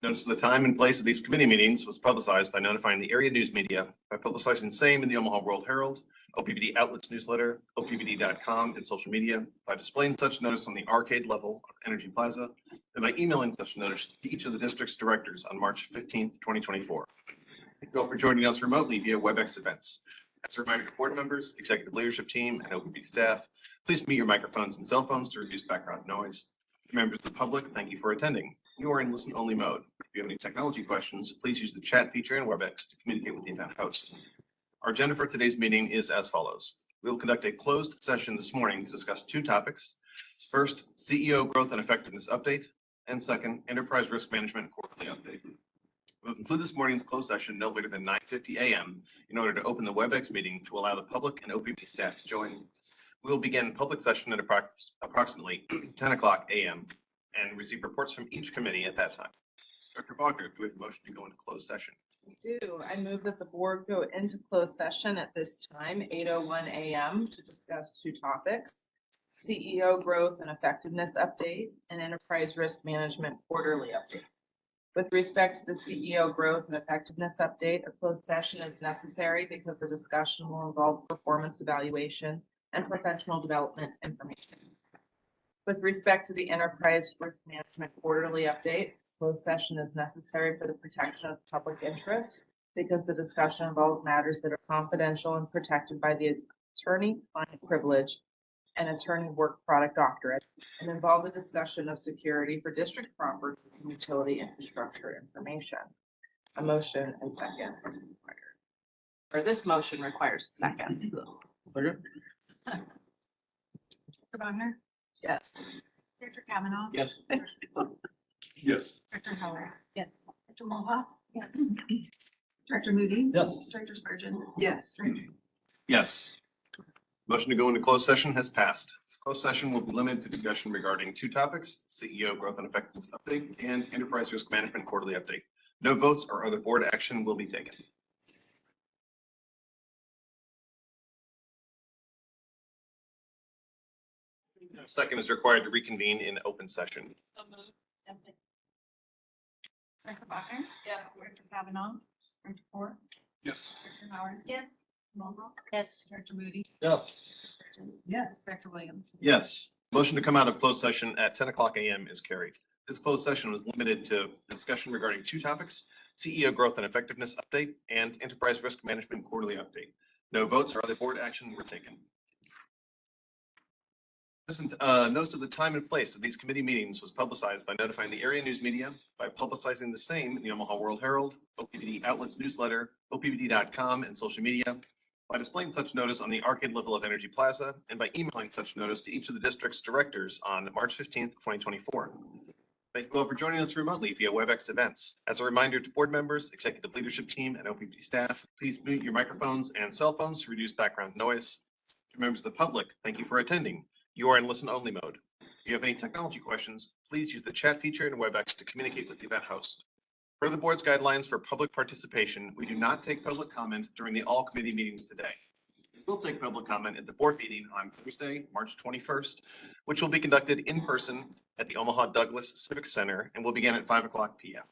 Notice of the time and place of these committee meetings was publicized by notifying the area news media, by publicizing same in the Omaha World Herald, OPPD outlets newsletter, OPPD.com, and social media, by displaying such notice on the arcade level of Energy Plaza, and by emailing such notice to each of the district's directors on March 15th, 2024. Thank you all for joining us remotely via WebEx events. As a reminder to board members, executive leadership team, and OPPD staff, please mute your microphones and cell phones to reduce background noise. To members of the public, thank you for attending. You are in listen-only mode. If you have any technology questions, please use the chat feature in WebEx to communicate with the event host. Our agenda for today's meeting is as follows. We will conduct a closed session this morning to discuss two topics. First, CEO growth and effectiveness update, and second, enterprise risk management quarterly update. We'll conclude this morning's closed session no later than 9:50 a.m. in order to open the WebEx meeting to allow the public and OPPD staff to join. We will begin public session at approximately 10 o'clock a.m. and receive reports from each committee at that time. Dr. Wagner, do we have a motion to go into closed session? We do. I move that the board go into closed session at this time, 8:01 a.m. to discuss two topics: CEO growth and effectiveness update and enterprise risk management quarterly update. With respect to the CEO growth and effectiveness update, a closed session is necessary because the discussion will involve performance evaluation and professional development information. With respect to the enterprise risk management quarterly update, closed session is necessary for the protection of public interest because the discussion involves matters that are confidential and protected by the attorney-client privilege and attorney work product doctorate, and involve a discussion of security for district property and utility infrastructure information. A motion and second is required. Or this motion requires second. Second? Dr. Wagner? Yes. Director Kavanaugh? Yes. Yes. Yes. Director Howard? Yes. Director Omaha? Yes. Director Moody? Yes. Director Spurgeon? Yes. Yes. Motion to go into closed session has passed. This closed session will be limited to discussion regarding two topics: CEO growth and effectiveness update and enterprise risk management quarterly update. No votes or other board action will be taken. A second is required to reconvene in open session. Director Wagner? Yes. Director Kavanaugh? Director Ford? Yes. Director Howard? Yes. Omaha? Yes. Director Moody? Yes. Spurgeon? Yes. Director Williams? Yes. Motion to come out of closed session at 10 o'clock a.m. is carried. This closed session was limited to discussion regarding two topics: CEO growth and effectiveness update and enterprise risk management quarterly update. No votes or other board action were taken. Notice of the time and place of these committee meetings was publicized by notifying the area news media, by publicizing the same in the Omaha World Herald, OPPD outlets newsletter, OPPD.com, and social media, by displaying such notice on the arcade level of Energy Plaza, and by emailing such notice to each of the district's directors on March 15th, 2024. Thank you all for joining us remotely via WebEx events. As a reminder to board members, executive leadership team, and OPPD staff, please mute your microphones and cell phones to reduce background noise. To members of the public, thank you for attending. You are in listen-only mode. If you have any technology questions, please use the chat feature in WebEx to communicate with the event host. Per the board's guidelines for public participation, we do not take public comment during the all committee meetings today. We will take public comment at the board meeting on Thursday, March 21st, which will be conducted in person at the Omaha Douglas Civic Center and will begin at 5 o'clock p.m.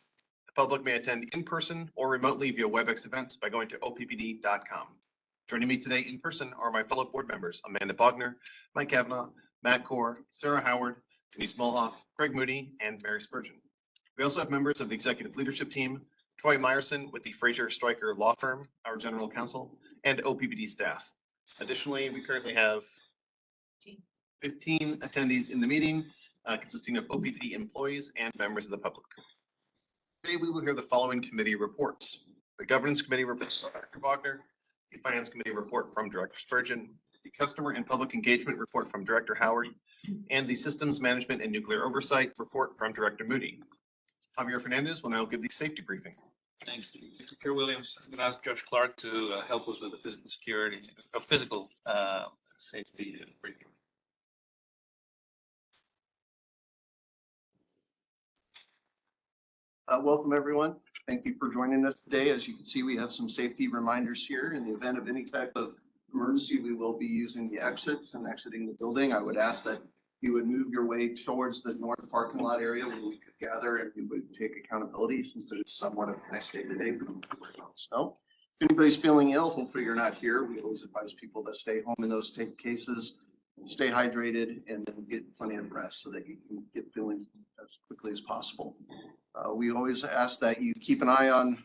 The public may attend in person or remotely via WebEx events by going to OPPD.com. Joining me today in person are my fellow board members, Amanda Bogner, Mike Kavanaugh, Matt Core, Sarah Howard, Denise Mulhoff, Greg Moody, and Mary Spurgeon. We also have members of the executive leadership team, Troy Meyerson with the Fraser Stryker Law Firm, our general counsel, and OPPD staff. Additionally, we currently have 15 attendees in the meeting, consisting of OPPD employees and members of the public. Today, we will hear the following committee reports: the Governance Committee report from Dr. Wagner, the Finance Committee report from Director Spurgeon, the Customer and Public Engagement report from Director Howard, and the Systems Management and Nuclear Oversight report from Director Moody. Javier Fernandez will now give the safety briefing. Thanks. Chair Williams, I'm going to ask Judge Clark to help us with the physical security, physical safety briefing. Welcome, everyone. Thank you for joining us today. As you can see, we have some safety reminders here. In the event of any type of emergency, we will be using the exits and exiting the building. I would ask that You would move your way towards the north parking lot area where we could gather and we would take accountability since it is somewhat of a nice day today. We don't have to worry about snow. If anybody's feeling ill, hopefully you're not here. We always advise people to stay home in those cases, stay hydrated, and then get plenty of rest so that you can get feeling as quickly as possible. We always ask that you keep an eye on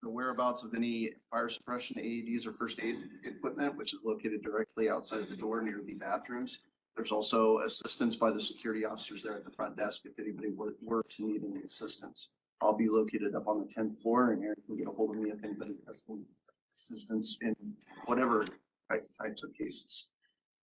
the whereabouts of any fire suppression AEDs or first aid equipment, which is located directly outside of the door near the bathrooms. There's also assistance by the security officers there at the front desk if anybody were to need any assistance. I'll be located up on the 10th floor, and Aaron can get a hold of me if anybody has any assistance in whatever types of cases.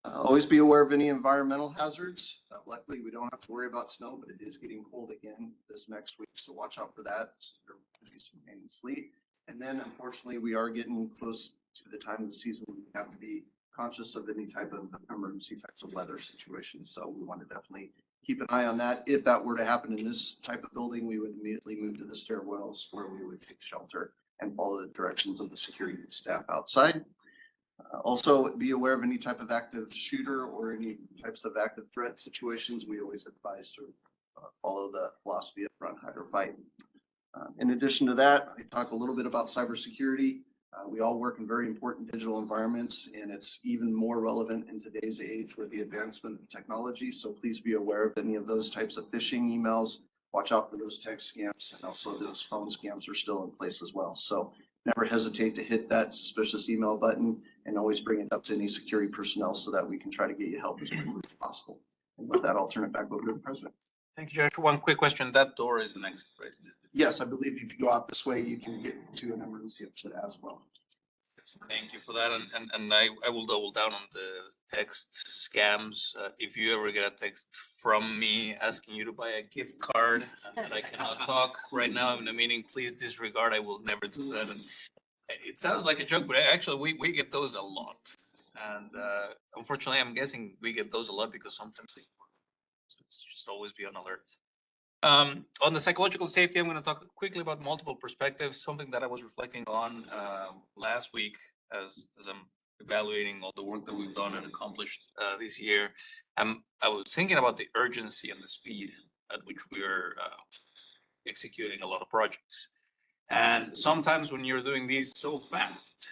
Always be aware of any environmental hazards. Luckily, we don't have to worry about snow, but it is getting cold again this next week, so watch out for that. There could be some rain and sleet. And then, unfortunately, we are getting close to the time of the season when we have to be conscious of any type of emergency types of weather situations. So we want to definitely keep an eye on that. If that were to happen in this type of building, we would immediately move to the stairwells where we would take shelter and follow the directions of the security staff outside. Also, be aware of any type of active shooter or any types of active threat situations. We always advise to follow the philosophy of run, hide, or fight. In addition to that, I talk a little bit about cybersecurity. We all work in very important digital environments, and it's even more relevant in today's age with the advancement of technology. So please be aware of any of those types of phishing emails. Watch out for those text scams, and also those phone scams are still in place as well. So never hesitate to hit that suspicious email button and always bring it up to any security personnel so that we can try to get you help as quickly as possible. And with that, I'll turn it back over to the president. Thank you, Josh. One quick question. That door is an exit, right? Yes, I believe if you go out this way, you can get to an emergency exit as well. Thank you for that. And I will double down on the text scams. If you ever get a text from me asking you to buy a gift card and I cannot talk right now, I'm in a meeting, please disregard. I will never do that. And it sounds like a joke, but actually we get those a lot. And unfortunately, I'm guessing we get those a lot because sometimes they work. So it's just always be on alert. On the psychological safety, I'm going to talk quickly about multiple perspectives, something that I was reflecting on last week as I'm evaluating all the work that we've done and accomplished this year. I was thinking about the urgency and the speed at which we are executing a lot of projects. And sometimes when you're doing these so fast,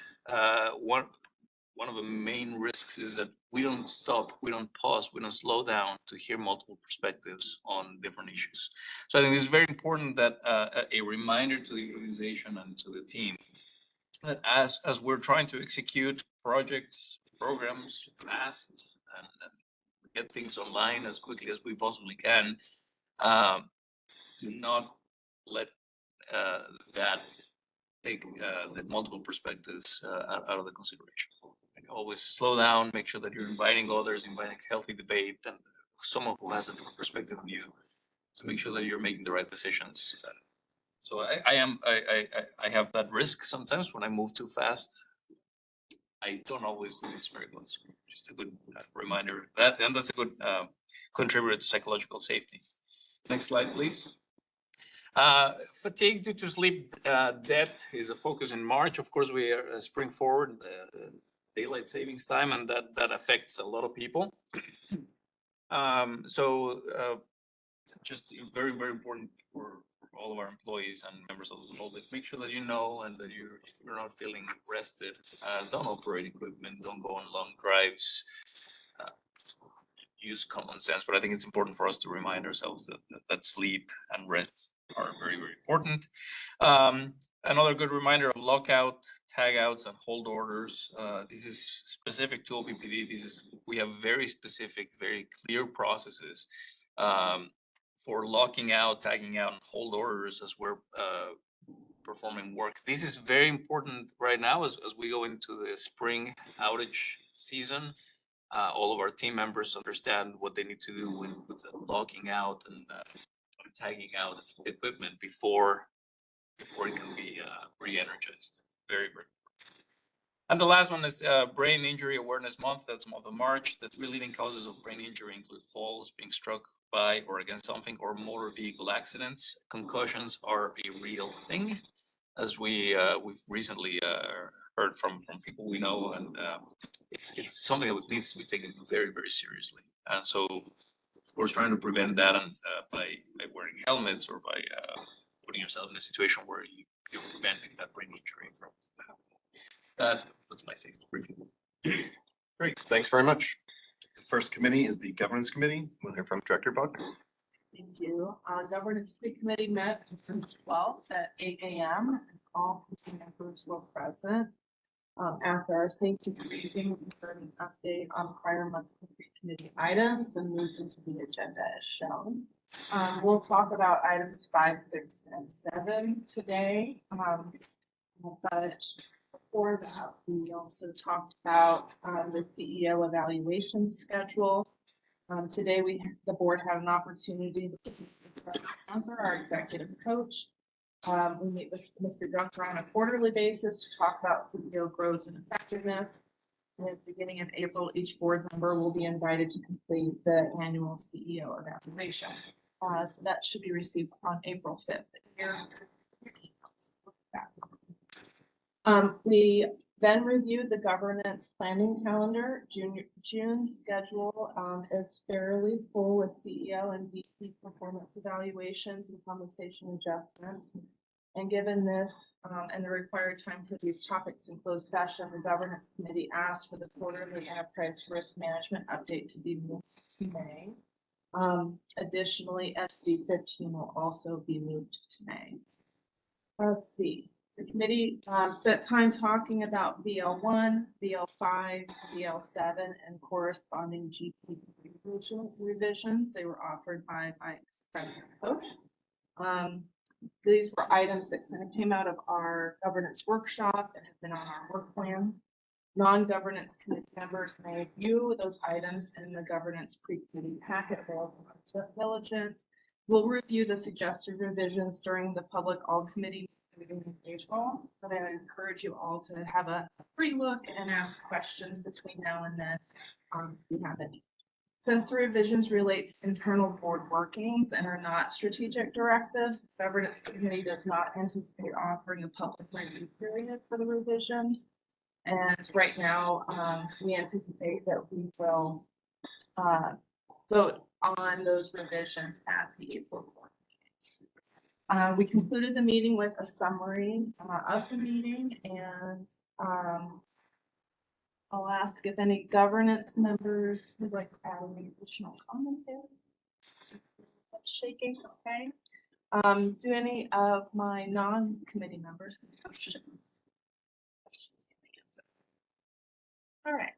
one of the main risks is that we don't stop, we don't pause, we don't slow down to hear multiple perspectives on different issues. So I think it's very important that a reminder to the organization and to the team that as we're trying to execute projects, programs fast and get things online as quickly as we possibly can, do not let that take the multiple perspectives out of the consideration. Always slow down, make sure that you're inviting others, inviting healthy debate, and someone who has a different perspective on you, to make sure that you're making the right decisions. So I have that risk sometimes when I move too fast. I don't always do this very well. So just a good reminder of that, and that's a good contributor to psychological safety. Next slide, please. Fatigue due to sleep debt is a focus in March. Of course, we are spring forward. Daylight savings time, and that affects a lot of people. Just very, very important for all of our employees and members of the public. Make sure that you know and that if you're not feeling rested, don't operate equipment, don't go on long drives. Use common sense, but I think it's important for us to remind ourselves that sleep and rest are very, very important. Another good reminder of lockout, tagouts, and hold orders. This is specific to OPPD. We have very specific, very clear processes for locking out, tagging out, and hold orders as we're performing work. This is very important right now as we go into the spring outage season. All of our team members understand what they need to do with the locking out and tagging out of equipment before it can be re-energized. Very, very important. And the last one is Brain Injury Awareness Month. That's the month of March. The three leading causes of brain injury include falls, being struck by or against something, or motor vehicle accidents. Concussions are a real thing, as we've recently heard from people we know, and it's something that needs to be taken very, very seriously. And so of course, trying to prevent that and by wearing helmets or by putting yourself in a situation where you're preventing that brain injury from happening. That's my safety briefing. Great, thanks very much. The first committee is the governance committee. We'll hear from Director Buck. Thank you. Governance pre-committee met on June 12th at 8 a.m. All committee members were present. After our safety briefing, we heard an update on prior monthly pre-committee items, then moved into the agenda as shown. We'll talk about items 5, 6, and 7 today. But before that, we also talked about the CEO evaluation schedule. Today, the board had an opportunity to member, our executive coach. We meet with Mr. Drucker on a quarterly basis to talk about CEO growth and effectiveness. And at the beginning of April, each board member will be invited to complete the annual CEO evaluation. So that should be received on April 5th. We then reviewed the governance planning calendar. June's schedule is fairly full with CEO and VP performance evaluations and compensation adjustments. And given this and the required time for these topics in closed session, the governance committee asked for the quarterly enterprise risk management update to be moved to May. Additionally, SD 15 will also be moved to May. Let's see. The committee spent time talking about VL1, VL5, VL7, and corresponding GP revisions. They were offered by my president coach. These were items that kind of came out of our governance workshop and have been on our work plan. Non-governance committee members may view those items in the governance pre-committee packet available on diligent. We'll review the suggested revisions during the public all committee meeting in April, but I encourage you all to have a free look and ask questions between now and then if you have any. Since the revisions relate to internal board workings and are not strategic directives, the governance committee does not anticipate offering a public review period for the revisions. And right now, we anticipate that we will vote on those revisions at the April board meeting. We concluded the meeting with a summary of the meeting, and I'll ask if any governance members would like to add any additional commentary. Shaking, okay. Do any of my non-committee members have questions? All right.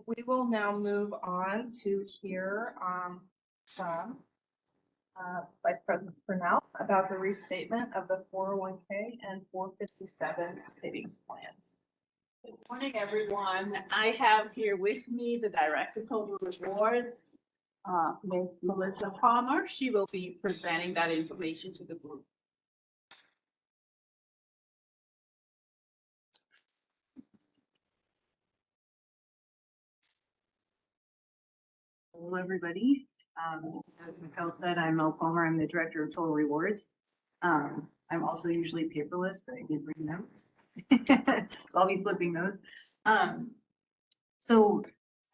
We will now move on to hear from Vice President Purnell about the restatement of the 401k and 457 savings plans. Good morning, everyone. I have here with me the Director of Total Rewards, Ms. Melissa Palmer. She will be presenting that information to the group. Hello, everybody. As Michelle said, I'm Mel Palmer. I'm the Director of Total Rewards. I'm also usually paperless, but I did bring notes. So I'll be flipping those. So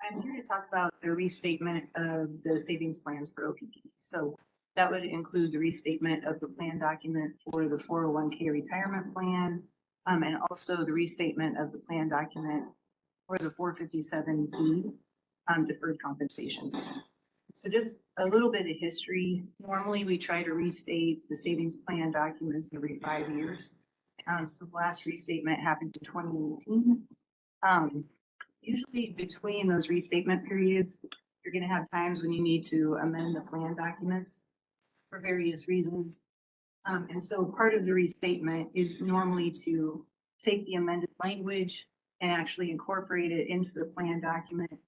I'm here to talk about the restatement of the savings plans for OPPD. So that would include the restatement of the plan document for the 401k retirement plan, and also the restatement of the plan document for the 457B deferred compensation plan. So just a little bit of history. Normally, we try to restate the savings plan documents every 5 years. So the last restatement happened in 2018. Usually between those restatement periods, you're going to have times when you need to amend the plan documents for various reasons. And so part of the restatement is normally to take the amended language and actually incorporate it into the plan document.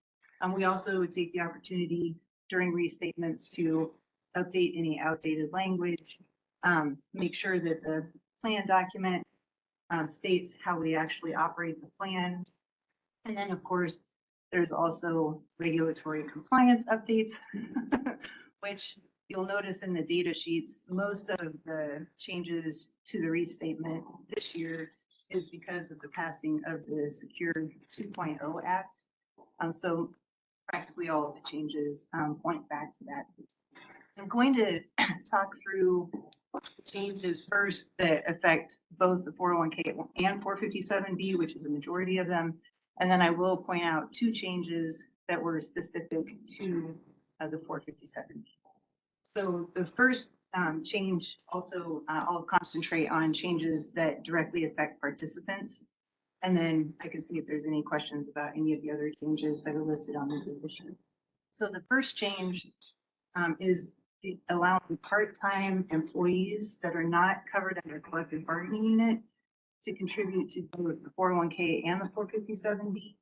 We also would take the opportunity during restatements to update any outdated language, make sure that the plan document states how we actually operate the plan. And then, of course, there's also regulatory compliance updates, which you'll notice in the data sheets, most of the changes to the restatement this year is because of the passing of the Secure 2.0 Act. So practically all of the changes point back to that. I'm going to talk through changes first that affect both the 401k and 457B, which is a majority of them. And then I will point out two changes that were specific to the 457B. So the first change also, I'll concentrate on changes that directly affect participants. And then I can see if there's any questions about any of the other changes that are listed on the data sheet. So the first change is allowing part-time employees that are not covered under collective bargaining unit to contribute to both the 401k and the 457B.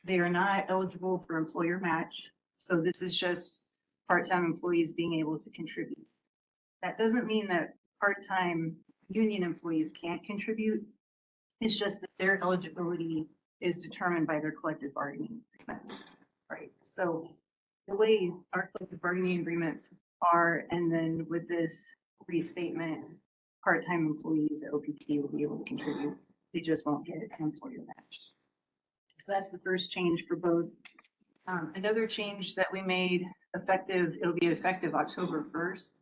They are not eligible for employer match. So this is just part-time employees being able to contribute. That doesn't mean that part-time union employees can't contribute. It's just that their eligibility is determined by their collective bargaining agreement, right? So the way our collective bargaining agreements are, and then with this restatement, part-time employees at OPPD will be able to contribute. They just won't get an employer match. So that's the first change for both. Another change that we made effective, it'll be effective October 1st,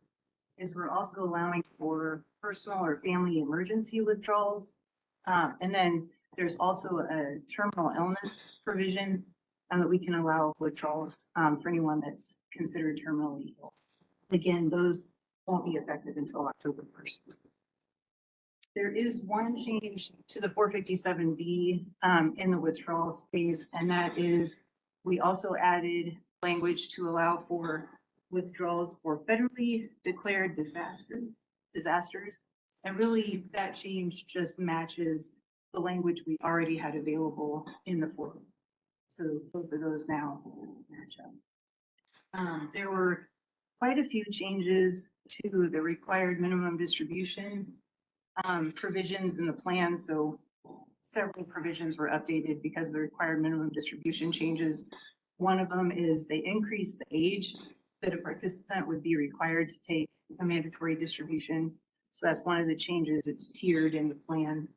is we're also allowing for personal or family emergency withdrawals. And then there's also a terminal illness provision that we can allow withdrawals for anyone that's considered terminally ill. Again, those won't be effective until October 1st. There is one change to the 457B in the withdrawal space, and that is we also added language to allow for withdrawals for federally declared disasters. And really that change just matches the language we already had available in the form. So both of those now match up. There were quite a few changes to the required minimum distribution provisions in the plan. So several provisions were updated because the required minimum distribution changes. One of them is they increased the age that a participant would be required to take a mandatory distribution. So that's one of the changes. It's tiered in the plan,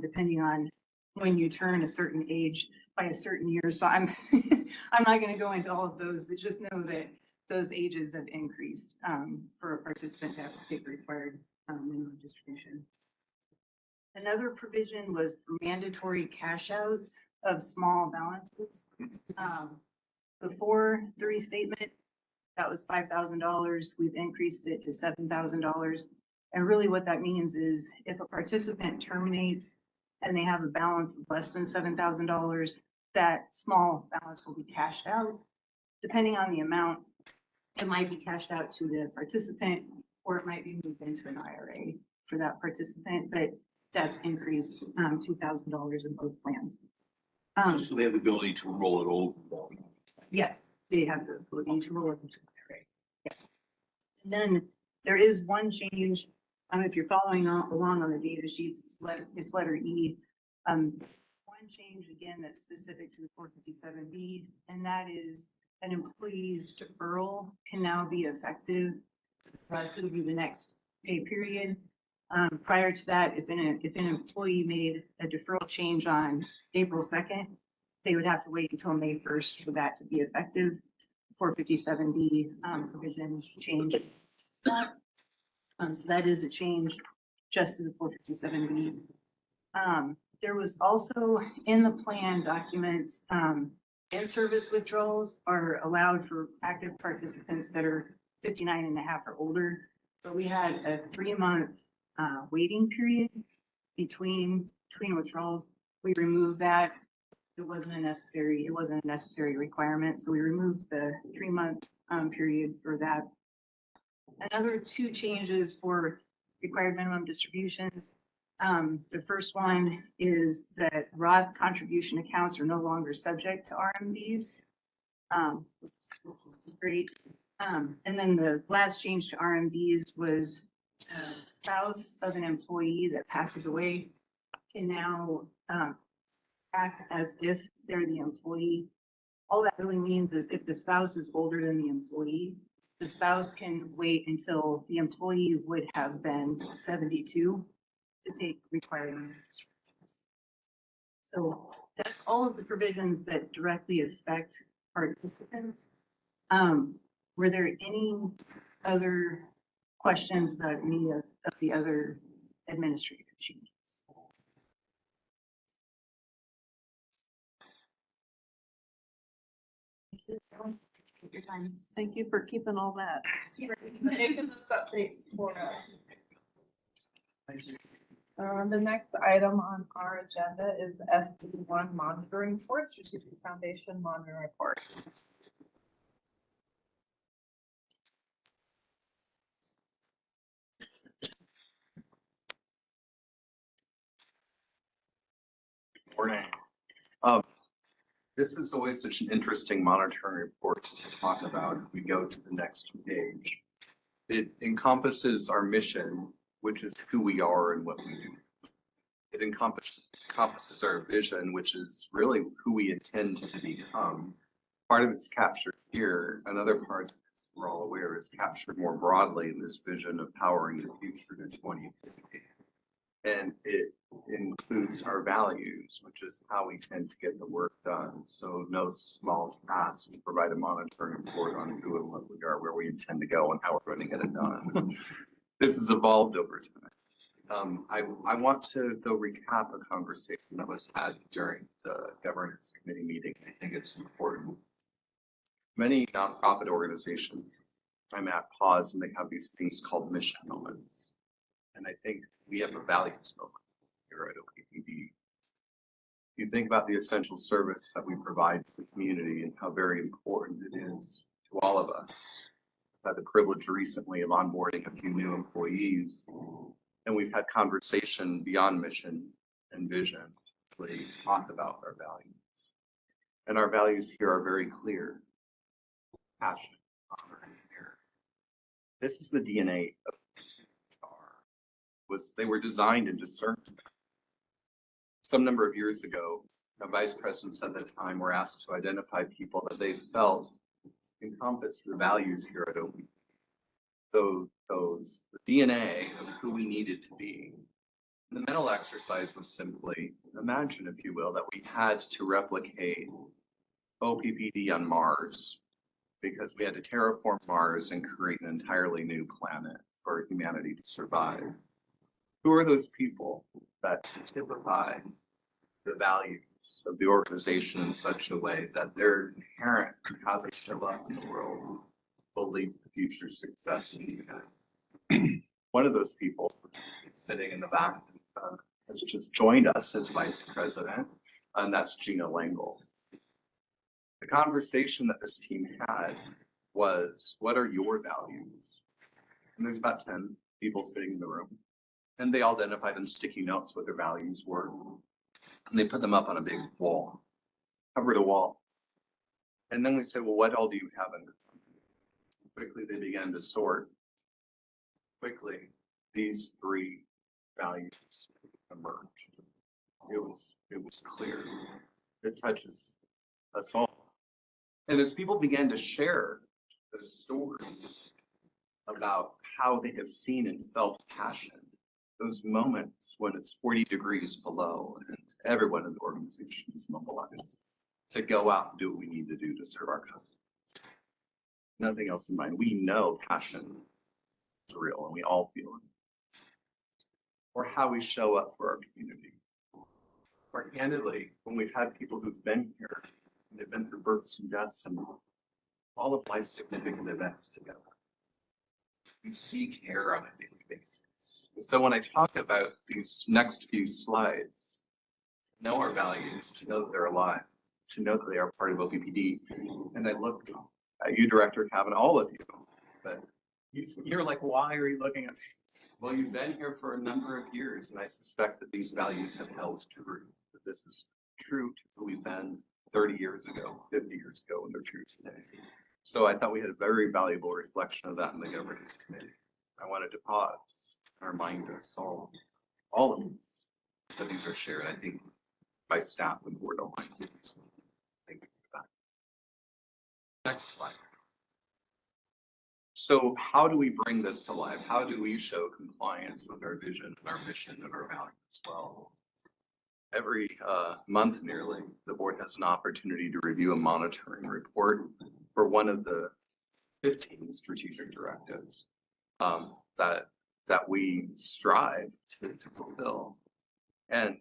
depending on when you turn a certain age by a certain year. So I'm I'm not going to go into all of those, but just know that those ages have increased for a participant to have to take the required minimum distribution. Another provision was for mandatory cash outs of small balances. Before the restatement, that was $5,000. We've increased it to $7,000. And really what that means is if a participant terminates and they have a balance of less than $7,000, that small balance will be cashed out. Depending on the amount, it might be cashed out to the participant or it might be moved into an IRA for that participant, but that's increased $2,000 in both plans. So they have the ability to roll it over. Yes, they have the ability to roll it into an IRA. Yeah. And then there is one change. If you're following along on the data sheets, it's letter E. One change again that's specific to the 457B, and that is an employee's deferral can now be effective. So it'll be the next pay period. Prior to that, if an employee made a deferral change on April 2nd, they would have to wait until May 1st for that to be effective. 457B provision change. So that is a change just to the 457B. There was also in the plan documents, in-service withdrawals are allowed for active participants that are 59 and a half or older. But we had a 3-month waiting period between withdrawals. We removed that. It wasn't a necessary requirement. So we removed the 3-month period for that. Another 2 changes for required minimum distributions. The first one is that Roth contribution accounts are no longer subject to RMDs, which is great. And then the last change to RMDs was a spouse of an employee that passes away can now act as if they're the employee. All that really means is if the spouse is older than the employee, the spouse can wait until the employee would have been 72 to take required distributions. So That's all of the provisions that directly affect participants. Were there any other questions about any of the other administrative changes? Take your time. Thank you for keeping all that. Making those updates for us. The next item on our agenda is SD1 monitoring report, Strategic Foundation monitoring report. Morning. This is always such an interesting monitoring report to talk about. If we go to the next page, it encompasses our mission, which is who we are and what we do. It encompasses our vision, which is really who we intend to become. Part of it's captured here. Another part, as we're all aware, is captured more broadly in this vision of powering the future to 2050. And it includes our values, which is how we tend to get the work done. So no small task to provide a monitoring report on who and what we are, where we intend to go, and how we're going to get it done. This has evolved over time. I want to, though, recap a conversation that was had during the governance committee meeting. I think it's important. Many nonprofit organizations, I'm at pause, and they have these things called mission moments. And I think we have a values moment here at OPPD. You think about the essential service that we provide to the community and how very important it is to all of us. I've had the privilege recently of onboarding a few new employees, and we've had conversation beyond mission and vision to really talk about our values. And our values here are very clear: passion, honor, and care. This is the DNA of they were designed and discerned. Some number of years ago, a vice president at the time were asked to identify people that they felt encompassed the values here at OPPD. The DNA of who we needed to be. The mental exercise was simply, imagine, if you will, that we had to replicate OPPD on Mars because we had to terraform Mars and create an entirely new planet for humanity to survive. Who are those people that typify the values of the organization in such a way that they're inherent in how they show up in the world will lead to the future success of humanity? One of those people sitting in the back has just joined us as vice president, and that's Gina Langle. The conversation that this team had was, what are your values? And there's about 10 people sitting in the room. And they all identified in sticky notes what their values were. And they put them up on a big wall, covered a wall. And then we said, well, what all do you have in common? Quickly, they began to sort. Quickly, these three values emerged. It was clear. It touches us all. And as people began to share the stories about how they have seen and felt passion, those moments when it's 40 degrees below and everyone in the organization is mobilized to go out and do what we need to do to serve our customers. Nothing else in mind. We know passion is real and we all feel it. Or how we show up for our community. Or candidly, when we've had people who've been here, and they've been through births and deaths and all of life's significant events together. We see care on a daily basis. So when I talk about these next few slides, to know our values, to know that they're alive, to know that they are part of OPPD, and I look at you, Director Kavanaugh, all of you, but you're like, why are you looking at me? Well, you've been here for a number of years, and I suspect that these values have held true, that this is true to who we've been 30 years ago, 50 years ago, and they're true today. So I thought we had a very valuable reflection of that in the governance committee. I wanted to pause and remind us all of us that these are shared, I think, by staff and board alike. Thank you for that. Next slide. So how do we bring this to life? How do we show compliance with our vision and our mission and our values? Well, every month nearly, the board has an opportunity to review a monitoring report for one of the 15 strategic directives that we strive to fulfill. And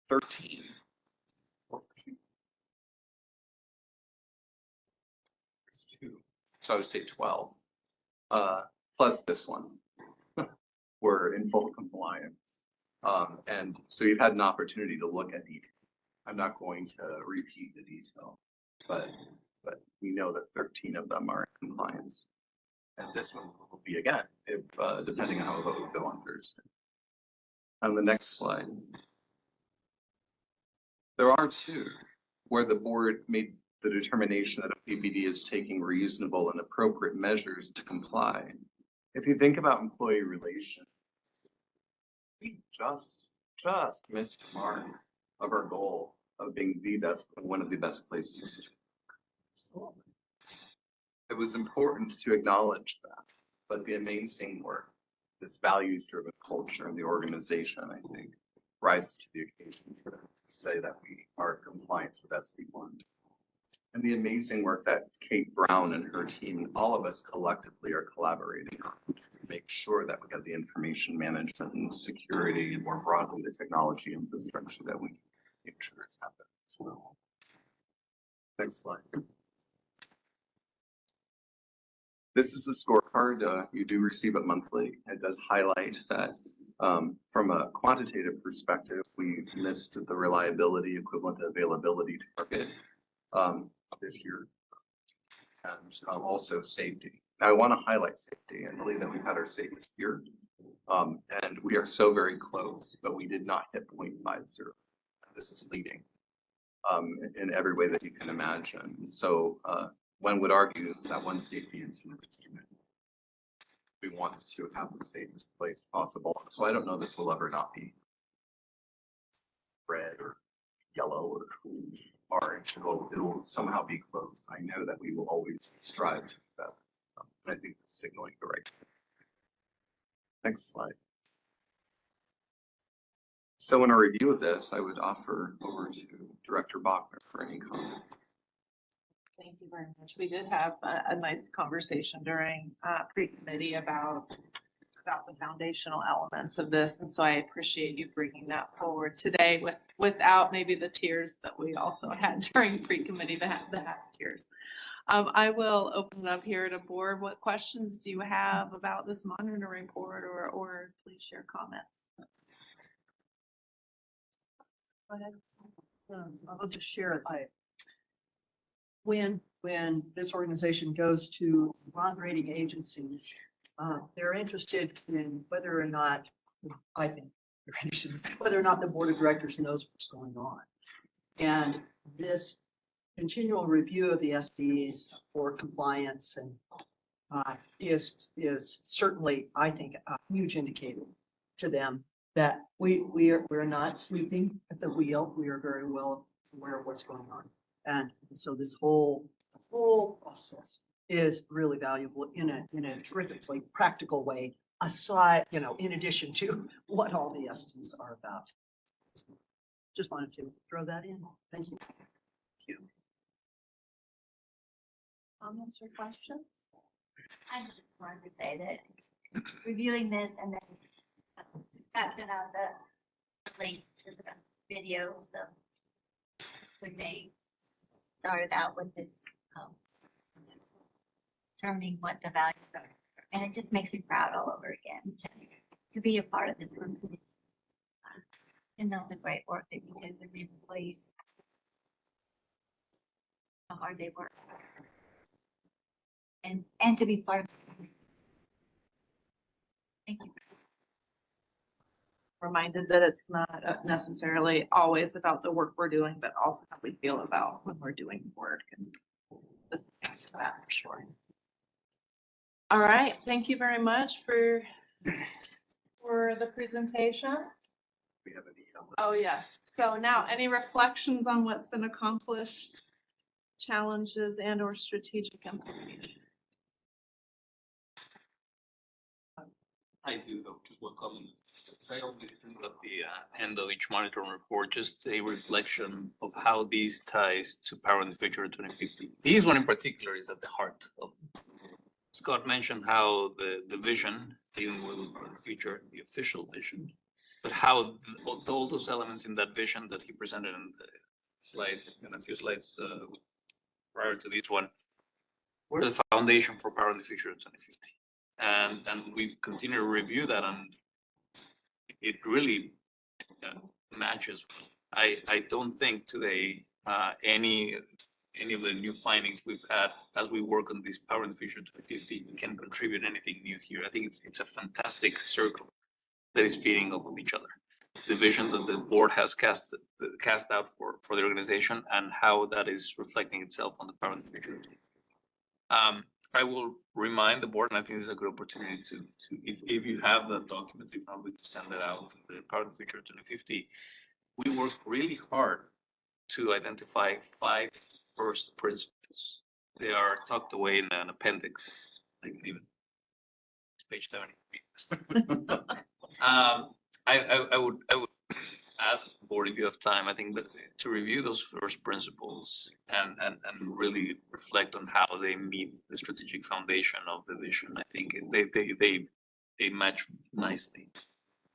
13. It's 2. So I would say 12. Plus this one. We're in full compliance. And so you've had an opportunity to look at detail. I'm not going to repeat the detail, but we know that 13 of them are in compliance. And this one will be again, if depending on how the vote will go on Thursday. On the next slide. There are 2 where the board made the determination that OPPD is taking reasonable and appropriate measures to comply. If you think about employee relations, we just missed the mark of our goal of being the best, one of the best places to work. It was important to acknowledge that, but the amazing work, this values-driven culture in the organization, I think, rises to the occasion to say that we are in compliance with SD1. And the amazing work that Kate Brown and her team and all of us collectively are collaborating on to make sure that we have the information management and security and more broadly the technology infrastructure that we make sure is happening as well. Next slide. This is a scorecard. You do receive it monthly. It does highlight that from a quantitative perspective, we've missed the reliability equivalent to availability target this year, and also safety. Now, I want to highlight safety. I believe that we've had our safest year, and we are so very close, but we did not hit 0.50. This is leading in every way that you can imagine. So one would argue that one safety incident is too many. We wanted to have the safest place possible. So I don't know this will ever not be red or yellow or orange. It'll somehow be close. I know that we will always strive to do that. I think it's signaling the right thing. Next slide. So in a review of this, I would offer over to Director Bachner for any comment. Thank you very much. We did have a nice conversation during pre-committee about the foundational elements of this. And so I appreciate you bringing that forward today without maybe the tears that we also had during pre-committee to have the tears. I will open it up here to board. What questions do you have about this monitoring report or please share comments? Go ahead. I'll just share it. When this organization goes to bond rating agencies, they're interested in whether or not, I think they're interested in whether or not the board of directors knows what's going on. And this continual review of the SDs for compliance and is certainly, I think, a huge indicator to them that we're not sleeping at the wheel. We are very well aware of what's going on. And so this whole process is really valuable in a terrifically practical way, aside, in addition to what all the SDs are about. Just wanted to throw that in. Thank you. Thank you. Comments or questions? I just wanted to say that reviewing this and then passing out the links to the videos of when they started out with this determining what the values are. And it just makes me proud all over again to be a part of this organization. And know the great work that you do with the employees, how hard they work, and to be part of it. Thank you. Reminded that it's not necessarily always about the work we're doing, but also how we feel about when we're doing work, and this speaks to that for sure. All right, thank you very much for the presentation. We have an email. Oh, yes. So now any reflections on what's been accomplished, challenges and or strategic implications? I do though, just one comment. So I always think at the end of each monitoring report, just a reflection of how these ties to Power in the Future 2050. This one in particular is at the heart of. Scott mentioned how the vision, dealing with Power in the Future, the official vision, but how all those elements in that vision that he presented in the slide, and a few slides prior to this one, were the foundation for Power in the Future 2050. And we've continued to review that, and it really matches. I don't think today any of the new findings we've had as we work on this Power in the Future 2050 can contribute anything new here. I think it's a fantastic circle that is feeding off of each other. The vision that the board has cast out for the organization and how that is reflecting itself on the Power in the Future 2050. I will remind the board, and I think this is a good opportunity to if you have that document, if not, we can send it out, the Power in the Future 2050. We worked really hard to identify 5 first principles. They are tucked away in an appendix, I can even, it's page 70. I would ask the board if you have time, I think that to review those first principles and really reflect on how they meet the strategic foundation of the vision. I think they match nicely.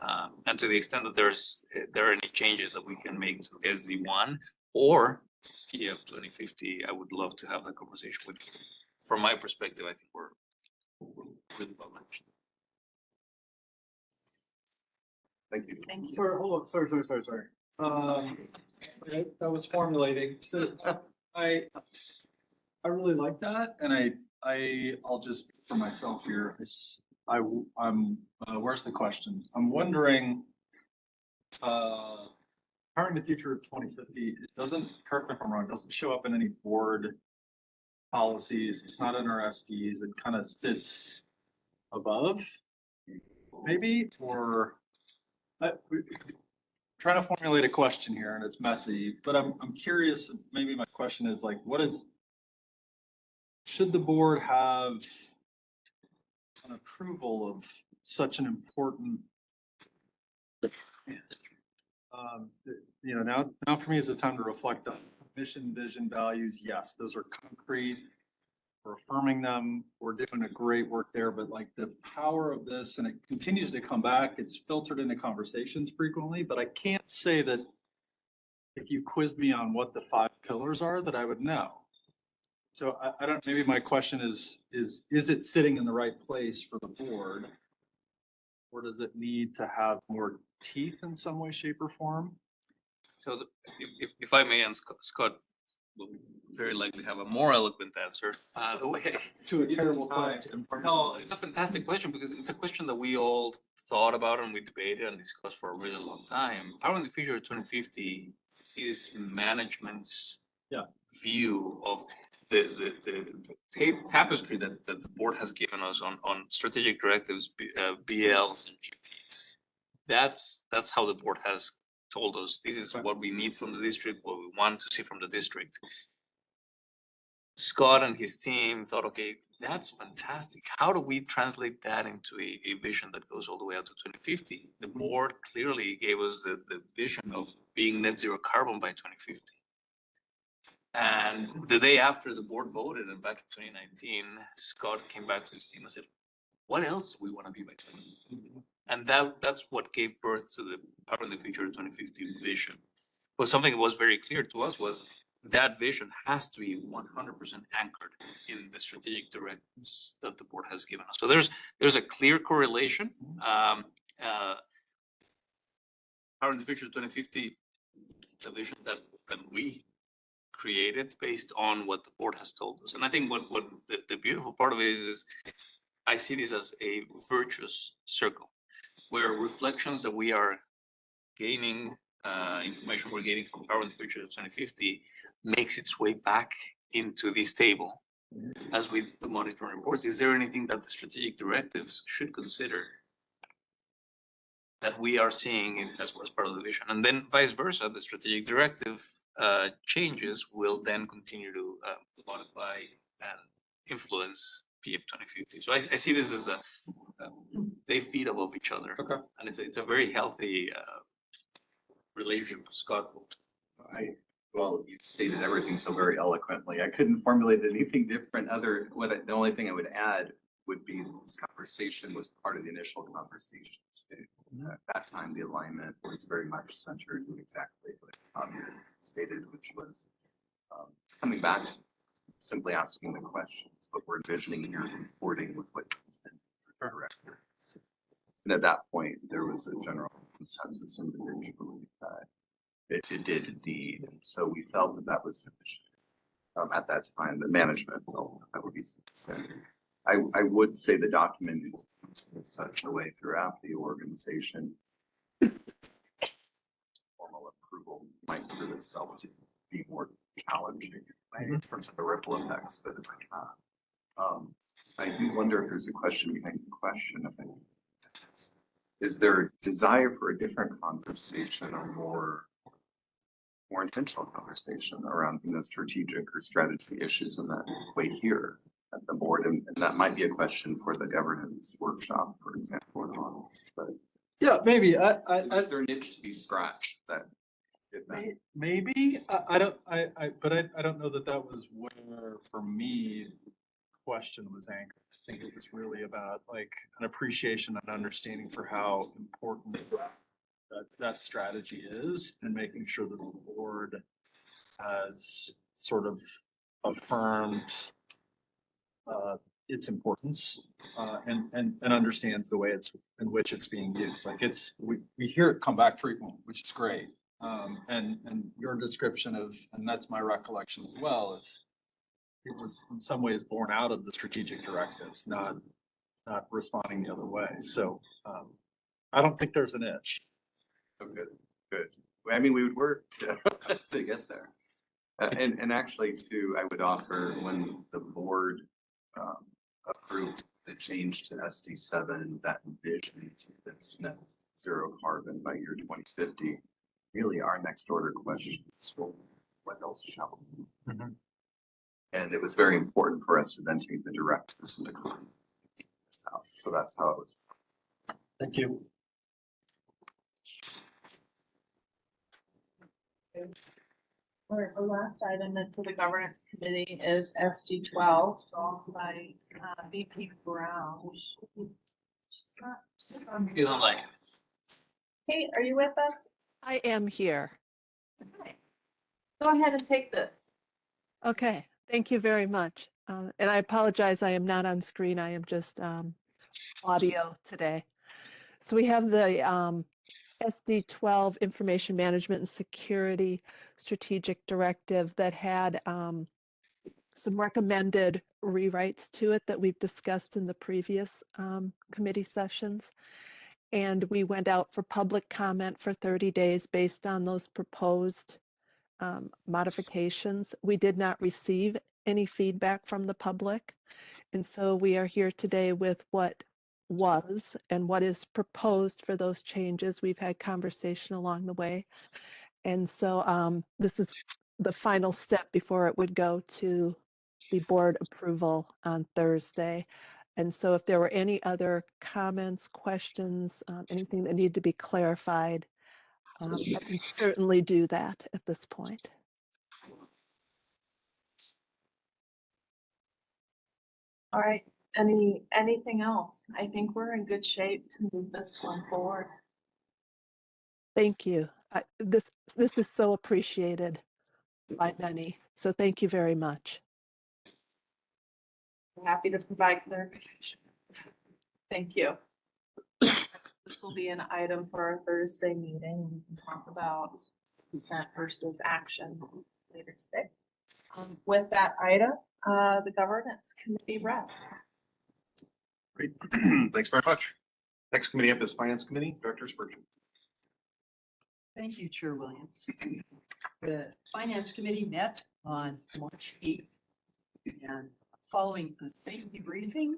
And to the extent that there are any changes that we can make to SD1 or PF 2050, I would love to have that conversation with you. From my perspective, I think we're really well matched. Thank you. Thank you. Sorry, hold on, sorry. I was formulating, so I really like that, and I'll just speak for myself here. I'm where's the question? I'm wondering, Power in the Future of 2050, it doesn't, correct me if I'm wrong, it doesn't show up in any board policies. It's not in our SDs. It kind of sits above, maybe, or trying to formulate a question here, and it's messy, but I'm curious, maybe my question is like, should the board have an approval of such an important, now for me is the time to reflect on mission, vision, values. Yes, those are concrete. We're affirming them. We're doing a great work there, but like the power of this, and it continues to come back, it's filtered into conversations frequently, but I can't say that if you quizzed me on what the 5 pillars are that I would know. So I don't, maybe my question is it sitting in the right place for the board? Or does it need to have more teeth in some way, shape, or form? So if I may, and Scott will very likely have a more eloquent answer. The way To a terrible question. No, it's a fantastic question because it's a question that we all thought about and we debated and discussed for a really long time. Power in the Future 2050 is management's view of the tapestry that the board has given us on strategic directives, BLs and GPs. That's how the board has told us this is what we need from the district, what we want to see from the district. Scott and his team thought, okay, that's fantastic. How do we translate that into a vision that goes all the way out to 2050? The board clearly gave us the vision of being net zero carbon by 2050. And the day after the board voted, and back in 2019, Scott came back to his team and said, what else do we want to be by 2050? And that's what gave birth to the Power in the Future 2050 vision. But something that was very clear to us was that vision has to be 100% anchored in the strategic directives that the board has given us. So there's a clear correlation. Power in the Future 2050, it's a vision that we created based on what the board has told us. And I think what the beautiful part of it is I see this as a virtuous circle where reflections that we are gaining, information we're getting from Power in the Future 2050 makes its way back into this table as with the monitoring reports. Is there anything that the strategic directives should consider that we are seeing as part of the vision? And then vice versa, the strategic directive changes will then continue to modify and influence PF 2050. So I see this as they feed off of each other. Okay. And it's a very healthy relationship, Scott. Well, you stated everything so very eloquently. I couldn't formulate anything different the only thing I would add would be this conversation was part of the initial conversation. At that time, the alignment was very much centered in exactly what Javier stated, which was coming back, simply asking the questions, but we're envisioning here reporting with what the director. And at that point, there was a general consensus individually that it did indeed. And so we felt that that was sufficient. At that time, the management felt that would be sufficient. I would say the document is in such a way throughout the organization. Formal approval might prove itself to be more challenging in terms of the ripple effects that it might have. I do wonder if there's a question behind the question. I think is there a desire for a different conversation or more intentional conversation around strategic or strategy issues in that way here at the board, and that might be a question for the governance workshop, for example, in August. But Yeah, maybe. is there a niche to be scratched that? If that Maybe, I don't know that that was where, for me, the question was anchored. I think it was really about like an appreciation and understanding for how important that strategy is and making sure that the board has sort of affirmed its importance and understands the way in which it's being used. Like we hear it come back frequently, which is great. And your description of, and that's my recollection as well, is it was in some ways born out of the strategic directives, not responding the other way. So I don't think there's an itch. Oh, good. I mean, we would work to to get there. And actually too, I would offer when the board approved the change to SD7, that vision to this net zero carbon by year 2050, really our next order question is, well, what else shall we do? Mhm. And it was very important for us to then take the directives into south. So that's how it was. Thank you. All right, the last item then for the governance committee is SD 12, so by VP Brown. She's not on. He's online. Kate, are you with us? I am here. Okay. Go ahead and take this. Okay, thank you very much. And I apologize, I am not on screen. I am just audio today. So we have the SD 12 Information Management and Security Strategic Directive that had some recommended rewrites to it that we've discussed in the previous committee sessions. And we went out for public comment for 30 days based on those proposed modifications. We did not receive any feedback from the public. And so we are here today with what was and what is proposed for those changes. We've had conversation along the way. And so this is the final step before it would go to the board approval on Thursday. And so if there were any other comments, questions, anything that needed to be clarified, I can certainly do that at this point. All right, anything else? I think we're in good shape to move this one forward. Thank you. This is so appreciated by many. So thank you very much. I'm happy to provide clarification. Thank you. This will be an item for our Thursday meeting. We can talk about consent versus action later today. With that item, the governance committee rests. Great. Thanks very much. Next committee up is Finance Committee, Director Spurgeon. Thank you, Chair Williams. The Finance Committee met on March 8th. And following a safety briefing,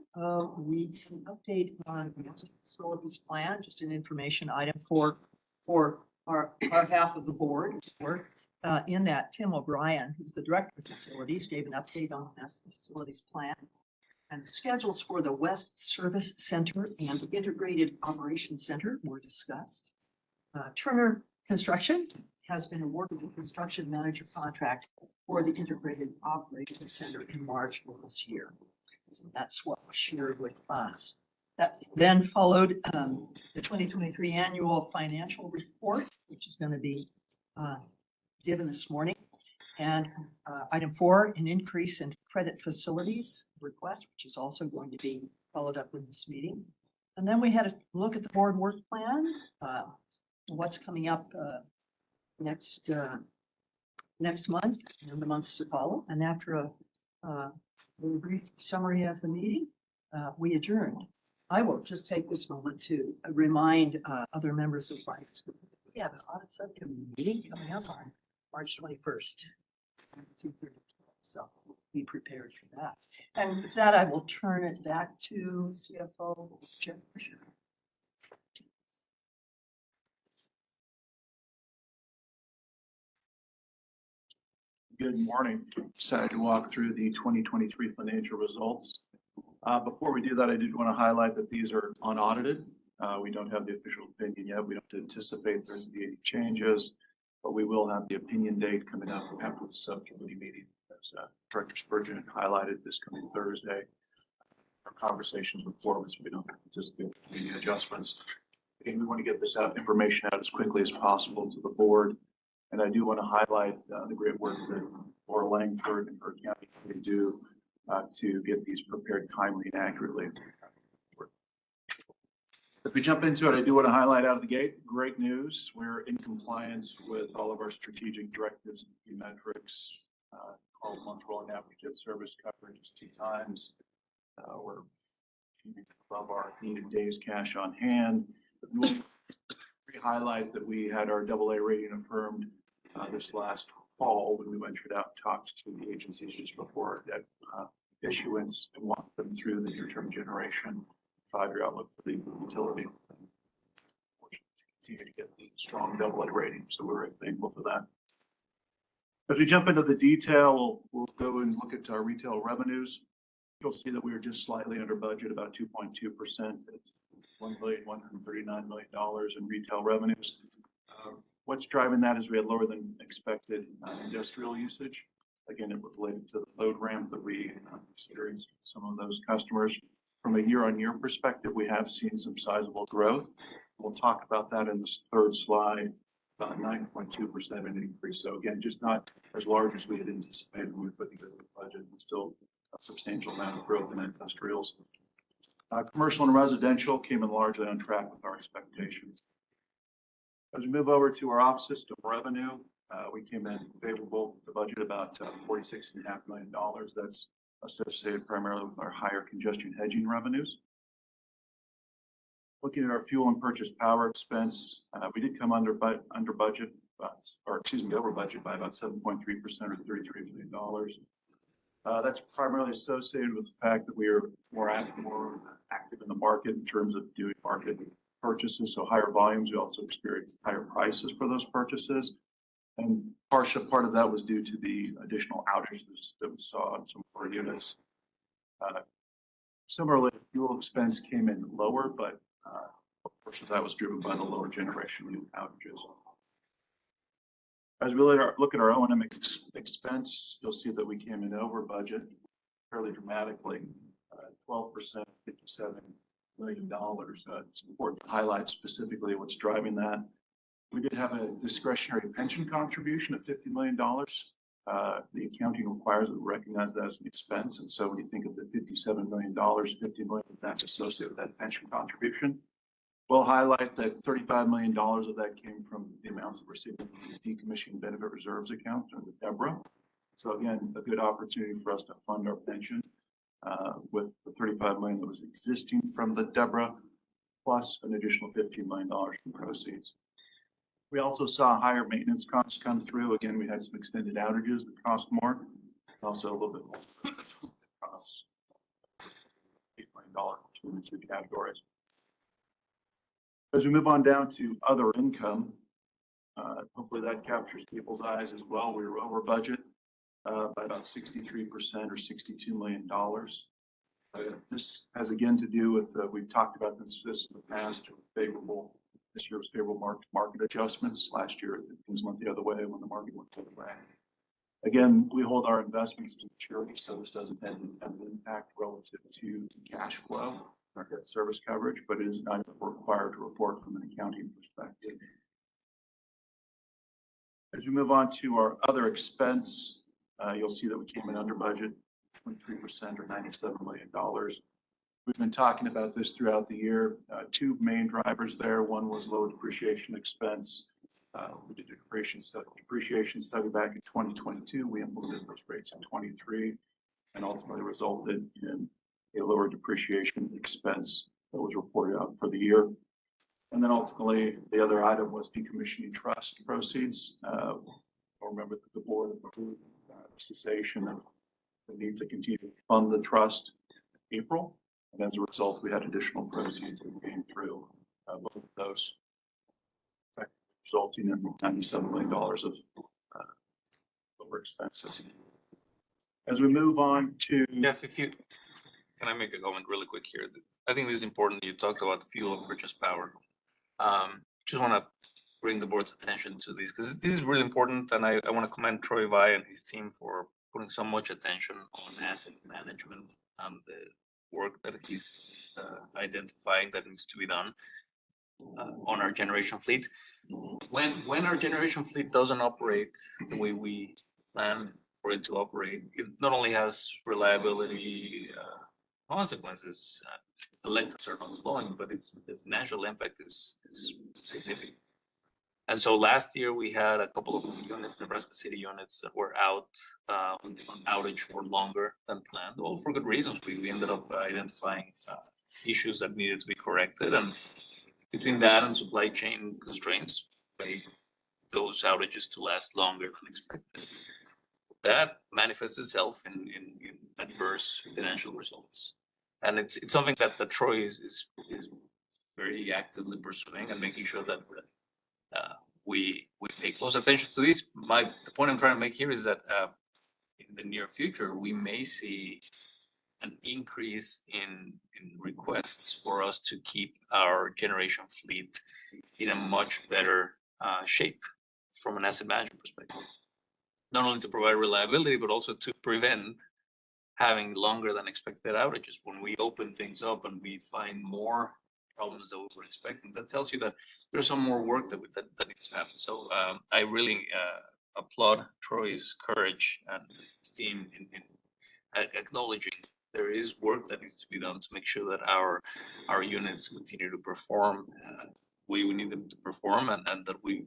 we can update on the facilities plan, just an information item for our half of the board. In that, Tim O'Brien, who's the Director of Facilities, gave an update on the facilities plan. And the schedules for the West Service Center and the Integrated Operations Center were discussed. Turner Construction has been awarded the construction manager contract for the Integrated Operations Center in March of this year. So that's what was shared with us. That then followed the 2023 annual financial report, which is going to be given this morning. And item 4, an increase in credit facilities request, which is also going to be followed up in this meeting. And then we had a look at the board work plan, what's coming up next month and the months to follow. And after a brief summary of the meeting, we adjourned. I will just take this moment to remind other members of finance. We have an audit subcommittee meeting coming up on March 21st. 2:30. So be prepared for that. And with that, I will turn it back to CFO Jeff Fisher. Good morning. Excited to walk through the 2023 financial results. Before we do that, I did want to highlight that these are unaudited. We don't have the official opinion yet. We don't anticipate there's to be any changes, but we will have the opinion date coming up after the subcommittee meeting. As Director Spurgeon highlighted this coming Thursday. Our conversations with Forbes, we don't anticipate any adjustments. And we want to get this information out as quickly as possible to the board. And I do want to highlight the great work that Laura Langford and her county can do to get these prepared timely and accurately. If we jump into it, I do want to highlight out of the gate, great news. We're in compliance with all of our strategic directives and key metrics. 12-month rolling average debt service coverage is 2 times. We're above our needed days cash on hand. We highlight that we had our AA rating affirmed this last fall when we ventured out and talked to the agencies just before debt issuance and walked them through the near-term generation 5-year outlook for the utility. Continue to get the strong AA rating, so we're very thankful for that. As we jump into the detail, we'll go and look at our retail revenues. You'll see that we were just slightly under budget, about 2.2%. It's $1,139 million in retail revenues. What's driving that is we had lower than expected industrial usage. Again, it was related to the load ramp that we experienced with some of those customers. From a year-on-year perspective, we have seen some sizable growth. We'll talk about that in this third slide, about 9.2% in increase. So again, just not as large as we had anticipated when we put together the budget, but still a substantial amount of growth in industrials. Commercial and residential came in largely on track with our expectations. As we move over to our off-system revenue, we came in favorable to budget about $46.5 million. That's associated primarily with our higher congestion hedging revenues. Looking at our fuel and purchase power expense, we did come over budget, over budget by about 7.3% or $33 million. That's primarily associated with the fact that we are more active in the market in terms of doing market purchases. So higher volumes, we also experienced higher prices for those purchases. And part of that was due to the additional outages that we saw on some of our units. Similarly, fuel expense came in lower, but a portion of that was driven by the lower generation outages. As we look at our O&M expense, you'll see that we came in over budget fairly dramatically, 12%, $57 million. It's important to highlight specifically what's driving that. We did have a discretionary pension contribution of $50 million. The accounting requires that we recognize that as an expense. And so when you think of the $57 million, $50 million that's associated with that pension contribution. We'll highlight that $35 million of that came from the amounts that we're receiving from the decommissioned benefit reserves account or the DEBRA. So again, a good opportunity for us to fund our pension with the $35 million that was existing from the DEBRA, plus an additional $15 million from proceeds. We also saw higher maintenance costs come through. Again, we had some extended outages that cost more, also a little bit more costs. $8 million between the two categories. As we move on down to other income, hopefully that captures people's eyes as well. We were over budget by about 63% or $62 million. This has again to do with, we've talked about this in the past, favorable, this year was favorable market adjustments. Last year, things went the other way when the market went the other way. Again, we hold our investments to maturity, so this doesn't have an impact relative to cash flow, our debt service coverage, but it is not required to report from an accounting perspective. As we move on to our other expense, you'll see that we came in under budget, 23% or $97 million. We've been talking about this throughout the year. Two main drivers there. One was low depreciation expense. We did a depreciation study back in 2022. We implemented those rates in 23 and ultimately resulted in a lower depreciation expense that was reported out for the year. And then ultimately, the other item was decommissioning trust proceeds. Remember that the board approved cessation of the need to continue to fund the trust in April. And as a result, we had additional proceeds that came through both of those, resulting in $97 million of lower expenses. As we move on to Jeff, can I make a comment really quick here? I think this is important. You talked about fuel and purchase power. Just want to bring the board's attention to this because this is really important, and I want to commend Troy Vai and his team for putting so much attention on asset management and the work that he's identifying that needs to be done on our generation fleet. When our generation fleet doesn't operate the way we plan for it to operate, it not only has reliability consequences, electrics are not flowing, but the financial impact is significant. And so last year we had a couple of units, Nebraska City units, that were out on outage for longer than planned, all for good reasons. We ended up identifying issues that needed to be corrected, and between that and supply chain constraints, made those outages to last longer than expected. That manifests itself in adverse financial results. And it's something that Troy is very actively pursuing and making sure that we pay close attention to this. The point I'm trying to make here is that in the near future, we may see an increase in requests for us to keep our generation fleet in a much better shape from an asset management perspective. Not only to provide reliability, but also to prevent having longer than expected outages. When we open things up and we find more problems that we were expecting, that tells you that there's some more work that needs to happen. So I really applaud Troy's courage and his team in acknowledging there is work that needs to be done to make sure that our units continue to perform the way we need them to perform, and that we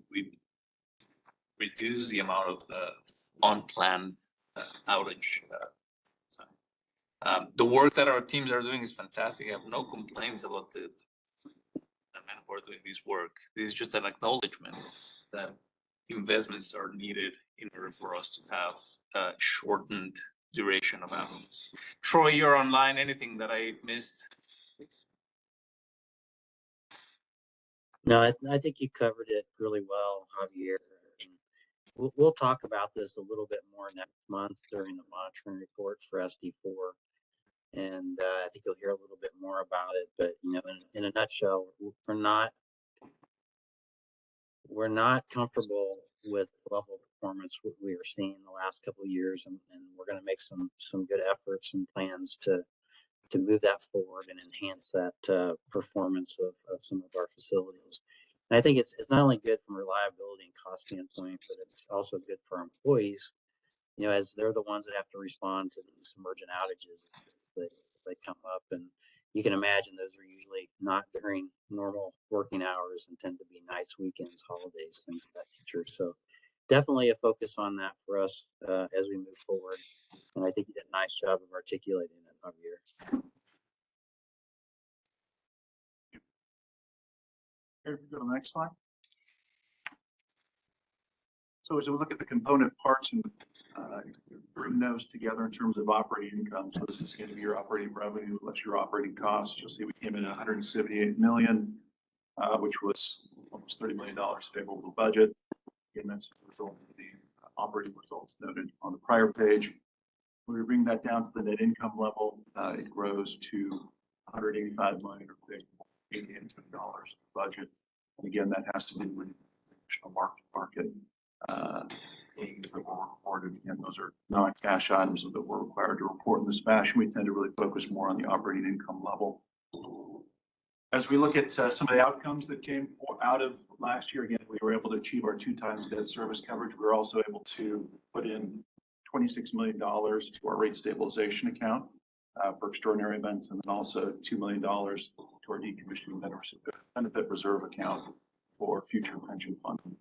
reduce the amount of unplanned outage time. The work that our teams are doing is fantastic. I have no complaints about the men who are doing this work. This is just an acknowledgement that investments are needed in order for us to have a shortened duration of outages. Troy, you're online. Anything that I missed? Please. No, I think you covered it really well, Javier. We'll talk about this a little bit more next month during the monitoring reports for SD4. And I think you'll hear a little bit more about it. But, in a nutshell, we're not comfortable with the level of performance we are seeing in the last couple of years. And we're going to make some good efforts and plans to move that forward and enhance that performance of some of our facilities. And I think it's not only good from a reliability and cost standpoint, but it's also good for our employees, as they're the ones that have to respond to these emergent outages as they come up. And you can imagine those are usually not during normal working hours and tend to be nights, weekends, holidays, things of that nature. So definitely a focus on that for us as we move forward. And I think you did a nice job of articulating it, Javier. Here, go to the next slide. So as we look at the component parts and bring those together in terms of operating income, so this is going to be your operating revenue less your operating costs. You'll see we came in at $178 million, which was almost $30 million favorable budget. Again, that's a result of the operating results noted on the prior page. When we bring that down to the net income level, it grows to $185 million or $80 million budget. And again, that has to do with additional market gains that were reported. Again, those are non-cash items that we're required to report in this fashion. We tend to really focus more on the operating income level. As we look at some of the outcomes that came out of last year, again, we were able to achieve our 2x debt service coverage. We were also able to put in $26 million to our rate stabilization account for extraordinary events, and then also $2 million to our decommissioning benefit reserve account for future pension funding.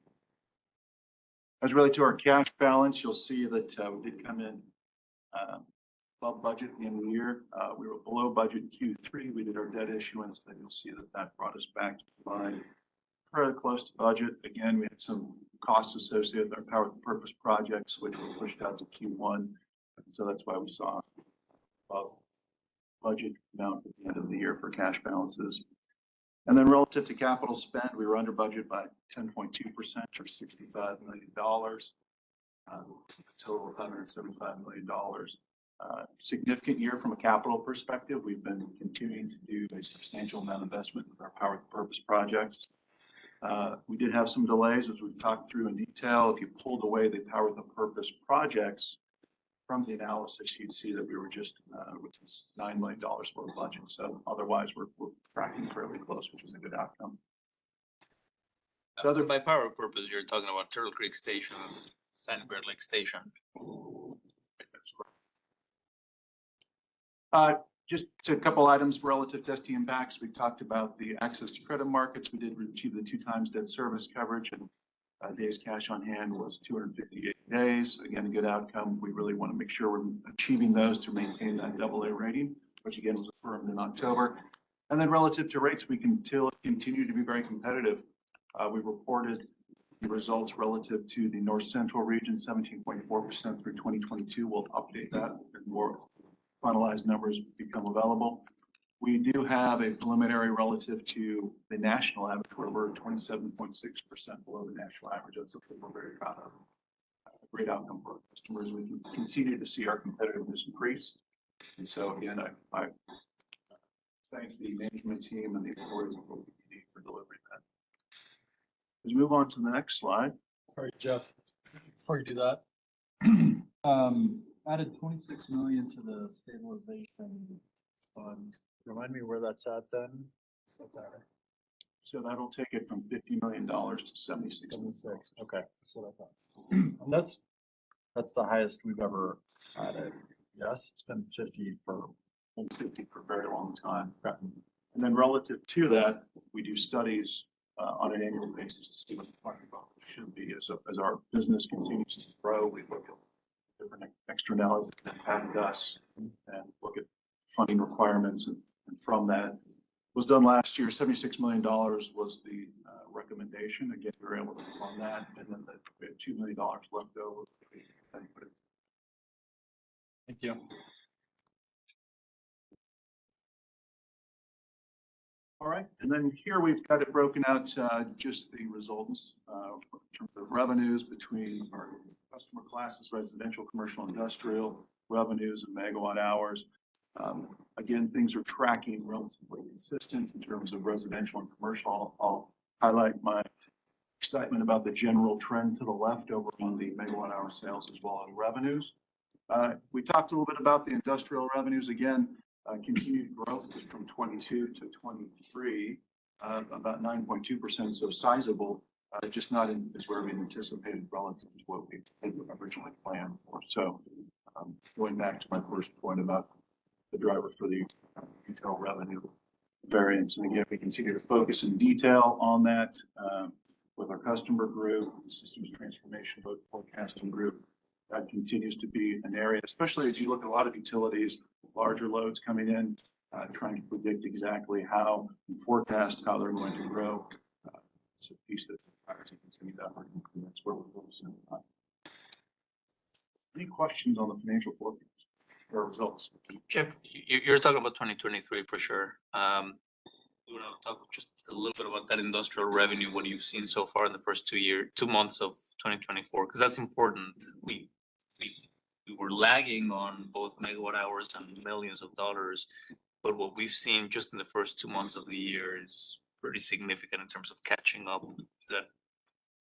As related to our cash balance, you'll see that we did come in above budget at the end of the year. We were below budget in Q3. We did our debt issuance, and you'll see that that brought us back to line fairly close to budget. Again, we had some costs associated with our power purpose projects, which were pushed out to Q1. And so that's why we saw above budget amount at the end of the year for cash balances. And then relative to capital spend, we were under budget by 10.2% or $65 million. A total of $175 million. Significant year from a capital perspective. We've been continuing to do a substantial amount of investment with our power purpose projects. We did have some delays, as we've talked through in detail. If you pulled away the power purpose projects from the analysis, you'd see that we were just, which is $9 million for the budget. So otherwise, we're tracking fairly close, which is a good outcome. By power purpose, you're talking about Turtle Creek Station, Sandberg Lake Station. Just a couple items relative to ST impacts. We talked about the access to credit markets. We did achieve the 2x debt service coverage, and days cash on hand was 258 days. Again, a good outcome. We really want to make sure we're achieving those to maintain that AA rating, which again was affirmed in October. And then relative to rates, we can continue to be very competitive. We've reported the results relative to the North Central region, 17.4% through 2022. We'll update that as more finalized numbers become available. We do have a preliminary relative to the national average, where we're 27.6% below the national average. That's something we're very proud of. A great outcome for our customers. We can continue to see our competitiveness increase. And so again, I thank the management team and the employees of OPPD for delivering that. Let's move on to the next slide. Sorry, Jeff, before you do that. Added 26 million to the stabilization fund. Remind me where that's at then? So that'll take it from $50 million to 76. Okay, that's what I thought. And that's the highest we've ever added. Yes, it's been 50 for a very long time. And then relative to that, we do studies on an annual basis to see what the funding level should be. As our business continues to grow, we look at different externalities that can impact us and look at funding requirements. And from that was done last year. $76 million was the recommendation. Again, we were able to fund that, and then we had $2 million left over. Thank you. All right, and then here we've got it broken out, just the results in terms of revenues between our customer classes, residential, commercial, industrial, revenues and megawatt hours. Again, things are tracking relatively consistent in terms of residential and commercial. I'll highlight my excitement about the general trend to the left over on the megawatt hour sales as well as revenues. We talked a little bit about the industrial revenues. Again, continued growth from 22 to 23, about 9.2%, so sizable, just not as where we anticipated relative to what we originally planned for. So going back to my first point about the driver for the retail revenue variance, and again, we continue to focus in detail on that with our customer group, the systems transformation load forecasting group. That continues to be an area, especially as you look at a lot of utilities, larger loads coming in, trying to predict exactly how and forecast how they're going to grow. It's a piece that requires to continue that work, and that's where we're focusing on. Any questions on the financial forecast or results? Jeff, you're talking about 2023 for sure. You want to talk just a little bit about that industrial revenue, what you've seen so far in the first 2 months of 2024, because that's important. We we were lagging on both megawatt hours and millions of dollars. But what we've seen just in the first 2 months of the year is pretty significant in terms of catching up. Is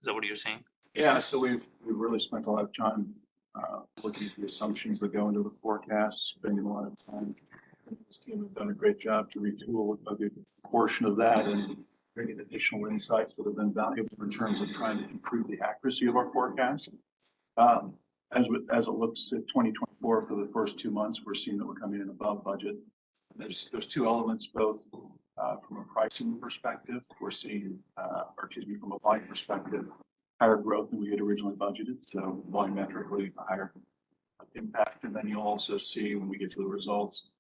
that what you're saying? Yeah, so we've really spent a lot of time looking at the assumptions that go into the forecast, spending a lot of time. This team has done a great job to retool a good portion of that and bringing additional insights that have been valuable in terms of trying to improve the accuracy of our forecast. As it looks at 2024 for the first 2 months, we're seeing that we're coming in above budget. There's two elements, both from a pricing perspective, we're seeing, from a volume perspective, higher growth than we had originally budgeted. So volumetrically a higher impact. And then you'll also see when we get to the results,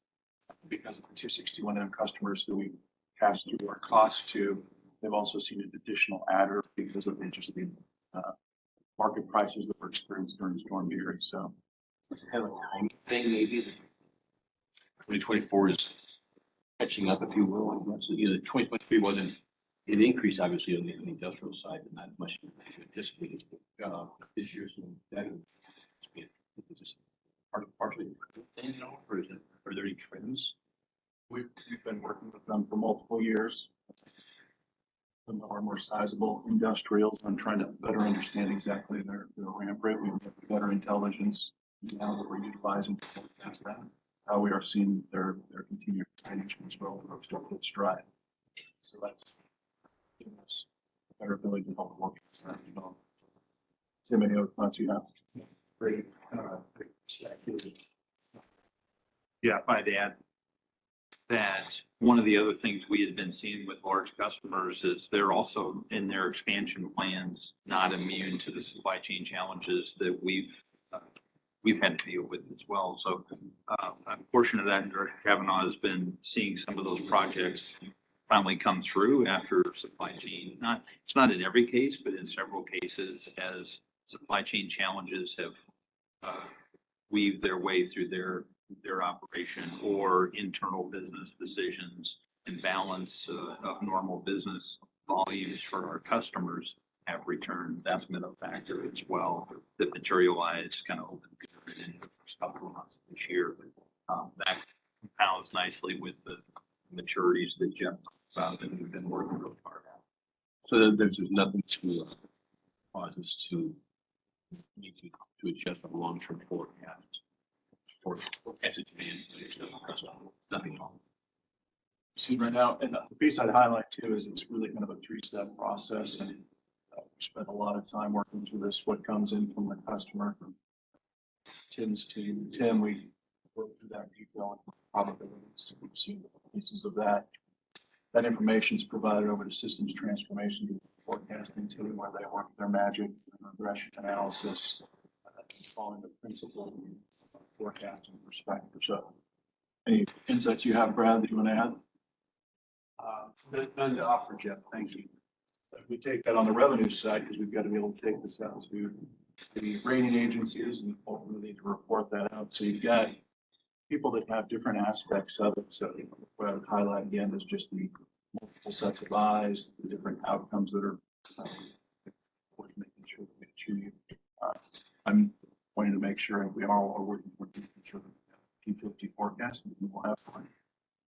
because of the 261M customers who we pass through our costs to, they've also seen an additional adder because of interesting market prices that were experienced during Storm Uri. So It's kind of a time thing, maybe. 2024 is catching up, if you will. I guess. 2023 wasn't an increase, obviously, on the industrial side, but not as much as anticipated. This year's better. It's just partially, or is it, are there any trends? we've been working with them for multiple years. Some of our more sizable industrials, I'm trying to better understand exactly their ramp rate. We have better intelligence now that we're utilizing to forecast that. How we are seeing their continued expansion as well, or start to stride. So that's giving us a better ability to help forecast that. Tim, any other thoughts you have? Great. Yeah, if I'd add that one of the other things we had been seeing with large customers is they're also in their expansion plans not immune to the supply chain challenges that we've had to deal with as well. So a portion of that, Director Kavanaugh has been seeing some of those projects finally come through after supply chain. It's not in every case, but in several cases, as supply chain challenges have weaved their way through their operation or internal business decisions and balance of normal business volumes for our customers have returned. That's been a factor as well that materialized kind of over in the first couple of months of this year. That compounds nicely with the maturities that Jeff talked about that we've been working really hard on. So there's just nothing to cause us to need to adjust our long-term forecast for forecasted demand. Nothing at all. See right now, and the piece I'd highlight too is it's really kind of a three-step process, and we spent a lot of time working through this. What comes in from the customer, from Tim's team. Tim, we worked through that detail and probabilities. We've seen pieces of that. That information is provided over to systems transformation to forecasting team where they work their magic regression analysis, following the principle of forecasting perspective. So, any insights you have, Brad, that you want to add? None to offer, Jeff. Thank you. If we take that on the revenue side, because we've got to be able to take this out to the rating agencies and ultimately to report that out. So you've got people that have different aspects of it. So what I would highlight again is just the multiple sets of eyes, the different outcomes that are worth making sure that we achieve. I'm wanting to make sure we are all working for making sure that P50 forecast and we will have one.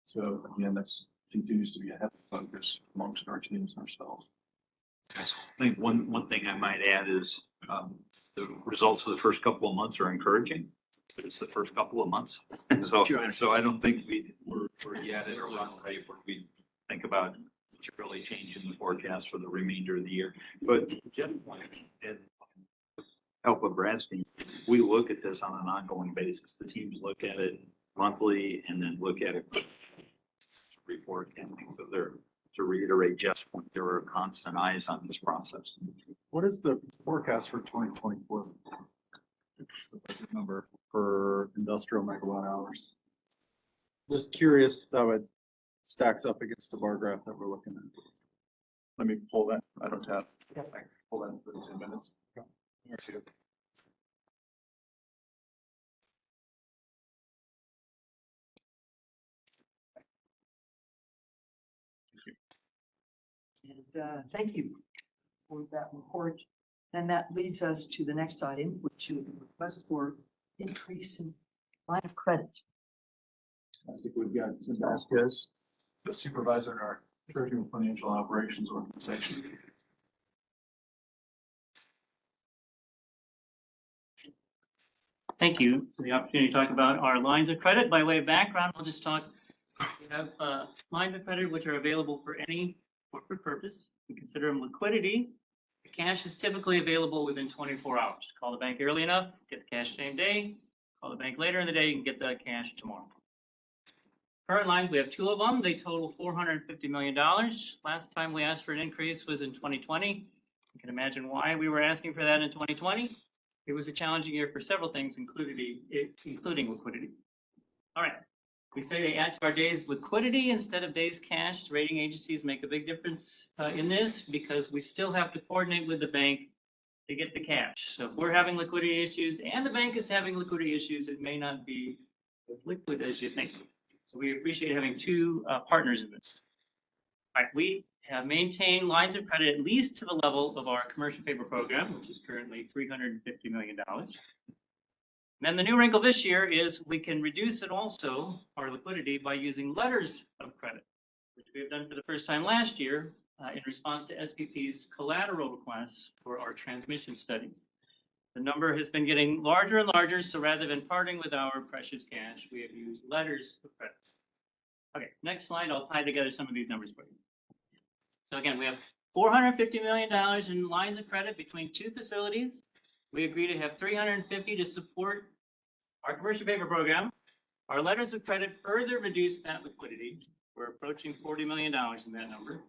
So again, that's continues to be a heavy focus amongst our teams and ourselves. I think one thing I might add is the results of the first couple of months are encouraging, but it's the first couple of months. And so I don't think we're yet at a run rate where we think about really changing the forecast for the remainder of the year. But generally, and help with Brad's team, we look at this on an ongoing basis. The teams look at it monthly and then look at it reforecasting. So there, to reiterate Jeff's point, there are constant eyes on this process. What is the forecast for 2024? The budget number for industrial megawatt hours. Just curious how it stacks up against the bar graph that we're looking at. Let me pull that. I don't have. I can pull that in 2 minutes. And thank you for that report. And that leads us to the next item, which is a request for increase in line of credit? I think we've got Tim Vasquez, the supervisor in our treasury and financial operations organization. Thank you for the opportunity to talk about our lines of credit. By way of background, I'll just talk. We have lines of credit which are available for any corporate purpose. We consider them liquidity. The cash is typically available within 24 hours. Call the bank early enough, get the cash same day. Call the bank later in the day, you can get the cash tomorrow. Current lines, we have 2 of them. They total $450 million. Last time we asked for an increase was in 2020. You can imagine why we were asking for that in 2020. It was a challenging year for several things, including liquidity. All right. We say they add to our days liquidity instead of days cash. Rating agencies make a big difference in this because we still have to coordinate with the bank to get the cash. So if we're having liquidity issues and the bank is having liquidity issues, it may not be as liquid as you think. So we appreciate having 2 partners in this. All right, we have maintained lines of credit at least to the level of our commercial paper program, which is currently $350 million. And then the new wrinkle this year is we can reduce it also, our liquidity, by using letters of credit, which we have done for the first time last year in response to SPP's collateral requests for our transmission studies. The number has been getting larger and larger, so rather than parting with our precious cash, we have used letters of credit. Okay, next slide, I'll tie together some of these numbers for you. So again, we have $450 million in lines of credit between 2 facilities. We agree to have $350 to support our commercial paper program. Our letters of credit further reduce that liquidity. We're approaching $40 million in that number.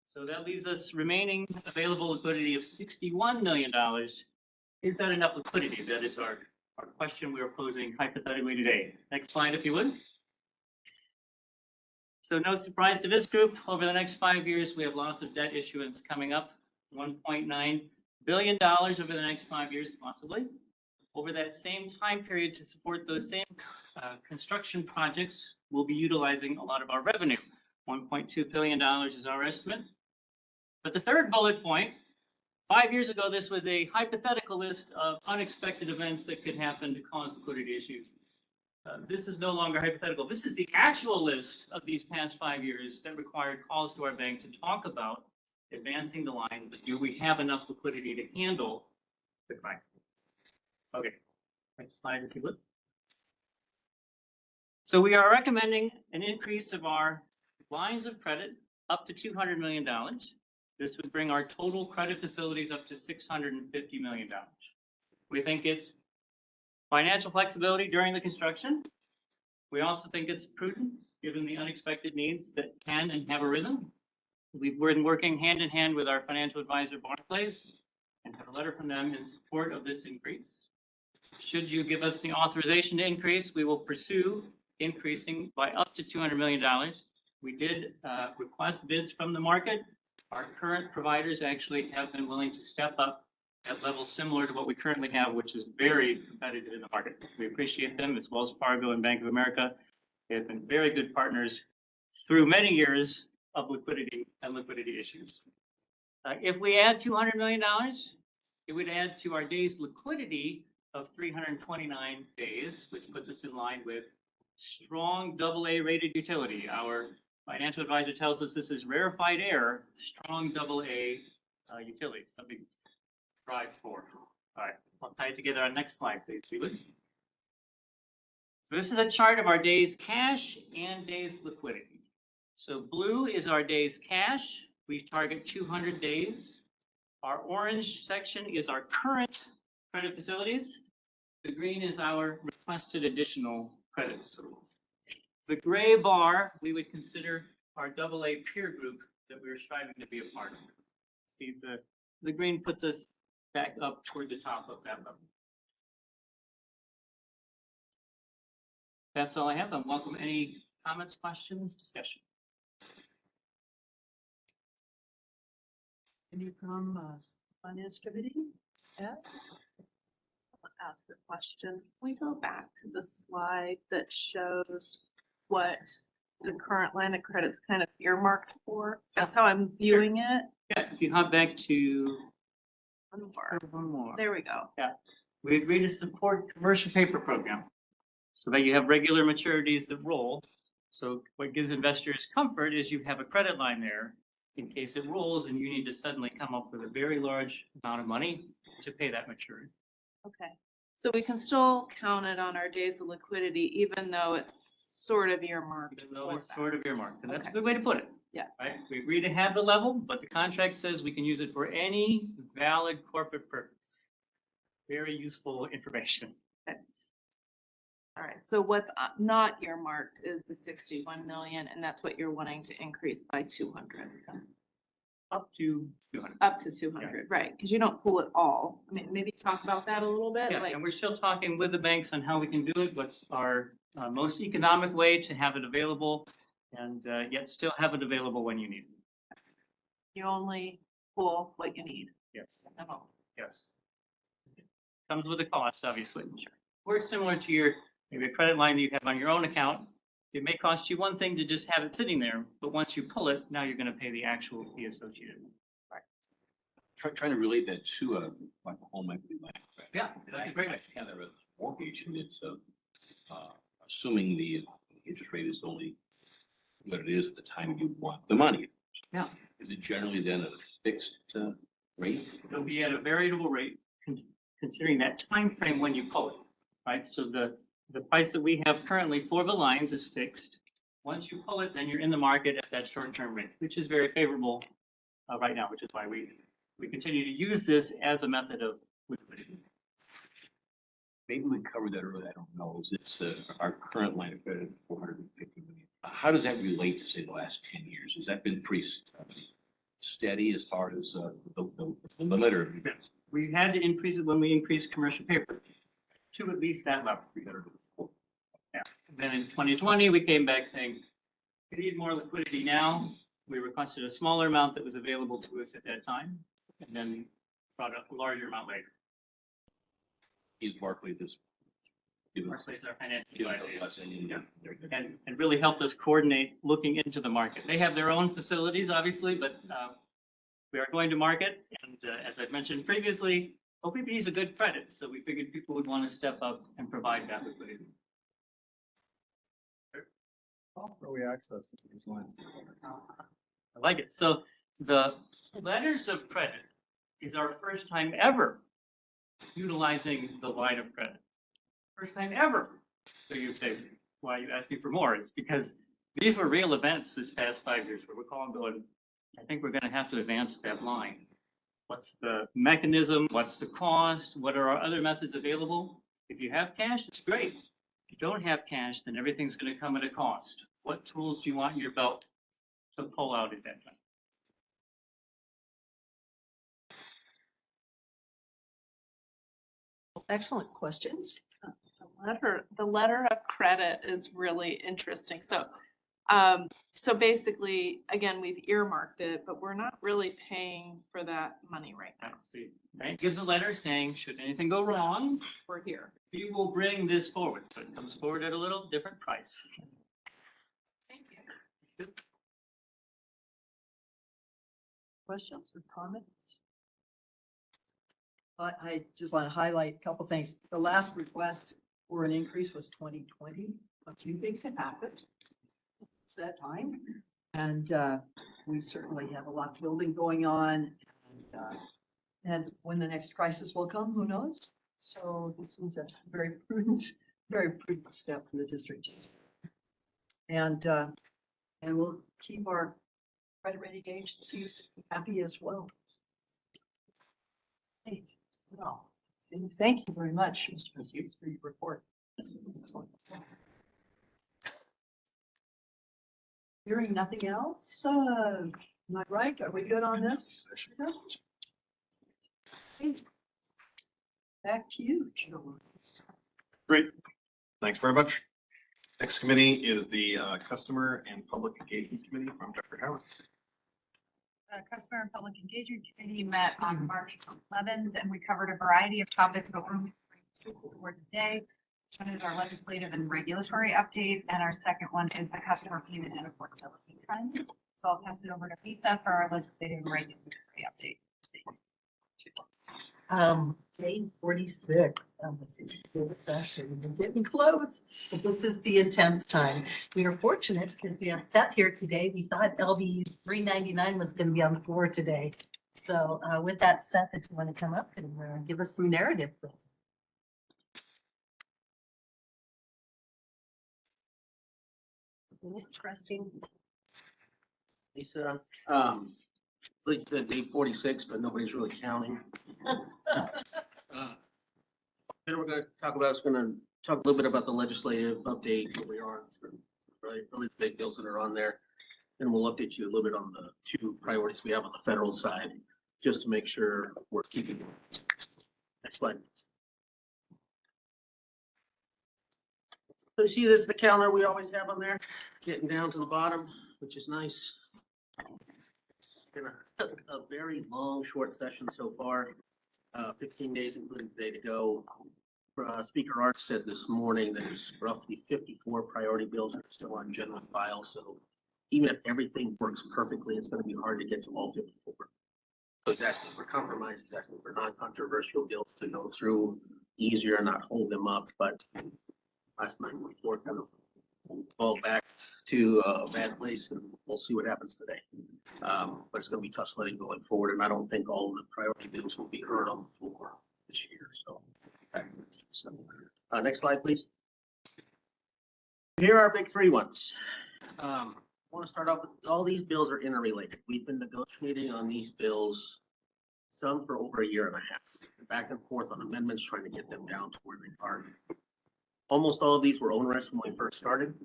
So that leaves us remaining available liquidity of $61 million. Is that enough liquidity? That is our question we are posing hypothetically today. Next slide, if you would. So no surprise to this group, over the next 5 years, we have lots of debt issuance coming up, $1.9 billion over the next 5 years, possibly. Over that same time period, to support those same construction projects, we'll be utilizing a lot of our revenue. $1.2 billion is our estimate. But the third bullet point, 5 years ago, this was a hypothetical list of unexpected events that could happen to cause liquidity issues. This is no longer hypothetical. This is the actual list of these past 5 years that required calls to our bank to talk about advancing the line, but do we have enough liquidity to handle the crisis? Okay, next slide if you would. So we are recommending an increase of our lines of credit up to $200 million. This would bring our total credit facilities up to $650 million. We think it's financial flexibility during the construction. We also think it's prudent given the unexpected needs that can and have arisen. We've been working hand in hand with our financial advisor, Barclays, and have a letter from them in support of this increase. Should you give us the authorization to increase, we will pursue increasing by up to $200 million. We did request bids from the market. Our current providers actually have been willing to step up at levels similar to what we currently have, which is very competitive in the market. We appreciate them. It's Wells Fargo and Bank of America. They have been very good partners through many years of liquidity and liquidity issues. If we add $200 million, it would add to our days liquidity of 329 days, which puts us in line with strong AA rated utility. Our financial advisor tells us this is rarefied air, strong AA utility, something to strive for. All right, I'll tie it together on next slide, please, Julie. So this is a chart of our days cash and days liquidity. So blue is our days cash. We target 200 days. Our orange section is our current credit facilities. The green is our requested additional credit facility. The gray bar, we would consider our AA peer group that we are striving to be a part of. See, the green puts us back up toward the top of that level. That's all I have. I welcome any comments, questions, discussion. Any from Finance Committee? Yeah. I'll ask a question. Can we go back to the slide that shows what the current line of credit's kind of earmarked for? That's how I'm viewing it. Yeah, if you hop back to One more. one more. There we go. Yeah. We agreed to support commercial paper program so that you have regular maturities that roll. So what gives investors comfort is you have a credit line there in case it rolls and you need to suddenly come up with a very large amount of money to pay that maturity. Okay, so we can still count it on our days of liquidity, even though it's sort of earmarked. Even though for it's that. sort of earmarked, and that's a Okay. good way to put it. Yeah. Right, we agree to have the level, but the contract says we can use it for any valid corporate purpose. Very useful information. All right, so what's not earmarked is the 61 million, and that's what you're wanting to increase by 200. Up to 200. Up to 200, right, because you don't pull it all. I mean, maybe talk about that a little bit, Yeah, like, and we're still talking with the banks on how we can do it, what's our most economic way to have it available and yet still have it available when you need it. you only pull what you need. Yes, Oh, yes. Comes with a cost, obviously. Works similar to your, maybe a credit line that you have on your own account. It may cost you one thing to just have it sitting there, but once you pull it, now you're gonna pay the actual fee associated. Trying to relate that to like home equity line. of credit. Yeah, that's a great I idea. have a mortgage and it's assuming the interest rate is only what it is at the time you want the money. Yeah. Is it generally then a fixed rate? It'll be at a variable rate, considering that time frame when you pull it, right? So the price that we have currently for the lines is fixed. Once you pull it, then you're in the market at that short-term rate, which is very favorable right now, which is why we continue to use this as a method of liquidity. Maybe we covered that earlier, I don't know, is it's our current line of credit, 450 million. How does that relate to, say, the last 10 years? Has that been pretty steady as far as the limit or? We had to increase it when we increased commercial paper to at least that level. Yeah. Then in 2020, we came back saying, we need more liquidity now. We requested a smaller amount that was available to us at that time, and then brought up a larger amount later. Is Barclays this? Barclays our financial advisor. And really helped us coordinate looking into the market. They have their own facilities, obviously, but we are going to market. And as I've mentioned previously, OPPD is a good credit, so we figured people would want to step up and provide that liquidity. How are we accessing these lines? I like it. So the letters of credit is our first time ever utilizing the line of credit. First time ever. So you say, why are you asking for more? It's because these were real events this past 5 years where we're calling going, I think we're going to have to advance that line. What's the mechanism? What's the cost? What are our other methods available? If you have cash, it's great. If you don't have cash, then everything's going to come at a cost. What tools do you want in your belt to pull out at that time? Excellent questions. The letter of credit is really interesting. So, so basically, again, we've earmarked it, but we're not really paying for that money right now. See, bank gives a letter saying, should anything go wrong, We're here. we will bring this forward. So it comes forward at a little different price. Thank you. Questions or comments? I just want to highlight a couple things. The last request for an increase was 2020. A few things have happened. It's that time. And we certainly have a lot of building going on. And when the next crisis will come, who knows? So this was a very prudent step from the district. And we'll keep our credit rating agencies happy as well. Great. Well, thank you very much, Mr. President, for your report. Excellent. Hearing nothing else, am I right? Are we good on this? Back to you, Joe. Great. Thanks very much. Next committee is the Customer and Public Engagement Committee from Dr. Howard. Customer and Public Engagement Committee met on March 11th, and we covered a variety of topics, but we're moving forward today. One is our legislative and regulatory update, and our second one is the customer payment and affordability trends. So I'll pass it over to Lisa for our legislative and regulatory update. Day 46 of the 64th session. We're getting close, but this is the intense time. We are fortunate because we have Seth here today. We thought LB 399 was going to be on the floor today. So with that, Seth, if you want to come up and give us some narrative, please. It's been interesting. Lisa, Lisa said day 46, but nobody's really counting. Then we're going to talk about, a little bit about the legislative update, where we are, really the big bills that are on there. And we'll update you a little bit on the two priorities we have on the federal side, just to make sure we're keeping. Next slide. So you see this is the calendar we always have on there, getting down to the bottom, which is nice. It's been a very long, short session so far. 15 days, including today to go. Speaker Art said this morning that there's roughly 54 priority bills that are still on general file. So even if everything works perfectly, it's going to be hard to get to all 54. So he's asking for compromise. He's asking for non-controversial bills to go through easier and not hold them up. But last night the floor kind of fall back to a bad place, and we'll see what happens today. But it's going to be tough sledding going forward, and I don't think all the priority bills will be heard on the floor this year. So, next slide, please. Here are our big three ones. I want to start off with all these bills are interrelated. We've been negotiating on these bills, some for over a year and a half, back and forth on amendments, trying to get them down to where they are. Almost all of these were onerous when we first started.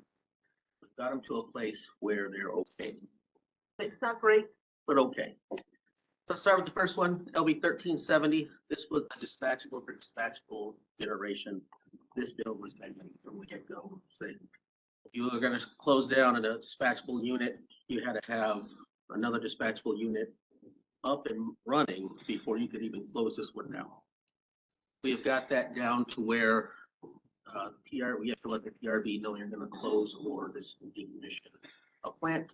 We got them to a place where they're okay. It's not great, but okay. Let's start with the first one, LB 1370. This was the dispatchable for dispatchable generation. This bill was banned from the get-go. So if you were going to close down a dispatchable unit, you had to have another dispatchable unit up and running before you could even close this one down. We have got that down to where we have to let the PRB know you're going to close or decommission a plant.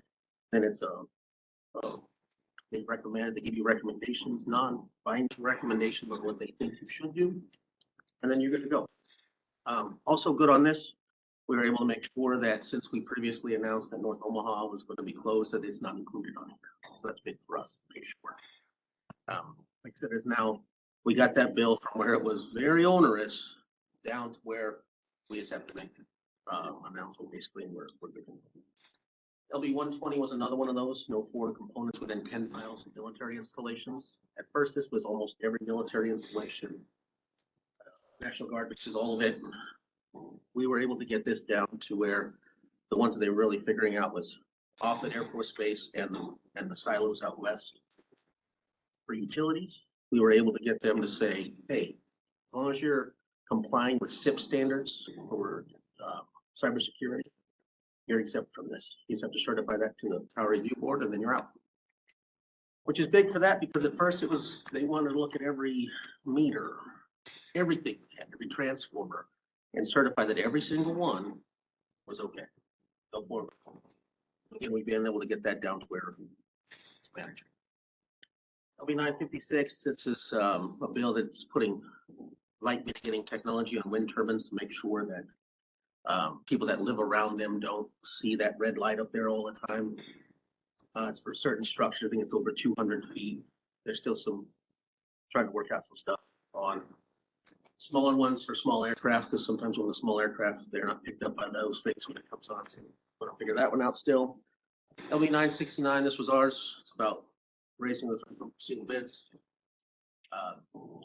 Then it's they give you recommendations, non-binding recommendations on what they think you should do, and then you're good to go. Also good on this, we were able to make sure that since we previously announced that North Omaha was going to be closed, that it's not included on here. So that's big for us to make sure. Like I said, it's now, we got that bill from where it was very onerous down to where we just have to make announcement basically, and we're good. LB 120 was another one of those, no foreign components within 10 miles of military installations. At first, this was almost every military installation. National Guard, which is all of it. We were able to get this down to where the ones that they were really figuring out was off at Air Force Base and the silos out west. For utilities, we were able to get them to say, hey, as long as you're complying with SIP standards for cybersecurity, you're exempt from this. You just have to certify that to the Power Review Board and then you're out. Which is big for that because at first it was, they wanted to look at every meter, everything, every transformer, and certify that every single one was okay. Go forward. Again, we've been able to get that down to where it's managed. LB 956, this is a bill that's putting light mitigating technology on wind turbines to make sure that people that live around them don't see that red light up there all the time. It's for certain structures. I think it's over 200 feet. There's still trying to work out some stuff on smaller ones for small aircraft, because sometimes when the small aircraft, they're not picked up by those things when it comes on. So we're gonna figure that one out still. LB 969, this was ours. It's about raising the threshold for single bids.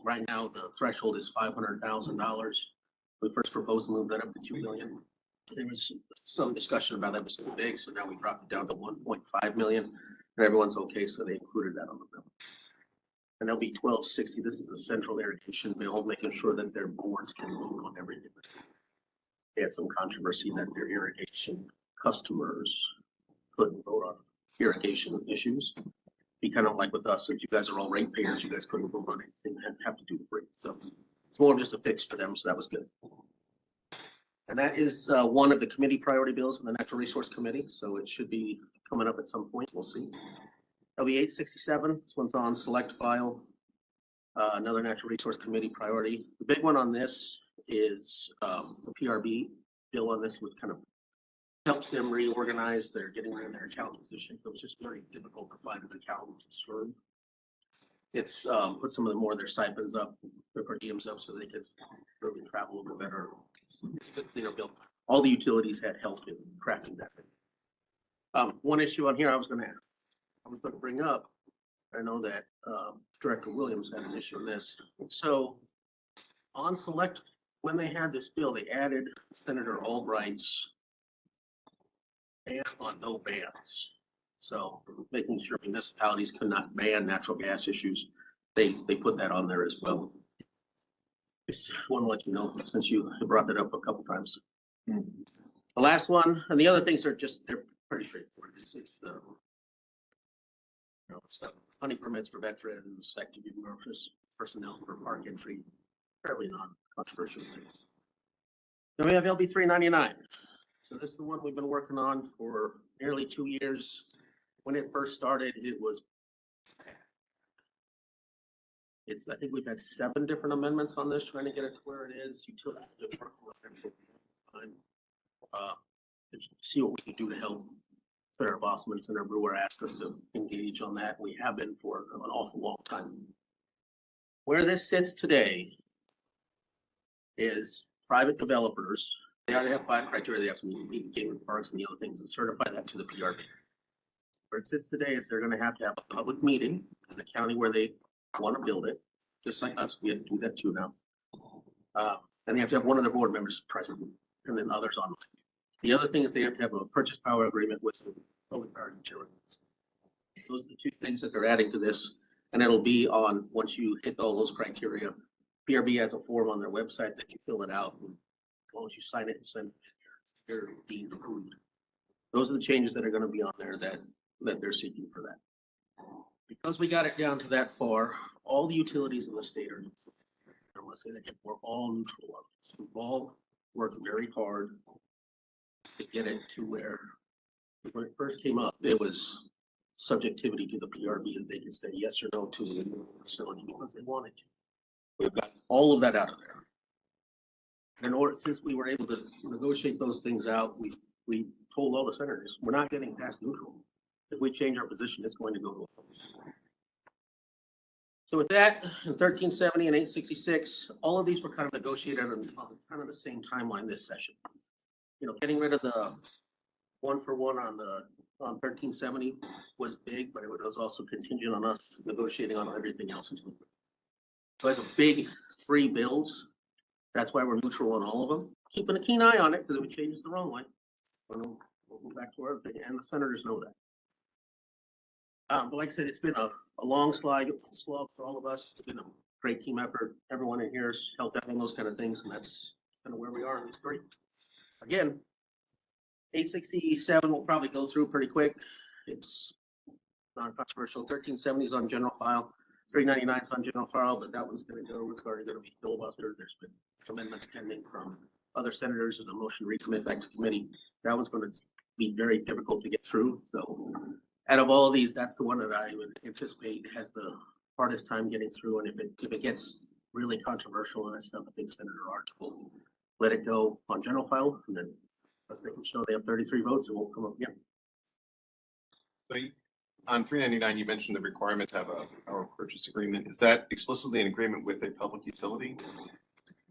Right now, the threshold is $500,000. We first proposed to move that up to $2 million. There was some discussion about that was too big, so now we dropped it down to 1.5 million, and everyone's okay, so they included that on the bill. And there'll be 1260. This is the central irrigation bill, making sure that their boards can vote on everything. They had some controversy that their irrigation customers couldn't vote on irrigation issues. Be kind of like with us, since you guys are all ratepayers, you guys couldn't vote on anything that have to do with rates. So it's more of just a fix for them, so that was good. And that is one of the committee priority bills in the Natural Resource Committee, so it should be coming up at some point. We'll see. LB 867, this one's on select file. Another natural resource committee priority. The big one on this is the PRB bill on this would kind of helps them reorganize. They're getting rid of their accountant position. It was just very difficult to find an accountant to serve. It's put some of the more of their stipends up, their per diems up, so they could really travel a little better. It's a good cleaner bill. All the utilities had help in crafting that. One issue on here I was gonna bring up. I know that Director Williams had an issue on this. So on select, when they had this bill, they added Senator Albright's ban on no bans. So making sure municipalities could not ban natural gas issues, they put that on there as well. Just want to let you know, since you brought that up a couple times. The last one, and the other things are just, they're pretty straightforward. It's the stuff, hunting permits for veterans, active duty workers, personnel for park entry, fairly non-controversial things. Then we have LB 399. So this is the one we've been working on for nearly 2 years. When it first started, it was, I think we've had 7 different amendments on this, trying to get it to where it is. Utility see what we can do to help. Sarah Bossman, Senator Brewer asked us to engage on that. We have been for an awful long time. Where this sits today is private developers. They already have 5 criteria. They have to meet game parks and the other things and certify that to the PRB. Where it sits today is they're going to have a public meeting in the county where they want to build it, just like us. We have to do that too now. And they have to have one of their board members present and then others online. The other thing is they have to have a purchase power agreement with the public power utilities. Those are the 2 things that they're adding to this. And it'll be on, once you hit all those criteria, PRB has a form on their website that you fill it out. And as long as you sign it and send it, you're deemed approved. Those are the changes that are going to be on there that they're seeking for that. Because we got it down to that far, all the utilities in the state are, I want to say that we're all neutral on this. We've all worked very hard to get it to where, when it first came up, there was subjectivity to the PRB and they could say yes or no to a new facility because they wanted to. We've got all of that out of there. In order, since we were able to negotiate those things out, we told all the senators, we're not getting past neutral. If we change our position, it's going to go to a vote. So with that, in 1370 and 866, all of these were kind of negotiated on kind of the same timeline this session. Getting rid of the 1-for-1 on 1370 was big, but it was also contingent on us negotiating on everything else. So as a big 3 bills, that's why we're neutral on all of them. Keeping a keen eye on it because if it changes the wrong way, we'll go back to everything, and the senators know that. But like I said, it's been a long slog for all of us. It's been a great team effort. Everyone in here has helped out on those kind of things, and that's kind of where we are in these 3. Again, 867 will probably go through pretty quick. It's non-controversial. 1370 is on general file. 399 is on general file, but that one's going to go. It's already going to be filibustered. There's been amendments pending from other senators. There's a motion to recommit back to committee. That one's going to be very difficult to get through. So out of all of these, that's the one that I would anticipate has the hardest time getting through. And if it gets really controversial and that stuff, I think Senator Arch will let it go on general file, and then as they can show they have 33 votes, it won't come up again. So on 399, you mentioned the requirement to have a power purchase agreement. Is that explicitly an agreement with a public utility?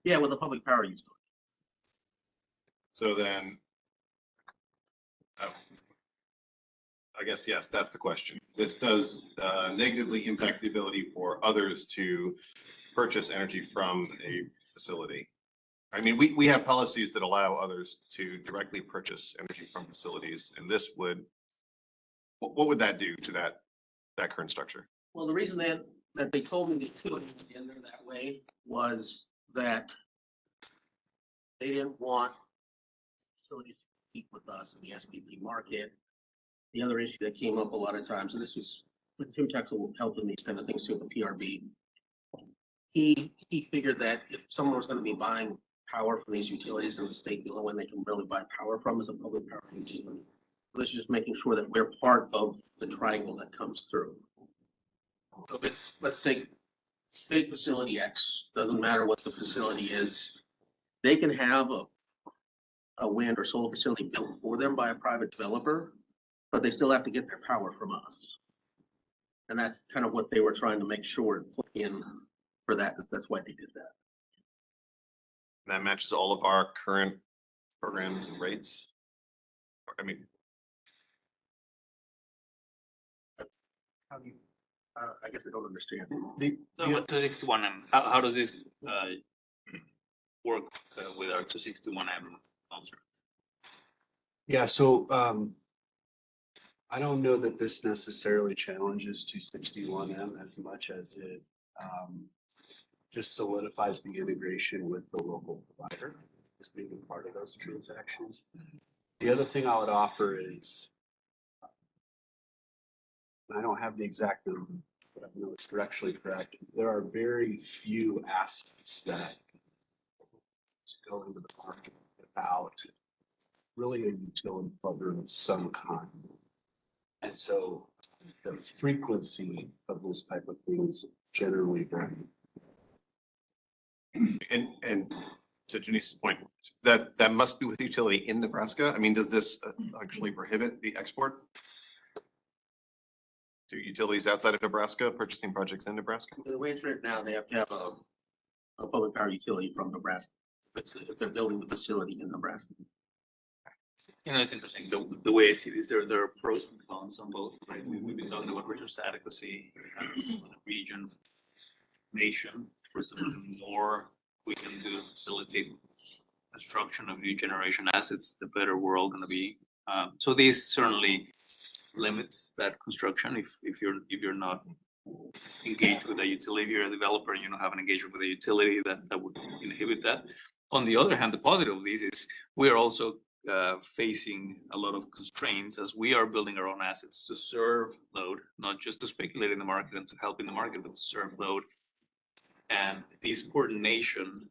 Yeah, with a public power utility. So then, I guess, yes, that's the question. This does negatively impact the ability for others to purchase energy from a facility. I mean, we have policies that allow others to directly purchase energy from facilities, and this would, what would that do to that current structure? Well, the reason that they told me to put it in there that way was that they didn't want facilities to compete with us in the SPP market. The other issue that came up a lot of times, and this was with Tim Texel will help in these kind of things too, the PRB. He figured that if someone was going to be buying power from these utilities in the state, the only one they can really buy power from is a public power utility. So this is just making sure that we're part of the triangle that comes through. So let's take take facility X, doesn't matter what the facility is. They can have a wind or solar facility built for them by a private developer, but they still have to get their power from us. And that's kind of what they were trying to make sure and put in for that. That's why they did that. That matches all of our current programs and rates. I mean, How do you, I guess I don't understand. No, but 261M, how does this work with our 261M construct? Yeah, so I don't know that this necessarily challenges 261M as much as it just solidifies the integration with the local provider as being a part of those transactions. The other thing I would offer is, I don't have the exact number, but I know it's directionally correct. There are very few assets that go into the market without really a utility partner of some kind. And so the frequency of those type of things generally vary. and to Janice's point, that must be with utility in Nebraska. I mean, does this actually prohibit the export? Do utilities outside of Nebraska purchasing projects in Nebraska? The way it's written now, they have to have a public power utility from Nebraska. If they're building the facility in Nebraska. You know, it's interesting, the way I see this, there are pros and cons on both, right? We've been talking about resource adequacy, region, nation, first of all, the more we can do to facilitate construction of new generation assets, the better we're all gonna be. So this certainly limits that construction if you're not engaged with a utility, you're a developer, you don't have an engagement with a utility that would inhibit that. On the other hand, the positive of this is we are also facing a lot of constraints as we are building our own assets to serve load, not just to speculate in the market and to help in the market, but to serve load. And this coordination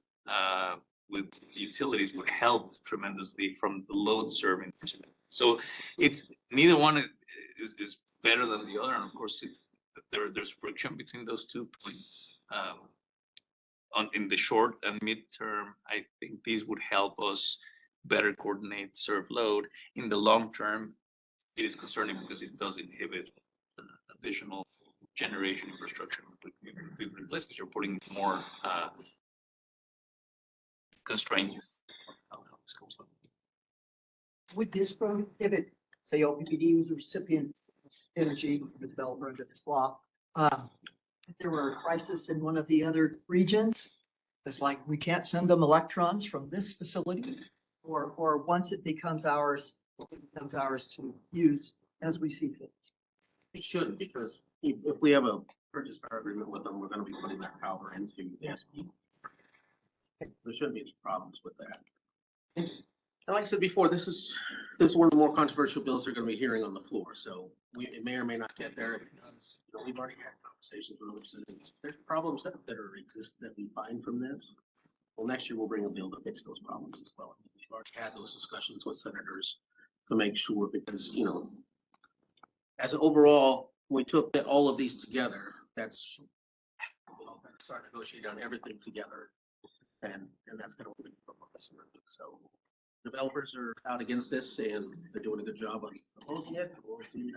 with utilities would help tremendously from the load serving perspective. So it's neither one is better than the other, and of course there's friction between those 2 points. In the short and midterm, I think these would help us better coordinate serve load. In the long term, it is concerning because it does inhibit additional generation infrastructure. Because you're putting more constraints on how this goes on. Would this prohibit, say OPPD was a recipient of energy from a developer under this law? If there were a crisis in one of the other regions, it's like, we can't send them electrons from this facility, or once it becomes ours to use as we see fit. It shouldn't, because if we have a purchase power agreement with them, we're gonna be putting that power into the SP. There shouldn't be any problems with that. And like I said before, this is one of the more controversial bills they're gonna be hearing on the floor, so it may or may not get there. If it does, you know, we've already had conversations with other citizens. There's problems that exist that we find from this. Well, next year we'll bring a bill to fix those problems as well. We've already had those discussions with senators to make sure, because, you know, as an overall, we took all of these together, that's, we'll kind of start negotiating on everything together. And that's kind of what we're so developers are out against this, and they're doing a good job on opposing it. We'll see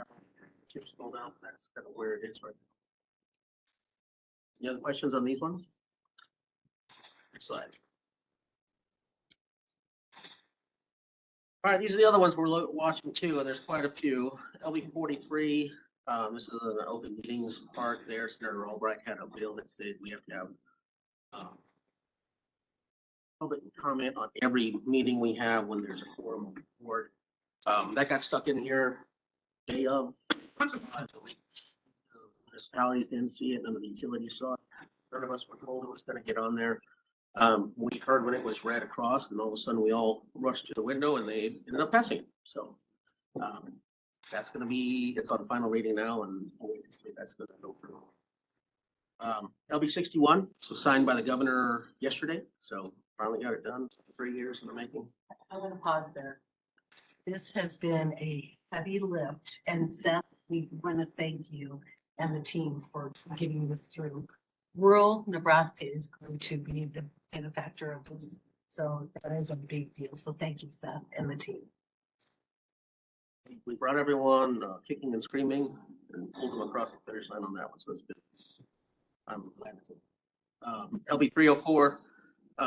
chips fall down. That's kind of where it is right now. Any other questions on these ones? Next slide. All right, these are the other ones we're watching too, and there's quite a few. LB 43. This is an open meetings part there. Senator Albright had a bill that said we have to have public comment on every meeting we have when there's a quorum board. That got stuck in here day of. Municipalities didn't see it, none of the utilities saw it. None of us were told it was going to get on there. We heard when it was read across, and all of a sudden we all rushed to the window, and they ended up passing. So that's going to be, it's on final reading now, and that's going to go through. LB 61 was signed by the governor yesterday, so finally got it done. 3 years in the making. I want to pause there. This has been a heavy lift, and Seth, we want to thank you and the team for getting this through. rural Nebraska is going to be the benefactor of this. So that is a big deal. So thank you, Seth and the team. We brought everyone kicking and screaming and pulled them across the finish line on that one. So it's been, I'm glad it's LB 304,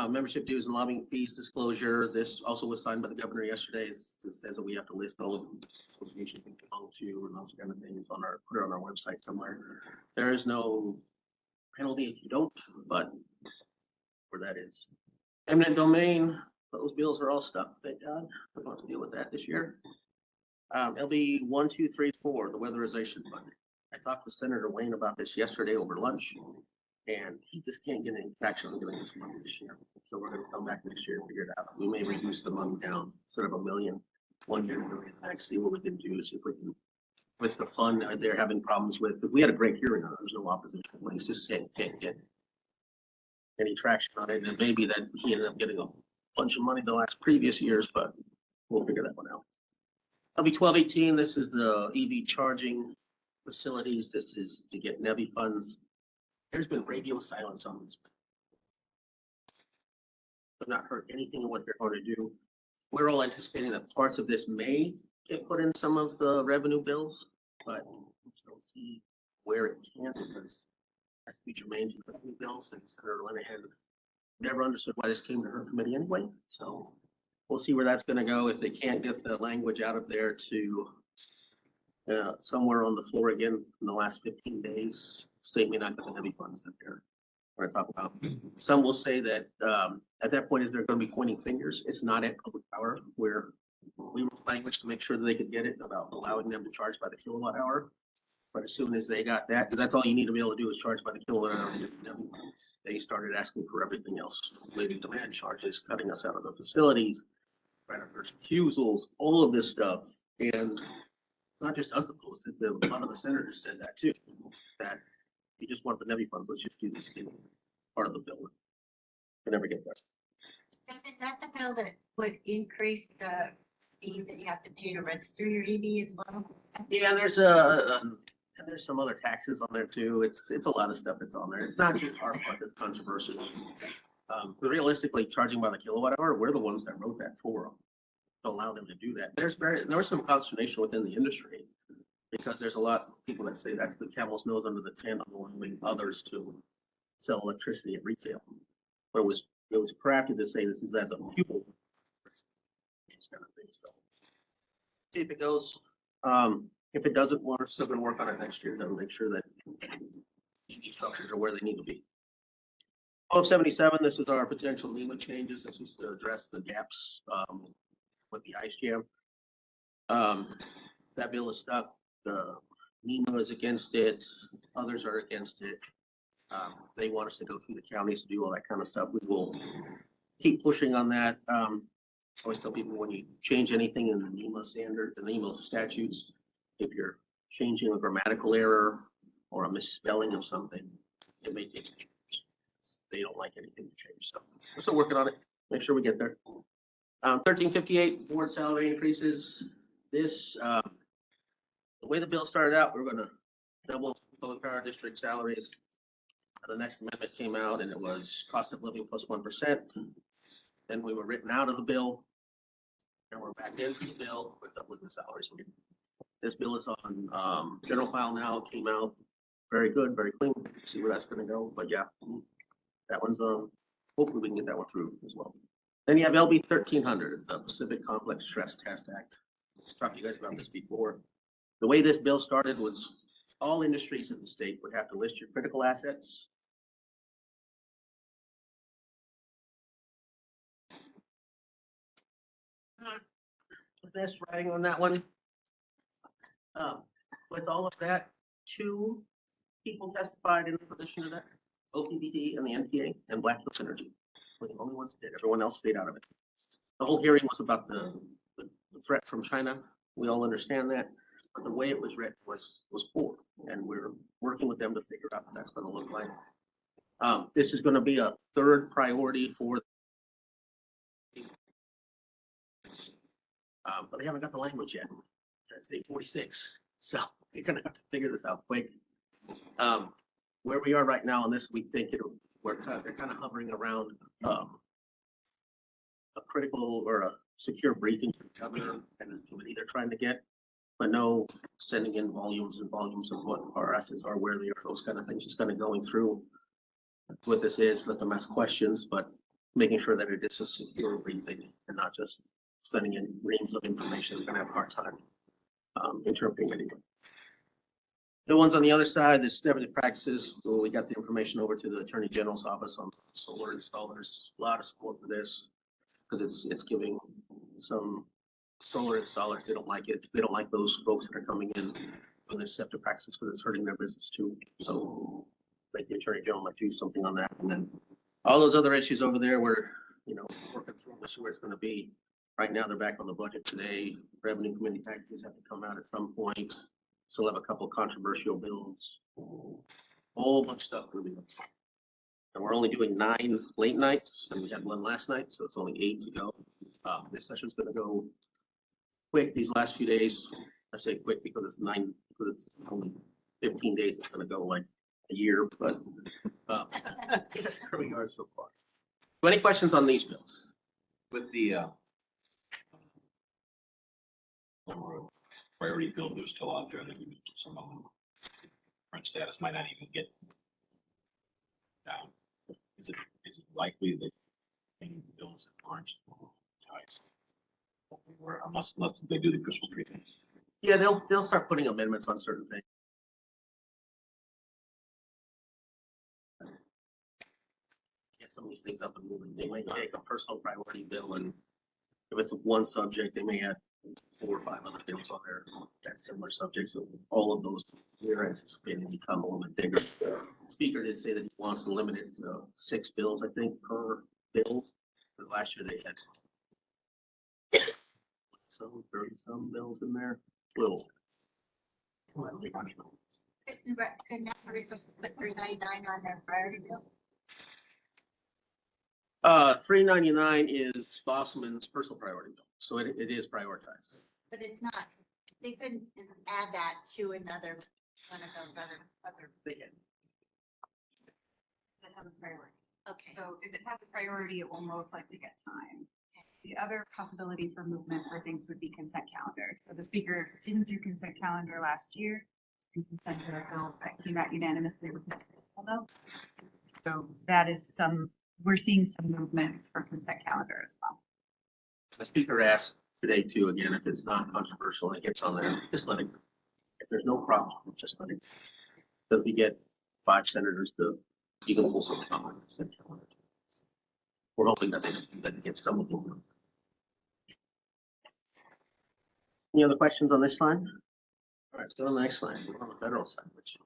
membership dues and lobbying fees disclosure. This also was signed by the governor yesterday. It says that we have to list all of the associations we belong to and those kind of things on our, put it on our website somewhere. There is no penalty if you don't, but where that is. Eminent domain, those bills are all stuck, thank God. I don't have to deal with that this year. LB 1234, the weatherization fund. I talked with Senator Wayne about this yesterday over lunch, and he just can't get any traction on getting this money this year. So we're gonna come back next year and figure it out. We may reduce the money down instead of $1 million, 1 year, $1 million next, see what we can do, see if we can, with the fund they're having problems with, because we had a great hearing on it, there's no opposition, but he's just can't get any traction on it, and maybe that he ended up getting a bunch of money the last previous years, but we'll figure that one out. LB 1218, this is the EV charging facilities. This is to get NEVI funds. There's been radio silence on this. I've not heard anything of what they're going to do. We're all anticipating that parts of this may get put in some of the revenue bills, but we still see where it can, because it has to be germane to the revenue bills, and Senator Linehan never understood why this came to her committee anyway, so we'll see where that's gonna go. If they can't get the language out of there to somewhere on the floor again in the last 15 days, state may not get the heavy funds that they're gonna talk about. Some will say that at that point, is they're gonna be pointing fingers. It's not at public power where we wrote language to make sure that they could get it about allowing them to charge by the kilowatt hour. But as soon as they got that, because that's all you need to be able to do is charge by the kilowatt hour. They started asking for everything else, waiving demand charges, cutting us out of the facilities, right of first refusals, all of this stuff. And it's not just us opposed, a lot of the senators said that too, that you just want the NEVI funds, let's just do this part of the bill. We never get there. So is that the bill that would increase the fees that you have to pay to register your EV as well? Yeah, there's there's some other taxes on there too. It's a lot of stuff that's on there. It's not just our part that's controversial. But realistically, charging by the kilowatt hour, we're the ones that wrote that for them to allow them to do that. There was some consternation within the industry because there's a lot of people that say that's the camel's nose under the tent on allowing others to sell electricity at retail. But it was crafted to say this is as a fuel. Kind of thing. So see if it goes. If it doesn't, we're still going to work on it next year to make sure that EV structures are where they need to be. 1277, this is our potential NEMA changes. This is to address the gaps with the ice jam. That bill is stuck. The NEMA is against it. Others are against it. They want us to go through the counties to do all that kind of stuff. We will keep pushing on that. I always tell people when you change anything in the NEMA standards, the NEMA statutes, if you're changing a grammatical error or a misspelling of something, it may take a change. They don't like anything to change. So we're still working on it. Make sure we get there. 1358 board salary increases. This, the way the bill started out, we're gonna double public power district salaries. The next amendment came out and it was cost of living plus 1%. Then we were written out of the bill. And we're back into the bill with doubling the salaries. This bill is on general file now. It came out very good, very clean. See where that's going to go. But yeah, that one's hopefully we can get that one through as well. Then you have LB 1300, the Pacific Complex Stress Test Act. I've talked to you guys about this before. The way this bill started was all industries in the state would have to list your critical assets. The best writing on that one. With all of that, 2 people testified in opposition to that, OPPD and the NPA and Black Hills Energy. We're the only ones that did. Everyone else stayed out of it. The whole hearing was about the threat from China. We all understand that, but the way it was written was poor, and we're working with them to figure out what that's going to look like. This is going to be a 3rd priority for. But they haven't got the language yet. It's 846, so they're gonna have to figure this out quick. where we are right now on this, we think they're kind of hovering around, a critical or a secure briefing from the governor and this committee they're trying to get. But no sending in volumes and volumes of what our assets are, where they are, those kind of things, just kind of going through what this is, let them ask questions, but making sure that it is a secure briefing and not just sending in reams of information. We're gonna have a hard time interpreting anything. The ones on the other side, the stability practices, well, we got the information over to the Attorney General's office on solar installers. A lot of support for this because it's giving some solar installers, they don't like it. They don't like those folks that are coming in with their deceptive practices because it's hurting their business too. So like the Attorney General might do something on that. And then all those other issues over there, we're, working through, we'll see where it's going to be. Right now, they're back on the budget today. Revenue committee packages have to come out at some point. Still have a couple of controversial bills. Whole bunch of stuff moving. And we're only doing 9 late nights, and we had 1 last night, so it's only 8 to go. This session's going to go quick these last few days. I say quick because it's only 15 days. It's going to go like a year, but that's where we are so far. So any questions on these bills? With the number of priority builders still out there, I think some of them current status might not even get down. Is it likely that any bills that aren't ties? Unless they do the Christmas tree thing. Yeah, they'll start putting amendments on certain things. Get some of these things up and moving. They might take a personal priority bill, and if it's one subject, they may add 4 or 5 other bills on there that similar subjects. So all of those we're anticipating to become a little bit bigger. The speaker did say that he wants to limit it to 6 bills, I think, per bill. Because last year they had some 30-some bills in there. Little. Could natural resources put $3.99 on their priority bill? $3.99 is Bosman's personal priority bill, so it is prioritized. But it's not, they couldn't just add that to another, one of those other. They can. It has a priority. Okay. So if it has a priority, it will most likely get time. The other possibility for movement for things would be consent calendar. So the speaker didn't do consent calendar last year. And consent bills that came out unanimously with this bill. So that is we're seeing some movement for consent calendar as well. The speaker asked today too, again, if it's not controversial and it gets on there, just let it. If there's no problem, just let it. Because we get 5 senators you can pull something off on the consent calendar. We're hoping that they get some of them. Any other questions on this line? All right, let's go to the next line. We're on the federal side, which is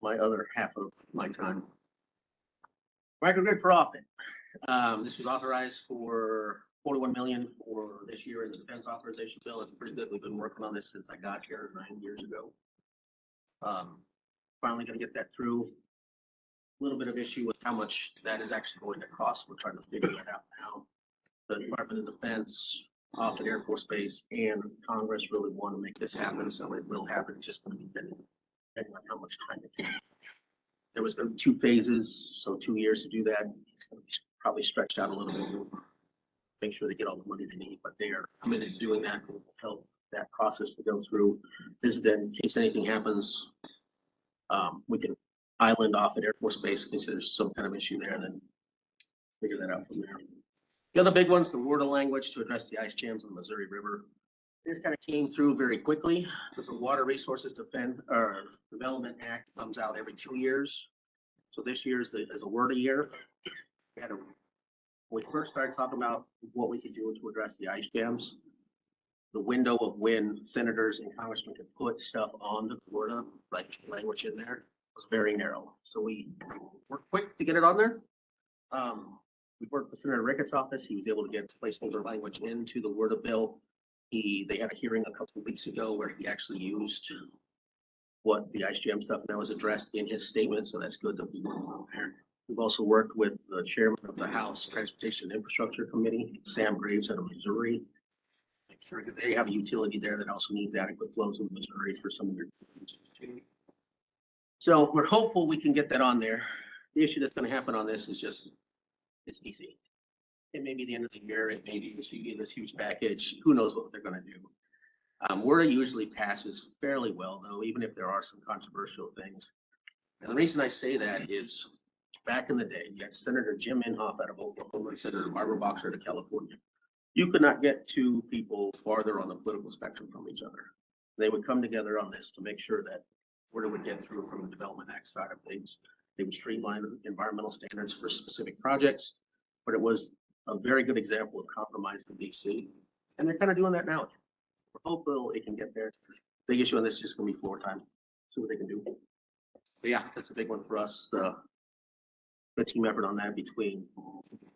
my other half of my time. Microgrid profit. This was authorized for $41 million for this year in the defense authorization bill. It's pretty good. We've been working on this since I got here 9 years ago. Finally going to get that through. A little bit of issue with how much that is actually going to cost. We're trying to figure that out now. The Department of Defense, Offutt Air Force Base, and Congress really want to make this happen, so it will happen. It's just going to be depending on how much time it takes. There was going to be 2 phases, so 2 years to do that. It's going to be probably stretched out a little bit. Make sure they get all the money they need, but they are committed to doing that. Will help that process to go through. This is in case anything happens. We can island off at Air Force Base in case there's some kind of issue there, and then figure that out from there. The other big one's the word of language to address the ice jams on the Missouri River. This kind of came through very quickly because the Water Resources Development Act comes out every 2 years. So this year's is a word a year. When we first started talking about what we could do to address the ice jams, the window of when senators and congressmen could put stuff on the Florida, like language in there, was very narrow. So we were quick to get it on there. We worked with Senator Ricketts' office. He was able to get placeholder language into the word of bill. They had a hearing a couple of weeks ago where he actually used what the ice jam stuff that was addressed in his statement. So that's good that we were there. We've also worked with the chairman of the House Transportation and Infrastructure Committee, Sam Graves out of Missouri. Make sure because they have a utility there that also needs adequate flows in Missouri for some of their. So we're hopeful we can get that on there. The issue that's gonna happen on this is just, it's DC. It may be the end of the year, it may be this huge package, who knows what they're gonna do. Word usually passes fairly well though, even if there are some controversial things. And the reason I say that is, back in the day, you had Senator Jim Inhofe out of Oklahoma, and Senator Barbara Boxer out of California. You could not get two people farther on the political spectrum from each other. They would come together on this to make sure that word would get through from the Development Act side of things. They would streamline environmental standards for specific projects, but it was a very good example of compromise in DC. And they're kind of doing that now. We're hopeful it can get there. Big issue on this is just gonna be floor time, see what they can do. But yeah, that's a big one for us. The team effort on that between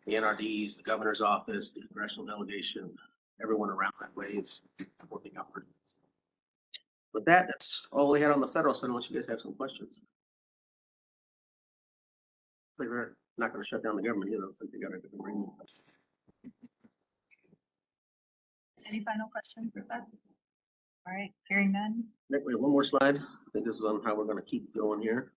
the NRDs, the governor's office, the congressional delegation, everyone around that way is working out pretty good. With that, that's all we had on the federal side, unless you guys have some questions. We're not gonna shut down the government either. I think they got a good agreement. Any final questions for that? All right, hearing none. Nick, we have one more slide. I think this is on how we're gonna keep going here.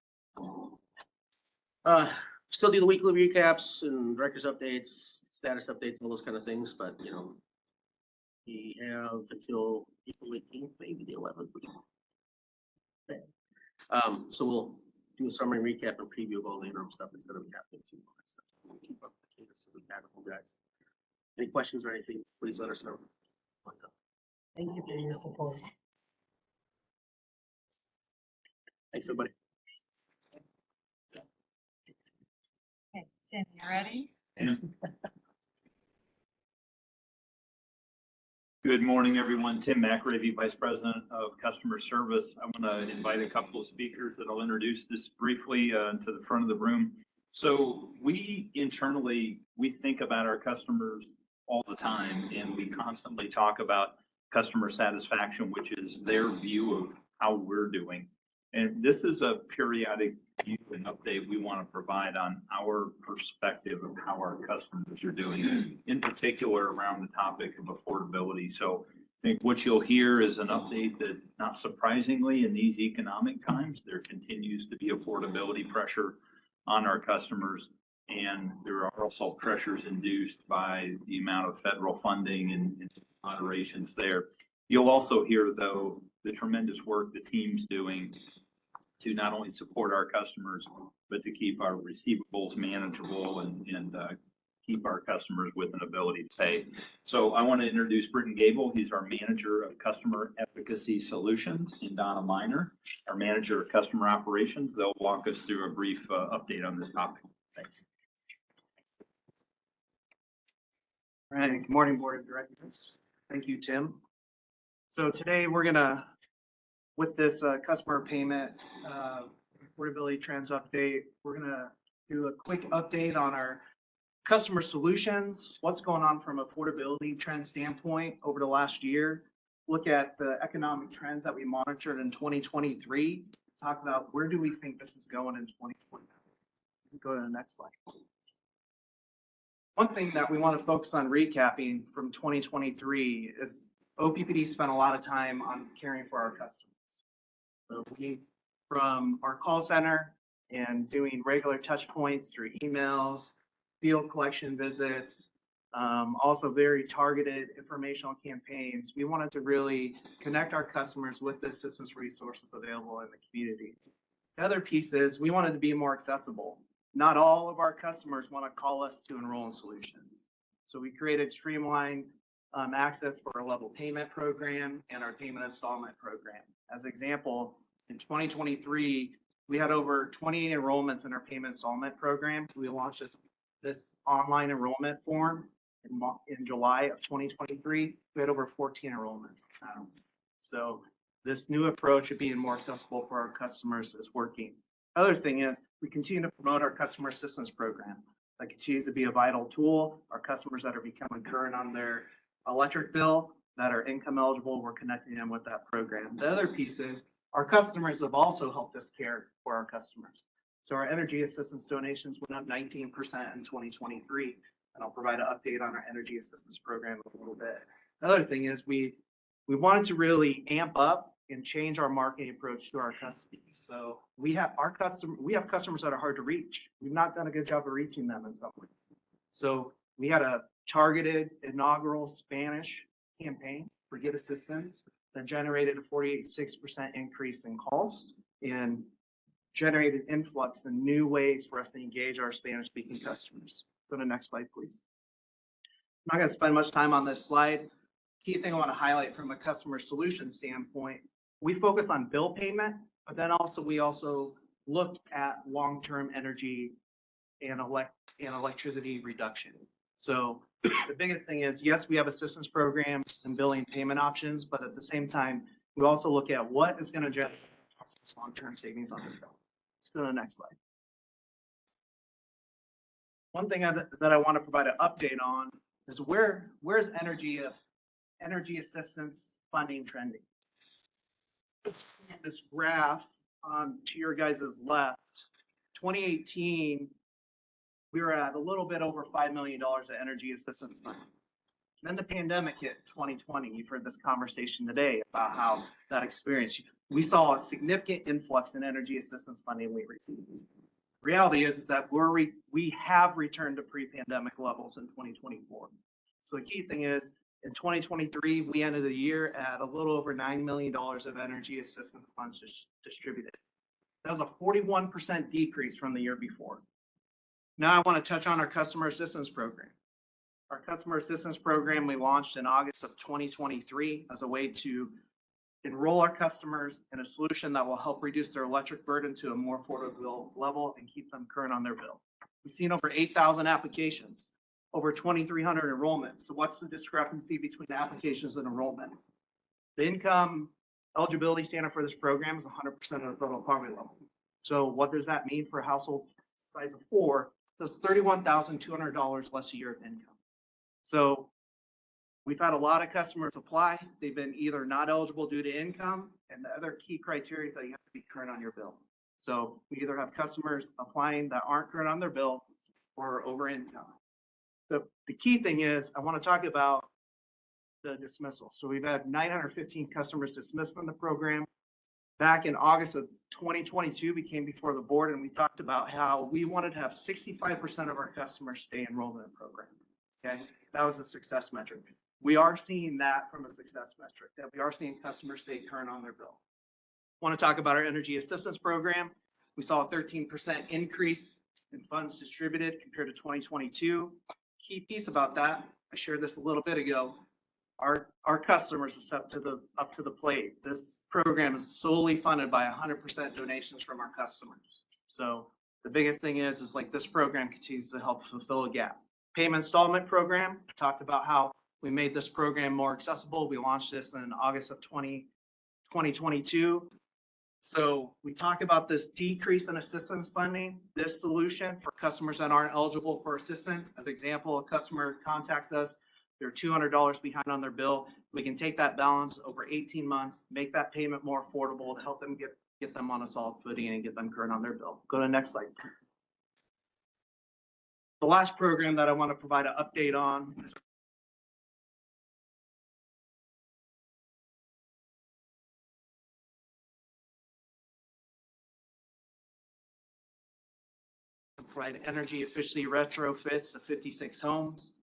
Still do the weekly recaps and director's updates, status updates, all those kind of things, but you know, we have until April 18th, maybe the 11th. Okay. So we'll do a summary recap and preview of all the interim stuff that's gonna be happening too. We'll keep up the cadence that we have with you guys. Any questions or anything, please let us know. Thank you for your support. Thanks, everybody. Okay, Sandy, you ready? Good morning, everyone. Tim McRavy, Vice President of Customer Service. I want to invite a couple of speakers that I'll introduce this briefly to the front of the room. So we internally, we think about our customers all the time, and we constantly talk about customer satisfaction, which is their view of how we're doing. And this is a periodic view and update we want to provide on our perspective of how our customers are doing, in particular around the topic of affordability. So I think what you'll hear is an update that, not surprisingly, in these economic times, there continues to be affordability pressure on our customers. And there are also pressures induced by the amount of federal funding and moderations there. You'll also hear, though, the tremendous work the team's doing to not only support our customers, but to keep our receivables manageable and keep our customers with an ability to pay. So I want to introduce Britton Gable. He's our Manager of Customer Efficacy Solutions, and Donna Miner, our Manager of Customer Operations. They'll walk us through a brief update on this topic. Thanks. All right, good morning, Board of Directors. Thank you, Tim. So today we're gonna, with this customer payment affordability trends update, we're gonna do a quick update on our customer solutions, what's going on from affordability trend standpoint over the last year, look at the economic trends that we monitored in 2023, talk about where do we think this is going in 2024. Go to the next slide. One thing that we want to focus on recapping from 2023 is OPPD spent a lot of time on caring for our customers. So we, from our call center and doing regular touch points through emails, field collection visits, also very targeted informational campaigns, we wanted to really connect our customers with the assistance resources available in the community. The other piece is we wanted to be more accessible. Not all of our customers want to call us to enroll in solutions. So we created streamlined access for our level payment program and our payment installment program. As an example, in 2023, we had over 28 enrollments in our payment installment program. We launched this online enrollment form in July of 2023. We had over 14 enrollments. So this new approach of being more accessible for our customers is working. Other thing is we continue to promote our customer assistance program. That continues to be a vital tool. Our customers that are becoming current on their electric bill, that are income eligible, we're connecting them with that program. The other piece is our customers have also helped us care for our customers. So our energy assistance donations went up 19% in 2023. And I'll provide an update on our energy assistance program in a little bit. The other thing is we wanted to really amp up and change our marketing approach to our customers. So we have customers that are hard to reach. We've not done a good job of reaching them in some ways. So we had a targeted inaugural Spanish campaign for Get Assistance that generated a 48.6% increase in calls and generated influx in new ways for us to engage our Spanish speaking customers. Go to the next slide, please. I'm not going to spend much time on this slide. Key thing I want to highlight from a customer solution standpoint, we focus on bill payment, but then we also look at long-term energy and electricity reduction. So the biggest thing is, yes, we have assistance programs and billing payment options, but at the same time, we also look at what is going to generate long-term savings on their bill. Let's go to the next slide. One thing that I want to provide an update on is where's energy assistance funding trending? This graph to your guys' left, 2018, we were at a little bit over $5 million of energy assistance funding. Then the pandemic hit 2020. You've heard this conversation today about how that experience. We saw a significant influx in energy assistance funding we received. Reality is that we have returned to pre-pandemic levels in 2024. So the key thing is, in 2023, we ended the year at a little over $9 million of energy assistance funds distributed. That was a 41% decrease from the year before. Now I want to touch on our customer assistance program. Our customer assistance program we launched in August of 2023 as a way to enroll our customers in a solution that will help reduce their electric burden to a more affordable level and keep them current on their bill. We've seen over 8,000 applications, over 2,300 enrollments. So what's the discrepancy between applications and enrollments? The income eligibility standard for this program is 100% of the total poverty level. So what does that mean for a household size of 4? That's $31,200 less a year of income. So we've had a lot of customers apply. They've been either not eligible due to income, and the other key criteria is that you have to be current on your bill. So we either have customers applying that aren't current on their bill or over income. The key thing is, I want to talk about the dismissal. So we've had 915 customers dismissed from the program. Back in August of 2022, we came before the board and we talked about how we wanted to have 65% of our customers stay enrolled in the program. Okay, that was a success metric. We are seeing that from a success metric, that we are seeing customers stay current on their bill. I want to talk about our energy assistance program. We saw a 13% increase in funds distributed compared to 2022. Key piece about that, I shared this a little bit ago, our customers are up to the plate. This program is solely funded by 100% donations from our customers. So the biggest thing is like this program continues to help fulfill a gap. Payment installment program, talked about how we made this program more accessible. We launched this in August of 2022. So we talk about this decrease in assistance funding, this solution for customers that aren't eligible for assistance. As an example, a customer contacts us, they're $200 behind on their bill. We can take that balance over 18 months, make that payment more affordable to help them get them on a solid footing and get them current on their bill. Go to the next slide, please. The last program that I want to provide an update on is provide energy efficiency retrofits of 56 homes.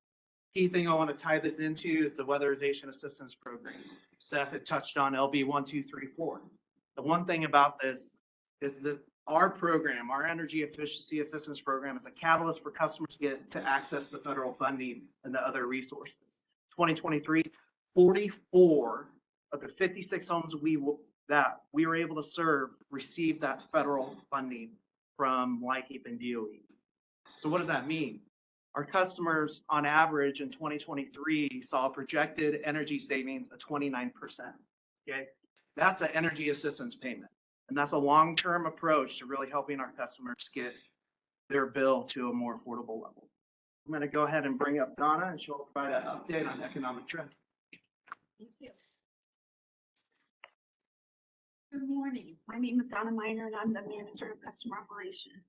Key thing I want to tie this into is the weatherization assistance program. Seth had touched on LB 1234. The one thing about this is that our program, our energy efficiency assistance program, is a catalyst for customers to get to access the federal funding and the other resources. 2023, 44 of the 56 homes that we were able to serve received that federal funding from LIHEAP and DOE. So what does that mean? Our customers on average in 2023 saw a projected energy savings of 29%. Okay, that's an energy assistance payment. And that's a long-term approach to really helping our customers get their bill to a more affordable level. I'm going to go ahead and bring up Donna and she'll provide an update on economic trends. Thank you. Good morning. My name is Donna Miner and I'm the manager of customer operations.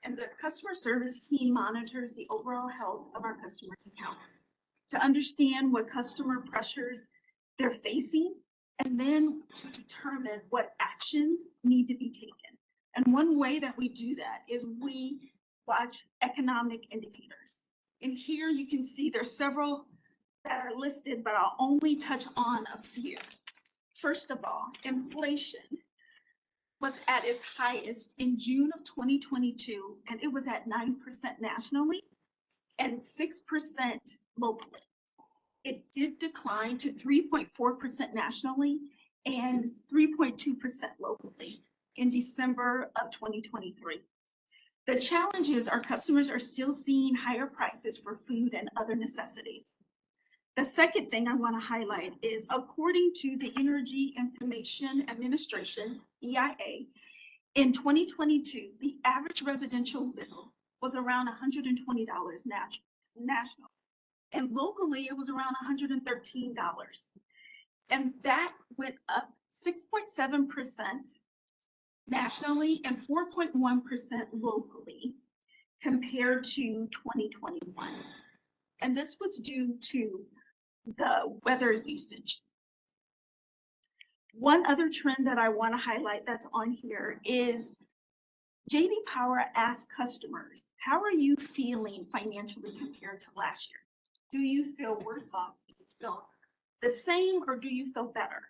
And the customer service team monitors the overall health of our customers' accounts to understand what customer pressures they're facing and then to determine what actions need to be taken. And one way that we do that is we watch economic indicators. And here you can see there's several that are listed, but I'll only touch on a few. First of all, inflation was at its highest in June of 2022, and it was at 9% nationally and 6% locally. It did decline to 3.4% nationally and 3.2% locally in December of 2023. The challenge is our customers are still seeing higher prices for food and other necessities. The second thing I want to highlight is, according to the Energy Information Administration, EIA, in 2022, the average residential bill was around $120 national. And locally, it was around $113. And that went up 6.7% nationally and 4.1% locally compared to 2021. And this was due to the weather usage. One other trend that I want to highlight that's on here is JD Power asked customers, how are you feeling financially compared to last year? Do you feel worse off? Do you feel the same, or do you feel better?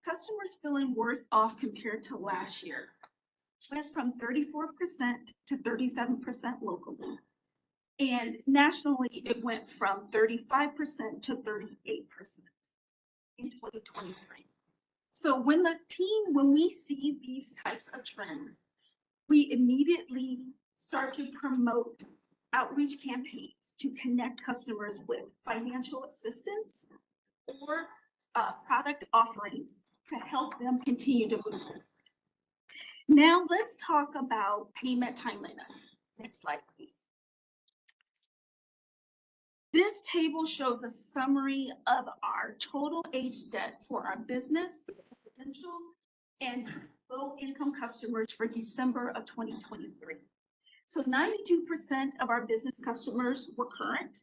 Customers feeling worse off compared to last year went from 34% to 37% locally. And nationally, it went from 35% to 38% in 2023. So when we see these types of trends, we immediately start to promote outreach campaigns to connect customers with financial assistance or product offerings to help them continue to move forward. Now let's talk about payment timeliness. Next slide, please. This table shows a summary of our total age debt for our business, residential, and low-income customers for December of 2023. So 92% of our business customers were current,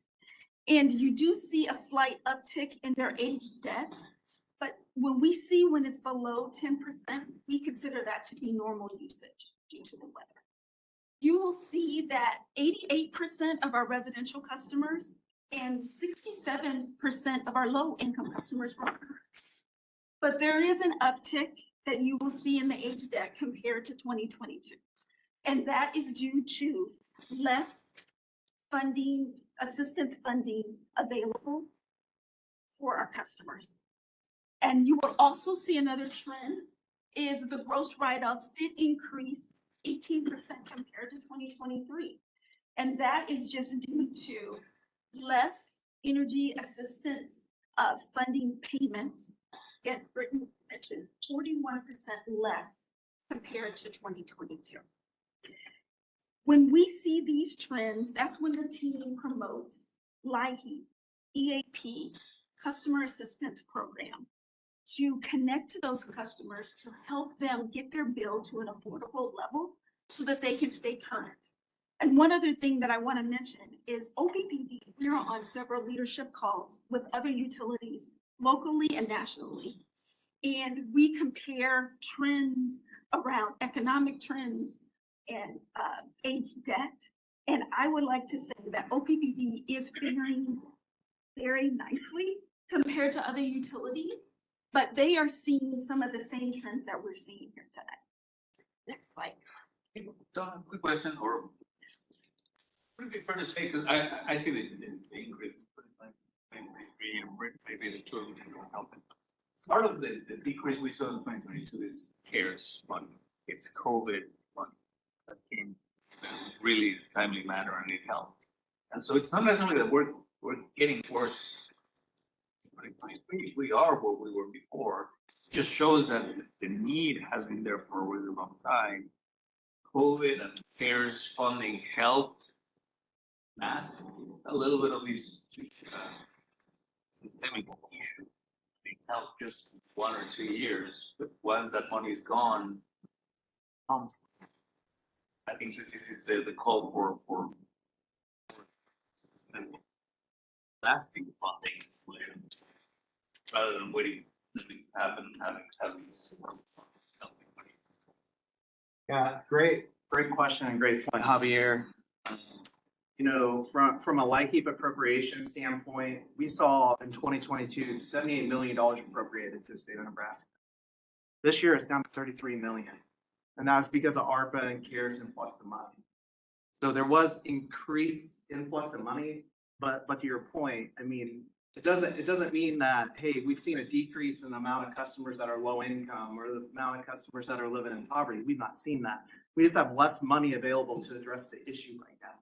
and you do see a slight uptick in their age debt. But when it's below 10%, we consider that to be normal usage due to the weather. You will see that 88% of our residential customers and 67% of our low-income customers were current. But there is an uptick that you will see in the age debt compared to 2022. And that is due to less funding, assistance funding available for our customers. And you will also see another trend is the gross write-offs did increase 18% compared to 2023. And that is just due to less energy assistance funding payments. And Brittany mentioned 41% less compared to 2022. When we see these trends, that's when the team promotes LIHEAP, EAP, Customer Assistance Program, to connect to those customers to help them get their bill to an affordable level so that they can stay current. And one other thing that I want to mention is OPPD. We are on several leadership calls with other utilities locally and nationally. And we compare trends around economic trends and age debt. And I would like to say that OPPD is faring very nicely compared to other utilities, but they are seeing some of the same trends that we're seeing here today. Next slide. Don, quick question, or would it be fair to say, because I see the increase, maybe the two of them can help it. Part of the decrease we saw in 2022 is CARES money. It's COVID money that came in a really timely manner, and it helped. And so it's not necessarily that we're getting worse in 2023. We are where we were before. It just shows that the need has been there for a really long time. COVID and CARES funding helped mask a little bit of these systemic issues. It helped just 1 or 2 years, but once that money is gone, I think that this is the call for systemic lasting funding solutions rather than waiting that we have been having this. Yeah, great question and great point, Javier. You know, from a LIHEAP appropriation standpoint, we saw in 2022, $78 million appropriated to the state of Nebraska. This year it's down to 33 million. And that's because of ARPA and CARES influx of money. So there was increased influx of money, but to your point, I mean, it doesn't mean that, hey, we've seen a decrease in the amount of customers that are low income or the amount of customers that are living in poverty. We've not seen that. We just have less money available to address the issue right now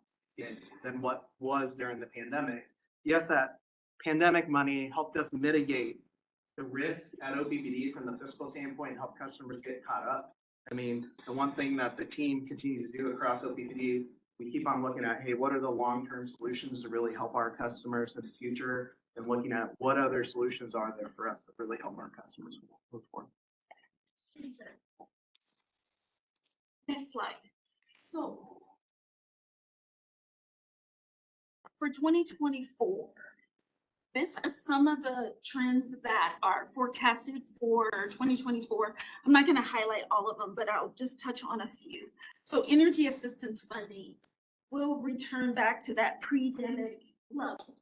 than what was during the pandemic. Yes, that pandemic money helped us mitigate the risk at OPPD from the fiscal standpoint and help customers get caught up. I mean, the one thing that the team continues to do across OPPD, we keep on looking at, hey, what are the long-term solutions to really help our customers in the future, and looking at what other solutions are there for us that really help our customers move forward. Next slide. So for 2024, this are some of the trends that are forecasted for 2024. I'm not going to highlight all of them, but I'll just touch on a few. So energy assistance funding will return back to that pre-pandemic level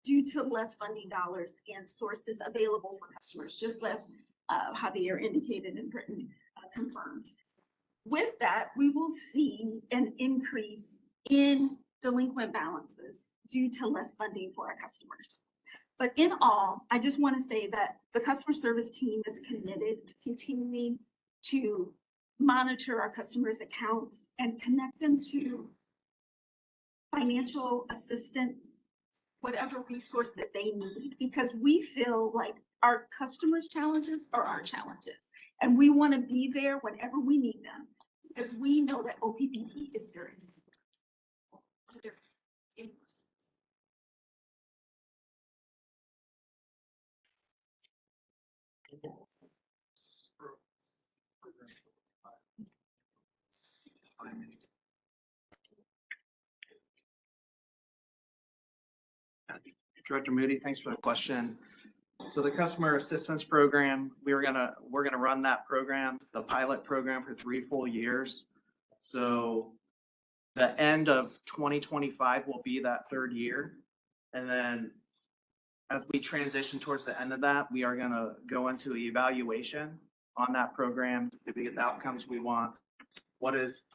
due to less funding dollars and sources available for customers, just less Javier indicated and Britton confirmed. With that, we will see an increase in delinquent balances due to less funding for our customers. But in all, I just want to say that the customer service team is committed to continuing to monitor our customers' accounts and connect them to financial assistance, whatever resource that they need, because we feel like our customers' challenges are our challenges. And we want to be there whenever we need them, because we know that OPPD is there. Director Moody, thanks for the question. So the customer assistance program, we're gonna run that program, the pilot program, for 3 full years. So the end of 2025 will be that 3rd year. And then as we transition towards the end of that, we are gonna go into evaluation on that program to get the outcomes we want. What is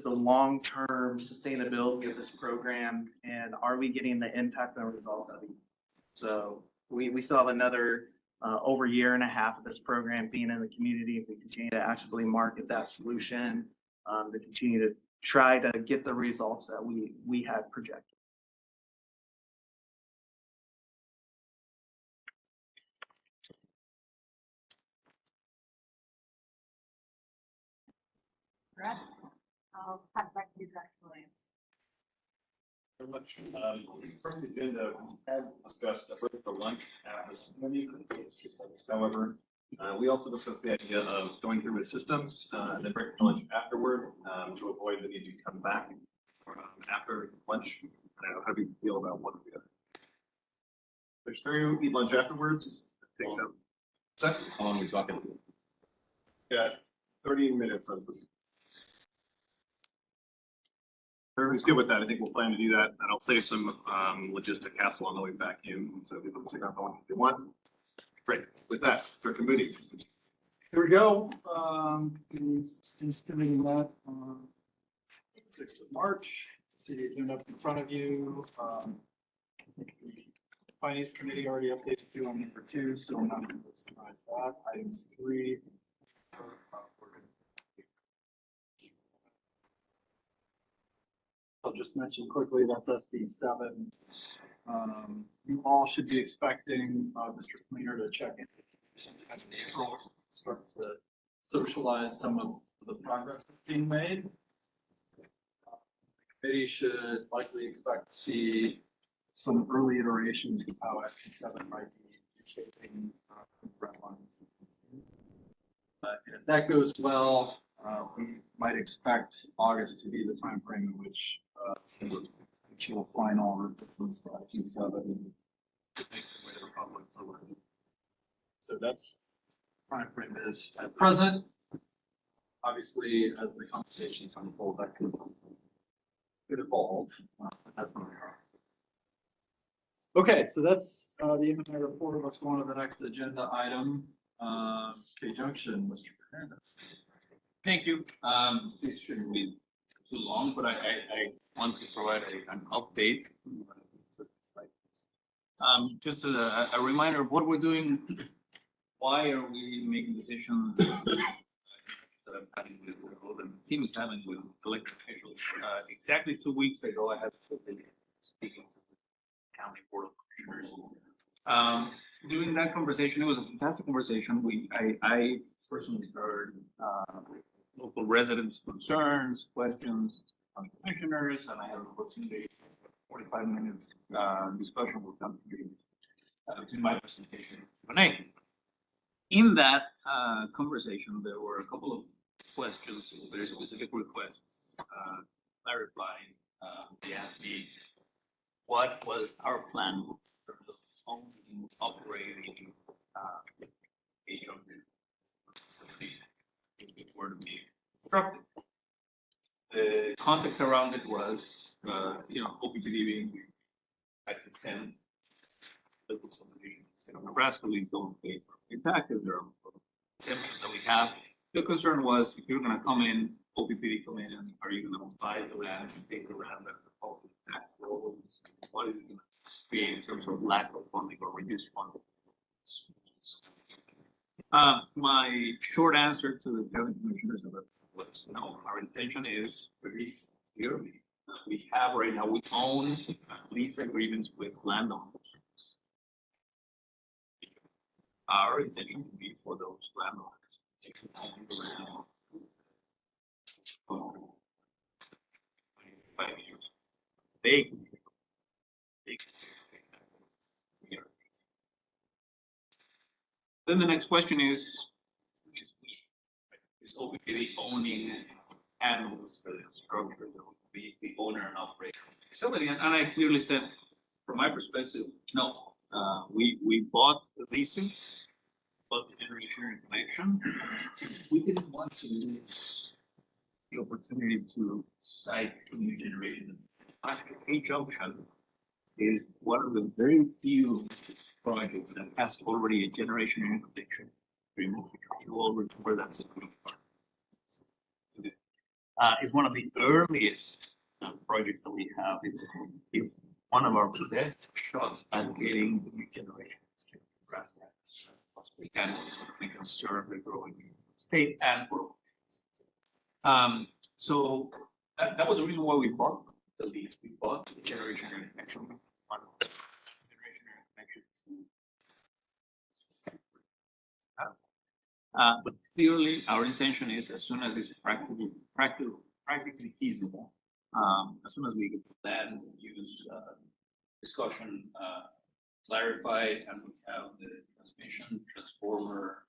the long-term sustainability of this program, and are we getting the impact and results that we need? So we still have another over 1.5 years of this program being in the community. We continue to actively market that solution to continue to try to get the results that we had projected. Russ, I'll pass back to you, Dr. Williams. Very much. First agenda, we had discussed a break for lunch at this committee. However, we also discussed the idea of going through with systems and then break for lunch afterward to avoid the need to come back after lunch. How do you feel about one or the other? There's 3, eat lunch afterwards. It takes out. Second, how long are we talking? Yeah, 30 minutes on system. Everybody's good with that. I think we'll plan to do that, and I'll save some logistic hassle on the way back in, so people can stick around for if they want. Great. With that, Director Moody. Here we go. The systems committee met on 6th of March. See the agenda up in front of you. Finance committee already updated you on number 2, so I'm not going to summarize that. Items 3. I'll just mention quickly, that's SB 7. You all should be expecting Mr. Cleaner to check in sometime in April, start to socialize some of the progress that's being made. The committee should likely expect to see some early iterations of how SB 7 might be shaping red lines. And if that goes well, we might expect August to be the time frame in which potential final revisions to SB 7 to make their way to the public for review. So that's timeframe is at present. Obviously, as the conversations unfold, that could evolve. That's not. Okay, so that's the inventory report. Let's go on to the next agenda item. K-Junction, Mr. Fernandez. Thank you. This shouldn't be too long, but I want to provide an update. Just a reminder of what we're doing. Why are we making decisions that I'm having with, or the team is having with elected officials? Exactly 2 weeks ago, I had been speaking to the county board of commissioners. During that conversation, it was a fantastic conversation. I personally heard local residents' concerns, questions from commissioners, and I had an opportunity for 45 minutes discussion with them between my presentation and Q&A. In that conversation, there were a couple of questions, very specific requests clarifying. They asked me what was our plan in terms of owning, operating a junction facility if it were to be constructed. The context around it was, OPPD being Act 10, local subdivision, state of Nebraska, we don't pay taxes. There are exemptions that we have. The concern was if you're going to come in, OPPD come in, and are you going to buy the land and take the land at the tax rolls? What is it going to create in terms of lack of funding or reduced funding? My short answer to the county commissioners was no. Our intention is very clear. We have right now, we own lease agreements with landowners. Our intention would be for those landowners to own the land for 5 years. They can Then the next question is OPPD owning animals for the structure, the owner and operator of the facility? And I clearly said, from my perspective, no. We bought the leases, bought the generation connection. We didn't want to lose the opportunity to site new generation. K-Junction is one of the very few projects that has already a generation interconnection agreement, which you all remember that's a good part. It's one of the earliest projects that we have. It's one of our best shots at getting the new generation grass we can serve the growing state and for so that was the reason why we bought the lease. We bought the generation interconnection. But clearly, our intention is as soon as it's practically feasible, as soon as we get that use discussion clarified and we have the transmission transformer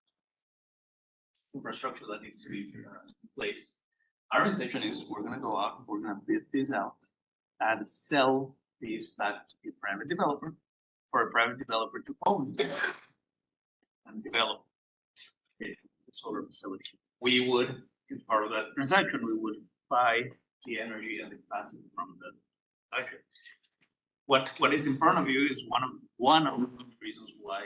infrastructure that needs to be in place, our intention is we're going to go out, we're going to bid this out and sell these back to a private developer for a private developer to own and develop a solar facility. We would, as part of that transaction, we would buy the energy and the capacity from the factory. What is in front of you is one of the reasons why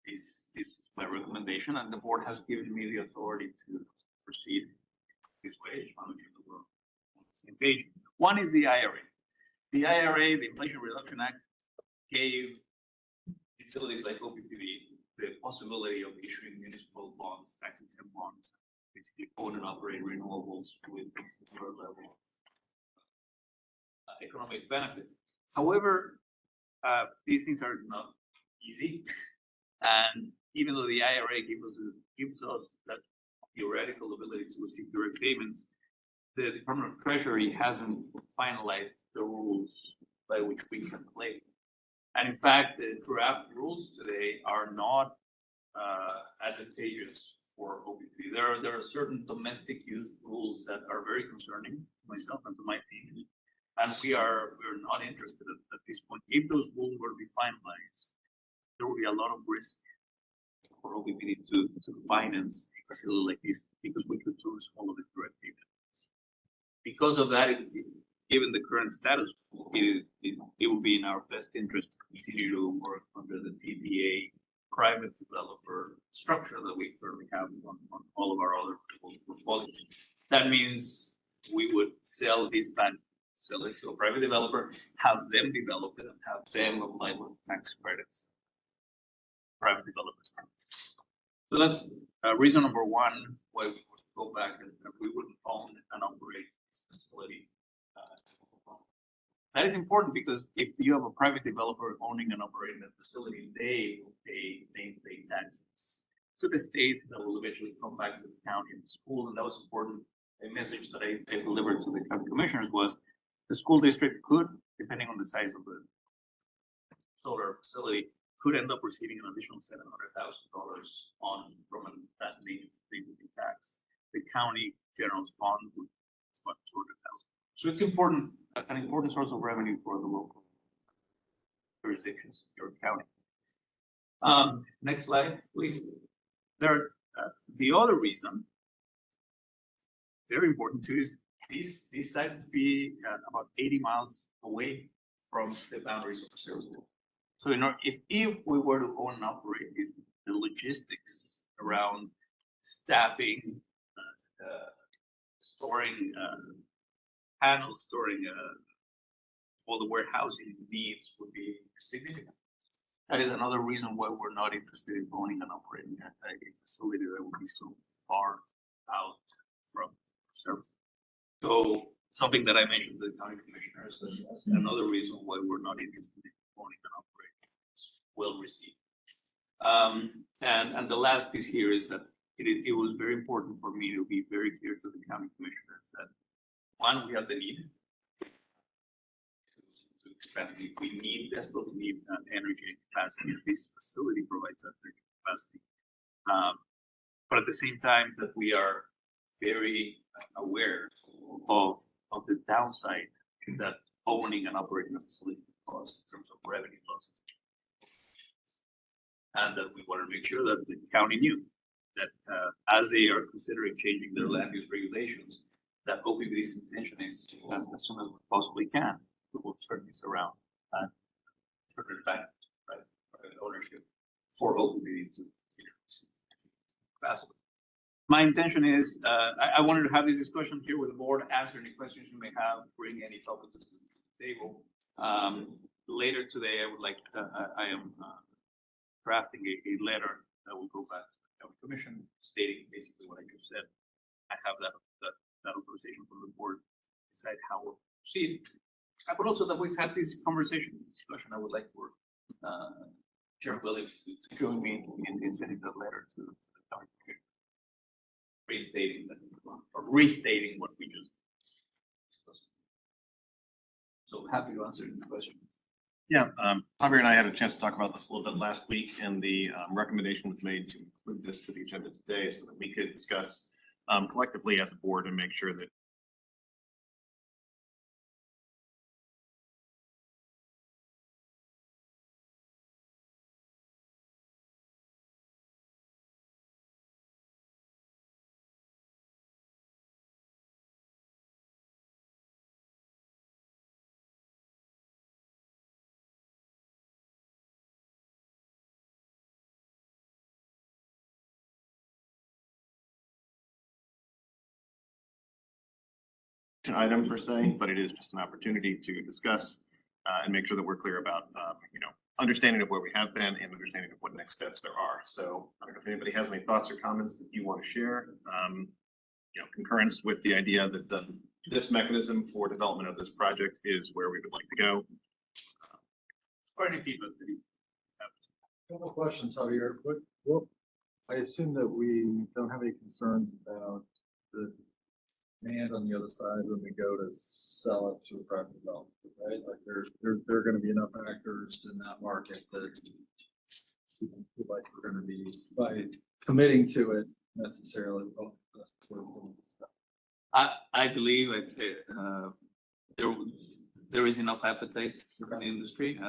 this is my recommendation, and the board has given me the authority to proceed this way. Just want to make sure we're on the same page. One is the IRA. The IRA, the Inflation Reduction Act, gave utilities like OPPD the possibility of issuing municipal bonds, tax-exempt bonds, basically own and operate renewables with this similar level of economic benefit. However, these things are not easy, and even though the IRA gives us that theoretical ability to receive direct payments, the Department of Treasury hasn't finalized the rules by which we can play. And in fact, the draft rules today are not advantageous for OPPD. There are certain domestic use rules that are very concerning to myself and to my team, and we're not interested at this point. If those rules were to be finalized, there would be a lot of risk for OPPD to finance a facility like this because we could lose all of the direct payments. Because of that, given the current status, it would be in our best interest to continue to work under the PPA private developer structure that we currently have on all of our other portfolios. That means we would sell this plant, sell it to a private developer, have them develop it, and have them apply for tax credits. Private developers. So that's reason number one why we would go back and we wouldn't own and operate this facility. That is important because if you have a private developer owning and operating a facility, they pay taxes to the state that will eventually come back to the county and the school. And that was important. A message that I delivered to the county commissioners was the school district could, depending on the size of the solar facility, could end up receiving an additional $700,000 from that native tax. The county general fund would it's about $200,000. So it's important, an important source of revenue for the local jurisdictions in your county. Next slide, please. There, the other reason, very important too, is this site would be about 80 miles away from the boundaries of the service. So if we were to own and operate this, the logistics around staffing, storing panels, storing all the warehousing needs would be significant. That is another reason why we're not interested in owning and operating a facility that would be so far out from service. So something that I mentioned to the county commissioners is another reason why we're not interested in owning and operating. Will receive. And the last piece here is that it was very important for me to be very clear to the county commissioners that one, we have the need to expand. We desperately need energy and capacity, and this facility provides that capacity. But at the same time, that we are very aware of the downside that owning and operating a facility cause in terms of revenue loss. And that we want to make sure that the county knew that as they are considering changing their land use regulations, that OPPD's intention is, as soon as we possibly can, we will turn this around and turn it back to private ownership for OPPD to continue capacity. My intention is, I wanted to have this discussion here with the board, answer any questions you may have, bring any topics to the table. Later today, I would like, I am drafting a letter that will go back to the county commission stating basically what I just said. I have that authorization from the board to decide how we'll proceed. But also that we've had this conversation, this discussion. I would like for Chair Williams to join me in sending that letter to the county commission, restating what we just discussed. So happy to answer any question. Yeah, Javier and I had a chance to talk about this a little bit last week, and the recommendation was made to include this to the agenda today so that we could discuss collectively as a board and make sure that item per se, but it is just an opportunity to discuss and make sure that we're clear about, understanding of where we have been and understanding of what next steps there are. So I don't know if anybody has any thoughts or comments that you want to share. Concurrence with the idea that this mechanism for development of this project is where we would like to go. Or any feedback that you have. Couple questions, Javier. Well, I assume that we don't have any concerns about the demand on the other side when we go to sell it to a private developer, right? Like there are going to be enough actors in that market that like we're going to be, by committing to it necessarily. I believe there is enough appetite in the industry.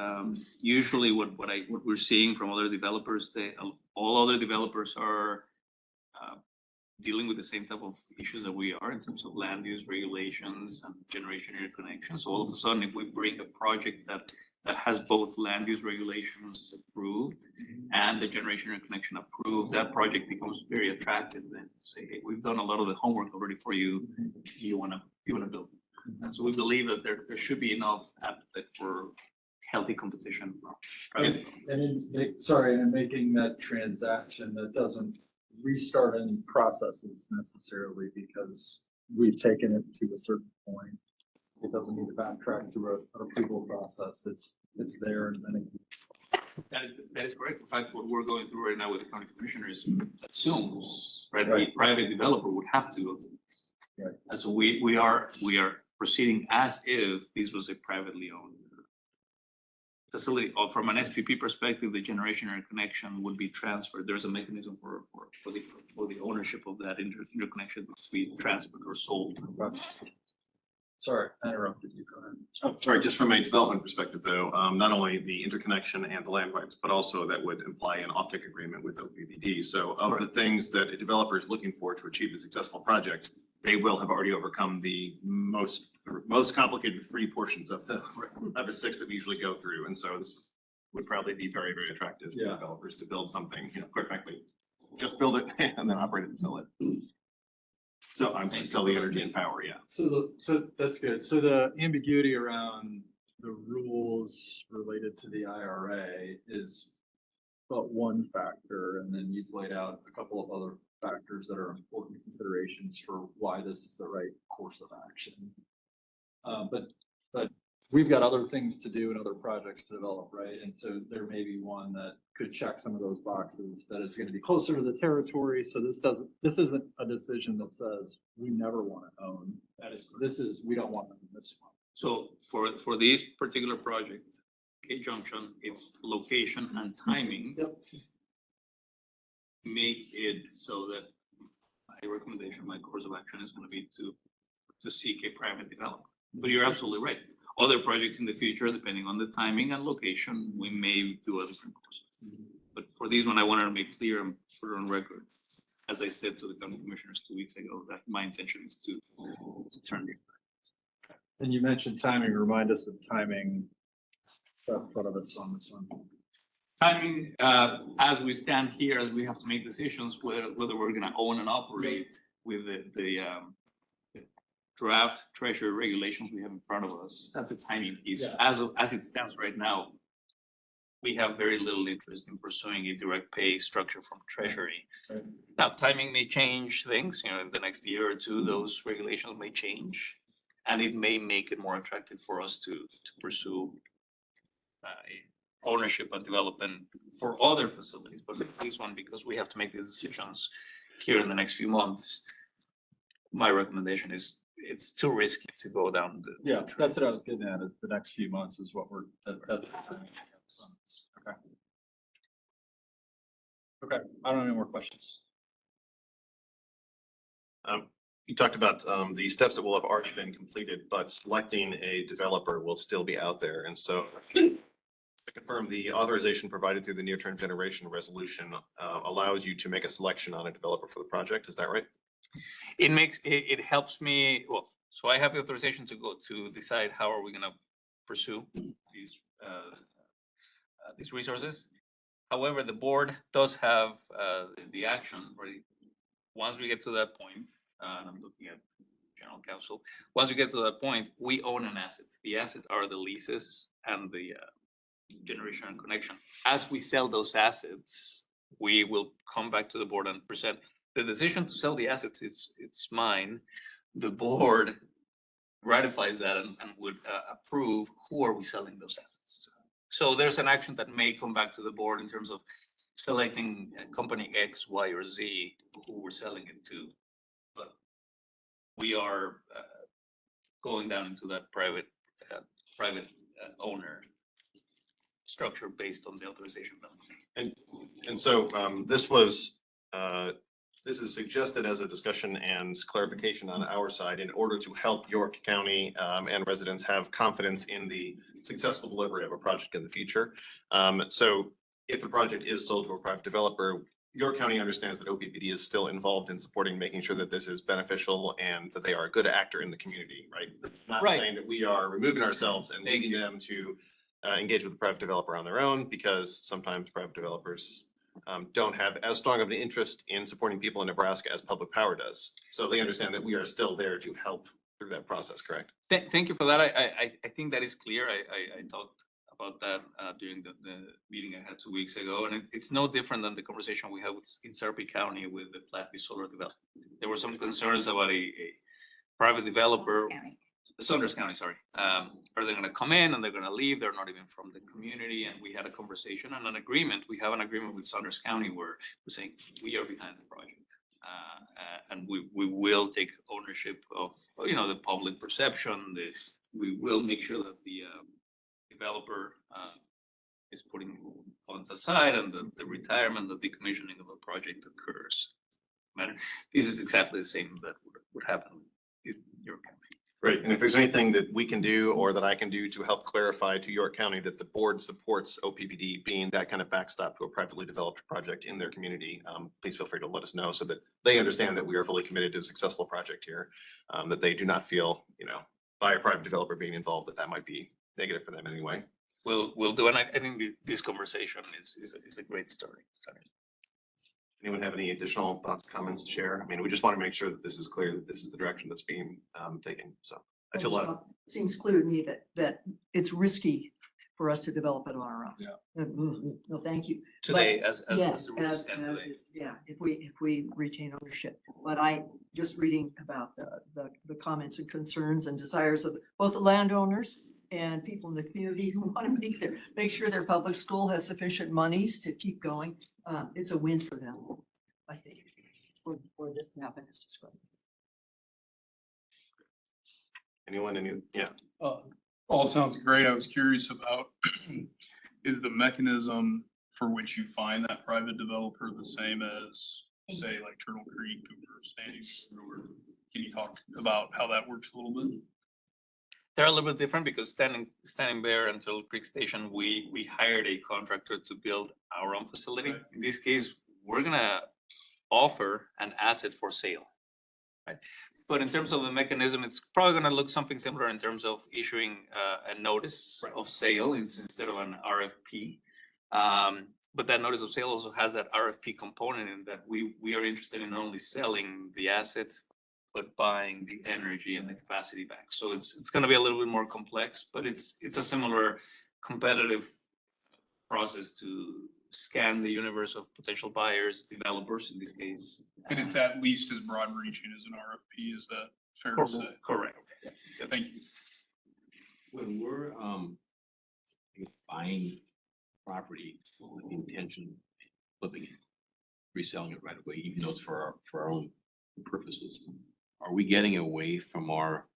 Usually what we're seeing from other developers, all other developers are dealing with the same type of issues that we are in terms of land use regulations and generation interconnection. So all of a sudden, if we bring a project that has both land use regulations approved and the generation interconnection approved, that project becomes very attractive then to say, hey, we've done a lot of the homework already for you. You wanna build. And so we believe that there should be enough appetite for healthy competition. And making that transaction that doesn't restart any processes necessarily because we've taken it to a certain point. It doesn't need to backtrack through an approval process. It's there and then That is correct. In fact, what we're going through right now with the county commissioners assumes, right, a private developer would have to go through this. Right. And so we are proceeding as if this was a privately owned facility. Or from an SPP perspective, the generation interconnection would be transferred. There's a mechanism for the ownership of that interconnection to be transferred or sold. Sorry, I interrupted you. Go ahead. Oh, sorry, just from a development perspective though, not only the interconnection and the land rights, but also that would imply an offtake agreement with OPPD. So of the things that a developer is looking for to achieve a successful project, they will have already overcome the most complicated 3 portions of the 6 that we usually go through. And so this would probably be very, very attractive to developers to build something, quite frankly, just build it and then operate it and sell it. So I'm going to sell the energy and power, yeah. So that's good. So the ambiguity around the rules related to the IRA is but one factor, and then you've laid out a couple of other factors that are important considerations for why this is the right course of action. But we've got other things to do and other projects to develop, right? And so there may be one that could check some of those boxes that is going to be closer to the territory. So this isn't a decision that says we never want to own. We don't want to own this one. So for this particular project, K-Junction, its location and timing make it so that my recommendation, my course of action is going to be to seek a private developer. But you're absolutely right. Other projects in the future, depending on the timing and location, we may do a different course. But for this one, I wanted to make clear and put it on record, as I said to the county commissioners 2 weeks ago, that my intention is to turn it. And you mentioned timing. Remind us of timing in front of us on this one. Timing, as we stand here, as we have to make decisions whether we're going to own and operate with the draft treasury regulations we have in front of us. That's a timing piece. As it stands right now, we have very little interest in pursuing a direct pay structure from treasury. Now, timing may change things. In the next year or 2, those regulations may change, and it may make it more attractive for us to pursue ownership and development for other facilities. But for this one, because we have to make these decisions here in the next few months, my recommendation is it's too risky to go down the. That's what I was getting at, is the next few months is what that's the time. Okay, I don't have any more questions. You talked about the steps that will have already been completed, but selecting a developer will still be out there. And so to confirm, the authorization provided through the near-term generation resolution allows you to make a selection on a developer for the project. Is that right? It helps me, so I have the authorization to decide how are we going to pursue these resources. However, the board does have the action ready. Once we get to that point, and I'm looking at general counsel, once we get to that point, we own an asset. The asset are the leases and the generation and connection. As we sell those assets, we will come back to the board and present. The decision to sell the assets, it's mine. The board ratifies that and would approve who are we selling those assets to. So there's an action that may come back to the board in terms of selecting company X, Y, or Z who we're selling it to. But we are going down into that private owner structure based on the authorization. And so this was This is suggested as a discussion and clarification on our side in order to help York County and residents have confidence in the successful delivery of a project in the future. So if the project is sold to a private developer, York County understands that OPPD is still involved in supporting, making sure that this is beneficial and that they are a good actor in the community, right? Not Right. saying that we are removing ourselves and leaving them to engage with the private developer on their own, because sometimes private developers don't have as strong of an interest in supporting people in Nebraska as public power does. So they understand that we are still there to help through that process, correct? Thank you for that. I think that is clear. I talked about that during the meeting I had 2 weeks ago, and it's no different than the conversation we had in Sarpy County with the Platte Solar Development. There were some concerns about a private developer. Saunders County, sorry. Are they going to come in and they're going to leave? They're not even from the community. And we had a conversation and an agreement. We have an agreement with Saunders County where we're saying we are behind the project. And we will take ownership of, the public perception. We will make sure that the developer is putting funds aside and the retirement, the decommissioning of a project occurs. This is exactly the same that would happen in your county. Right, and if there's anything that we can do or that I can do to help clarify to York County that the board supports OPPD being that kind of backstop to a privately developed project in their community, please feel free to let us know so that they understand that we are fully committed to a successful project here, that they do not feel, by a private developer being involved, that might be negative for them anyway. We'll do, and I think this conversation is a great story. Anyone have any additional thoughts, comments to share? I mean, we just want to make sure that this is clear, that this is the direction that's being taken. So I see a lot of. It seems clear to me that it's risky for us to develop it on our own. Yeah. No, thank you. Today, But as yes, the rules as stand today. it's- yeah, if we retain ownership. But just reading about the comments and concerns and desires of both the landowners and people in the community who want to make sure their public school has sufficient monies to keep going. It's a win for them, I think, for this to happen as described. Anyone, yeah. All sounds great. I was curious about, is the mechanism for which you find that private developer the same as, say, like Turtle Creek or Standing Brook? Can you talk about how that works a little bit? They're a little bit different because Standing Bear and Turtle Creek Station, we hired a contractor to build our own facility. Right. In this case, we're gonna offer an asset for sale, right? But in terms of the mechanism, it's probably gonna look something similar in terms of issuing a notice of sale instead of an RFP. But that notice of sale also has that RFP component in that we are interested in not only selling the asset, but buying the energy and the capacity back. So it's going to be a little bit more complex, but it's a similar competitive process to scan the universe of potential buyers, developers in this case. And it's at least as broad reaching as an RFP, is that fair to say? Correct. Yeah, thank you. When we're buying property with the intention of flipping it, reselling it right away, even though it's for our own purposes, are we getting away from our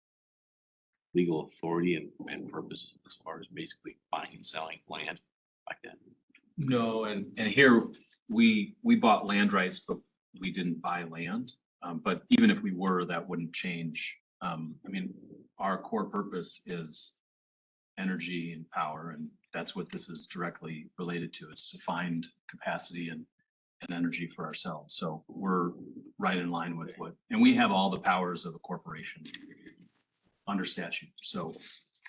legal authority and purpose as far as basically buying and selling land like that? No, and here we bought land rights, but we didn't buy land. But even if we were, that wouldn't change. I mean, our core purpose is energy and power, and that's what this is directly related to. It's to find capacity and energy for ourselves. So we're right in line with and we have all the powers of a corporation under statute. So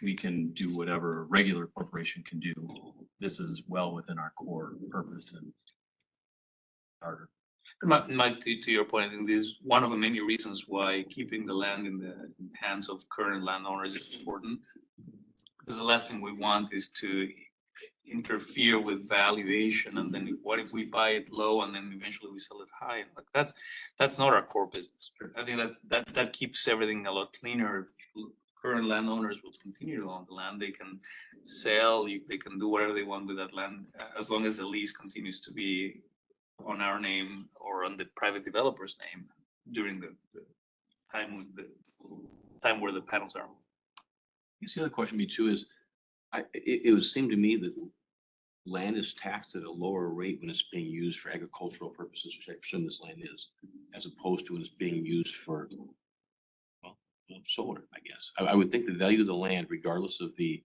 we can do whatever a regular corporation can do. This is well within our core purpose and charter. Mike, to your point, I think this is one of the many reasons why keeping the land in the hands of current landowners is important. Because the last thing we want is to interfere with valuation, and then what if we buy it low and then eventually we sell it high? Like that's not our core business. I think that keeps everything a lot cleaner. If current landowners will continue to own the land, they can sell, they can do whatever they want with that land, as long as the lease continues to be on our name or on the private developer's name during the time where the panels are. I guess the other question to me too is, it would seem to me that land is taxed at a lower rate when it's being used for agricultural purposes, which I presume this land is, as opposed to when it's being used for, well, solar, I guess. I would think the value of the land, regardless of the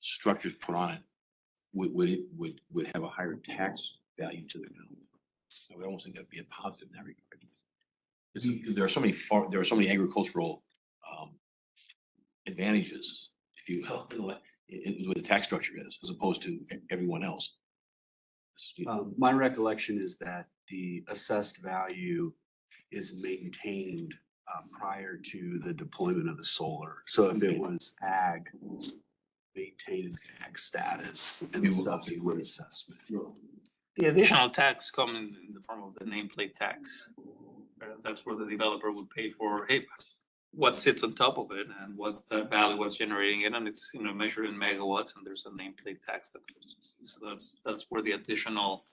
structures put on it, would have a higher tax value to the county. I would almost think that'd be a positive in that regard. Because there are so many agricultural advantages, if you will, in what the tax structure is, as opposed to everyone else. My recollection is that the assessed value is maintained prior to the deployment of the solar. So if it was ag, maintained ag status and the subsequent assessment. The additional tax comes in the form of the nameplate tax. That's where the developer would pay for, hey, what sits on top of it and what's the value, what's generating it, and it's, measured in megawatts, and there's a nameplate tax that goes. So that's where the additional,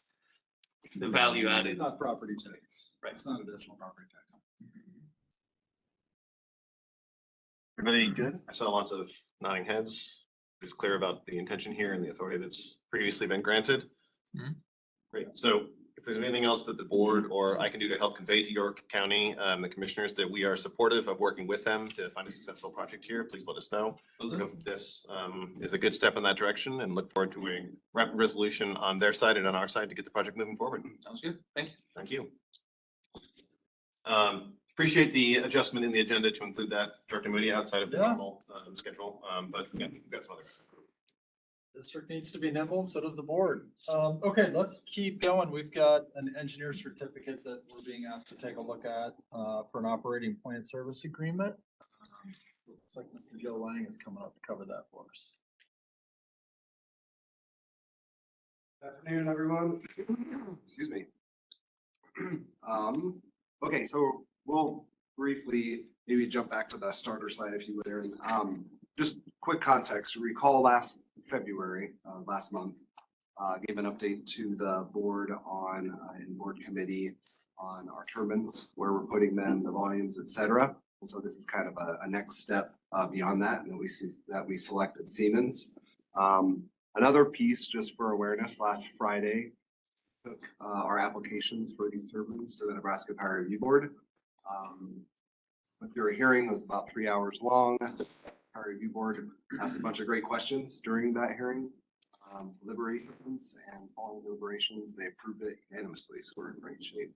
the value added. Not property tax. Right. It's not additional property tax. Everybody good? I saw lots of nodding heads. It's clear about the intention here and the authority that's previously been granted. Mhm. Great. So if there's anything else that the board or I can do to help convey to York County, the commissioners, that we are supportive of working with them to find a successful project here, please let us know. We hope this is a good step in that direction and look forward to a rapid resolution on their side and on our side to get the project moving forward. Sounds good. Thank you. Thank you. Appreciate the adjustment in the agenda to include that, Director Moody, outside of the normal schedule, but again, we've got some other. District needs to be nimble, and so does the board. Okay, let's keep going. We've got an engineer certificate that we're being asked to take a look at for an operating plant service agreement. Looks like Mr. Joe Lang is coming up to cover that for us. Afternoon, everyone. Excuse me. Okay, so we'll briefly maybe jump back to the starter slide if you would, Aaron. Just quick context. Recall last February, last month, gave an update to the board on in board committee on our turbines, where we're putting them, the volumes, et cetera. And so this is kind of a next step beyond that, and then we see that we selected Siemens. Another piece, just for awareness, last Friday, took our applications for these turbines to the Nebraska Power Review Board. Your hearing was about 3 hours long. Our review board asked a bunch of great questions during that hearing. Deliberations and following deliberations, they approved it unanimously, so we're in great shape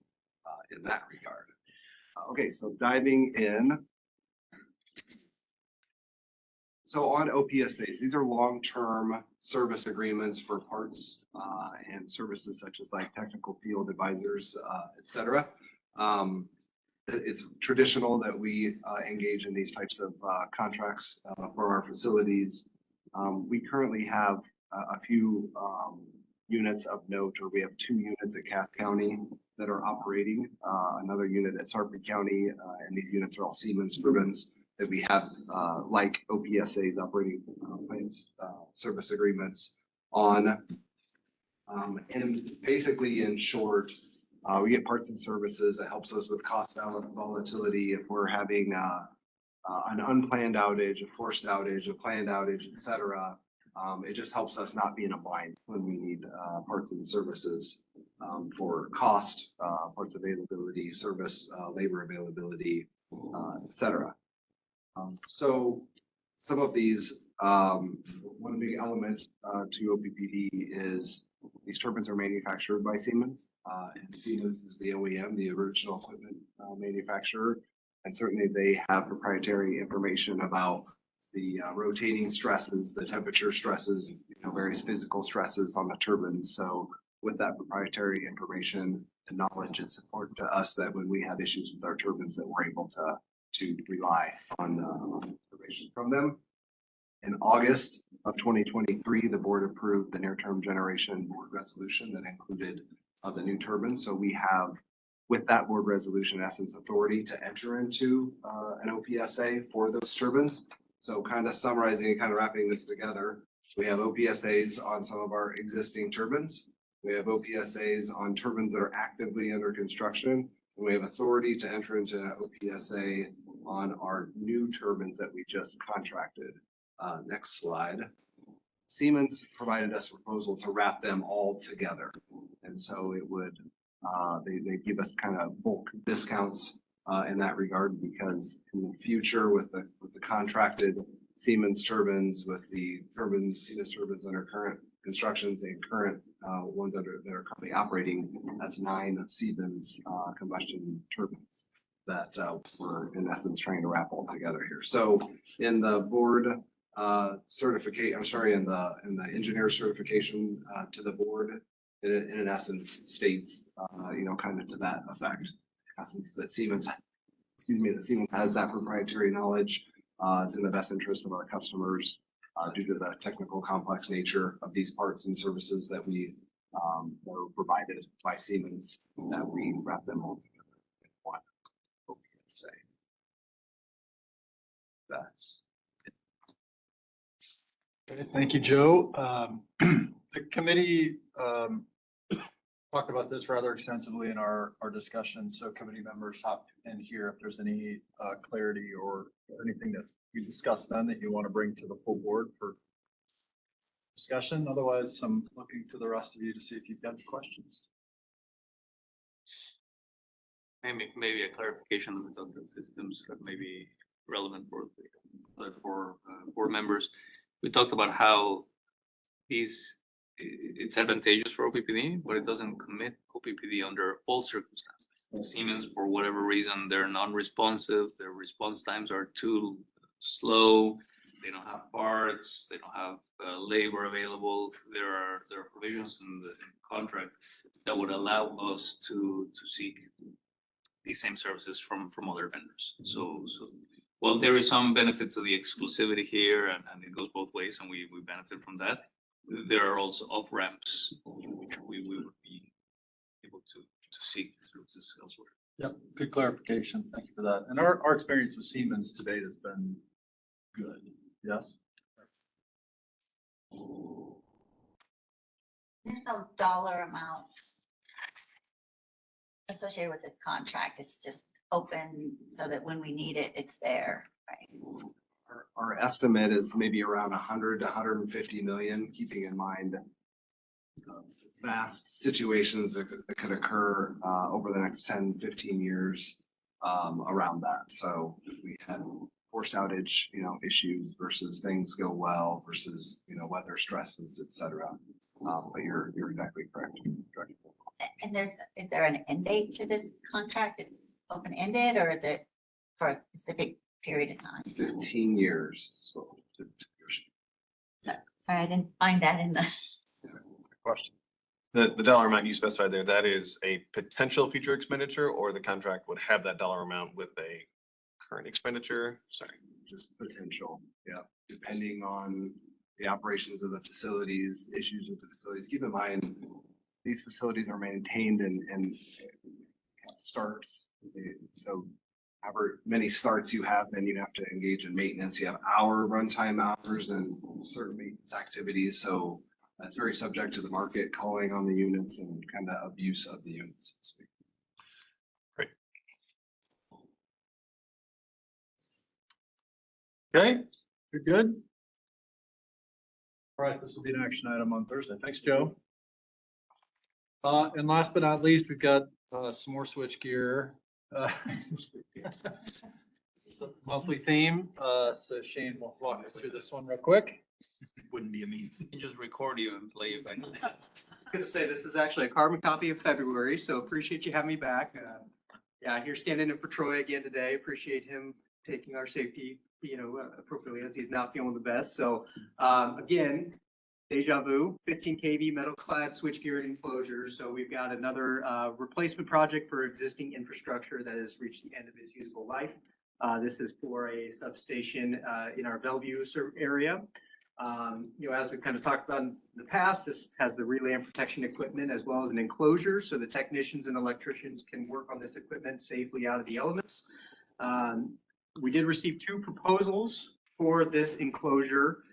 in that regard. Okay, so diving in. So on OPSAs, these are long-term service agreements for parts and services such as like technical field advisors, et cetera. It's traditional that we engage in these types of contracts for our facilities. We currently have a few units of note, or we have 2 units at Cass County that are operating, another unit at Sarpy County, and these units are all Siemens turbines that we have like OPSAs, operating plants service agreements on. And basically, in short, we get parts and services that helps us with cost volatility if we're having an unplanned outage, a forced outage, a planned outage, et cetera. It just helps us not be in a bind when we need parts and services for cost, parts availability, service, labor availability, et cetera. So some of these, one big element to OPPD is these turbines are manufactured by Siemens, and Siemens is the OEM, the original equipment manufacturer. And certainly they have proprietary information about the rotating stresses, the temperature stresses, various physical stresses on the turbines. So with that proprietary information and knowledge, it's important to us that when we have issues with our turbines, that we're able to rely on information from them. In August of 2023, the board approved the near-term generation board resolution that included the new turbines. So we have, with that board resolution, in essence, authority to enter into an OPSA for those turbines. So kind of summarizing and kind of wrapping this together, we have OPSAs on some of our existing turbines. We have OPSAs on turbines that are actively under construction. And we have authority to enter into an OPSA on our new turbines that we just contracted. Next slide. Siemens provided us a proposal to wrap them all together. And so it would, they give us kind of bulk discounts in that regard, because in the future with the contracted Siemens turbines, with the Siemens turbines under current constructions and current ones that are currently operating, that's 9 Siemens combustion turbines that we're in essence trying to wrap all together here. So in the board certificate, I'm sorry, in the engineer certification to the board, it in essence states, you know, kind of to that effect. In essence, that Siemens, that Siemens has that proprietary knowledge. It's in the best interest of our customers due to the technical complex nature of these parts and services that are provided by Siemens, that we wrap them all together in one OPSA. That's Thank you, Joe. The committee talked about this rather extensively in our discussion. So committee members hop in here if there's any clarity or anything that we discussed then that you want to bring to the full board for discussion. Otherwise, I'm looking to the rest of you to see if you've got any questions. Maybe a clarification on the redundant systems that may be relevant for board members. We talked about how it's advantageous for OPPD, but it doesn't commit OPPD under all circumstances. If Siemens, for whatever reason, they're non-responsive, their response times are too slow, they don't have parts, they don't have labor available. There are provisions in the contract that would allow us to seek these same services from other vendors. So well, there is some benefit to the exclusivity here, and it goes both ways, and we benefit from that. There are also off ramps which we would be able to seek through this elsewhere. Yep, good clarification. Thank you for that. And our experience with Siemens to date has been good. Yes. There's no dollar amount associated with this contract. It's just open so that when we need it, it's there, right? our estimate is maybe around 100 to 150 million, keeping in mind vast situations that could occur over the next 10, 15 years around that. So if we had forced outage, issues versus things go well versus, weather stresses, et cetera. But you're exactly correct. And is there an end date to this contract? It's open-ended, or is it for a specific period of time? 15 years. Sorry, I didn't find that in the. Question. The dollar amount you specified there, that is a potential future expenditure, or the contract would have that dollar amount with a current expenditure? Sorry. Just potential, yeah, depending on the operations of the facilities, issues with the facilities. Keep in mind, these facilities are maintained and starts. So however many starts you have, then you have to engage in maintenance. You have hour runtime hours and certain maintenance activities. So that's very subject to the market calling on the units and kind of abuse of the units, so to speak. Great. Okay. You're good. All right, this will be an action item on Thursday. Thanks, Joe. And last but not least, we've got some more switch gear. It's a monthly theme. So Shane will walk us through this one real quick. Wouldn't be a mean. You can just record you and play it back. Good to say this is actually a carbon copy of February, so appreciate you having me back. Yeah, here standing in for Troy again today. Appreciate him taking our safety, appropriately as he's not feeling the best. So again, deja vu, 15 kV metal clad switchgear enclosures. So we've got another replacement project for existing infrastructure that has reached the end of its usable life. This is for a substation in our Bellevue area. As we kind of talked about in the past, this has the relay and protection equipment as well as an enclosure so the technicians and electricians can work on this equipment safely out of the elements. We did receive 2 proposals for this enclosure.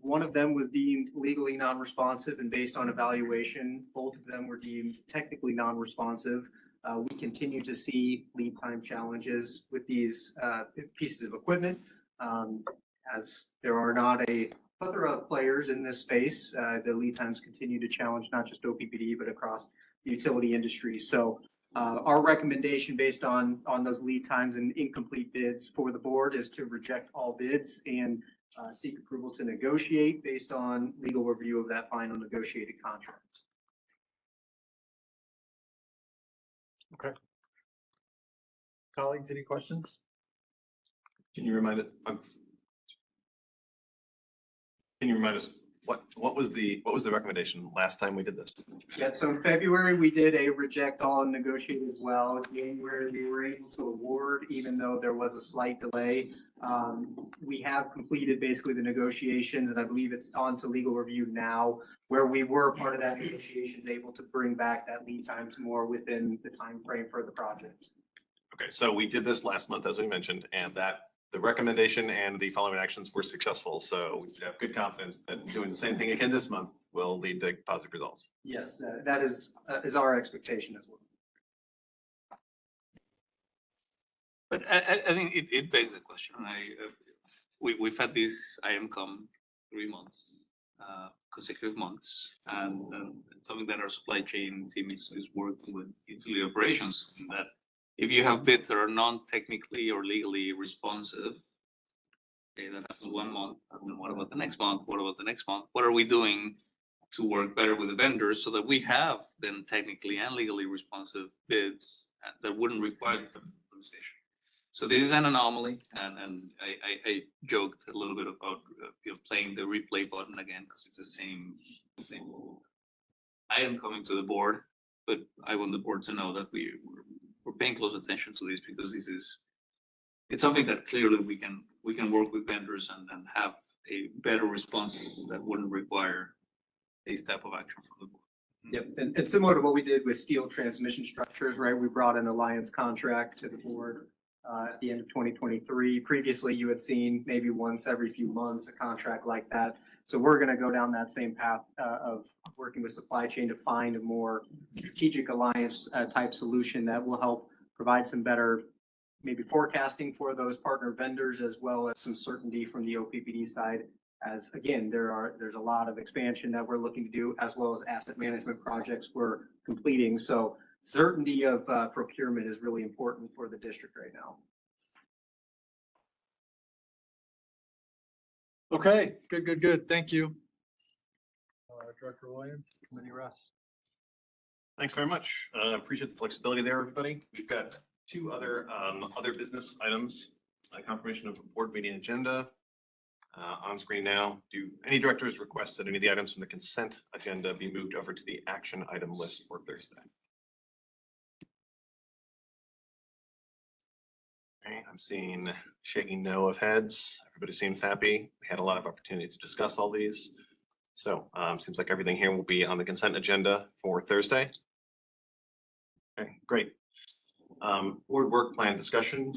One of them was deemed legally non-responsive, and based on evaluation, both of them were deemed technically non-responsive. We continue to see lead time challenges with these pieces of equipment, as there are not a plethora of players in this space. The lead times continue to challenge not just OPPD, but across the utility industry. So our recommendation based on those lead times and incomplete bids for the board is to reject all bids and seek approval to negotiate based on legal review of that final negotiated contract. Okay. Colleagues, any questions? Can you remind us what was the recommendation last time we did this? Yeah, so in February, we did a reject all and negotiate as well. January, we were able to award, even though there was a slight delay. We have completed basically the negotiations, and I believe it's on to legal review now, where we were part of that negotiations, able to bring back that lead times more within the time frame for the project. Okay, so we did this last month, as we mentioned, and that the recommendation and the following actions were successful. So we have good confidence that doing the same thing again this month will lead to positive results. Yes, that is our expectation as well. But I think it begs the question. We've had this IMCOM 3 months, consecutive months, and something that our supply chain team is working with utility operations, in that if you have bids that are non-technically or legally responsive, okay, that happens 1 month, and then what about the next month? What about the next month? What are we doing to work better with the vendors so that we have then technically and legally responsive bids that wouldn't require the implementation? So this is an anomaly, and I joked a little bit about playing the replay button again, because it's the same. I am coming to the board, but I want the board to know that we're paying close attention to this, because it's something that clearly we can work with vendors and have a better responses that wouldn't require this type of action from the board. Yep, and similar to what we did with steel transmission structures, right? We brought an alliance contract to the board at the end of 2023. Previously, you had seen maybe once every few months a contract like that. So we're going to go down that same path of working with supply chain to find a more strategic alliance type solution that will help provide some better maybe forecasting for those partner vendors, as well as some certainty from the OPPD side. As again, there's a lot of expansion that we're looking to do, as well as asset management projects we're completing. So certainty of procurement is really important for the district right now. Okay, good. Thank you. Director Williams, committee rest. Thanks very much. Appreciate the flexibility there, everybody. We've got two other business items, confirmation of board meeting agenda on screen now. Do any directors request that any of the items from the consent agenda be moved over to the action item list for Thursday? Okay, I'm seeing shaking no of heads. Everybody seems happy. We had a lot of opportunity to discuss all these. So seems like everything here will be on the consent agenda for Thursday. Okay, great. Board work plan discussion.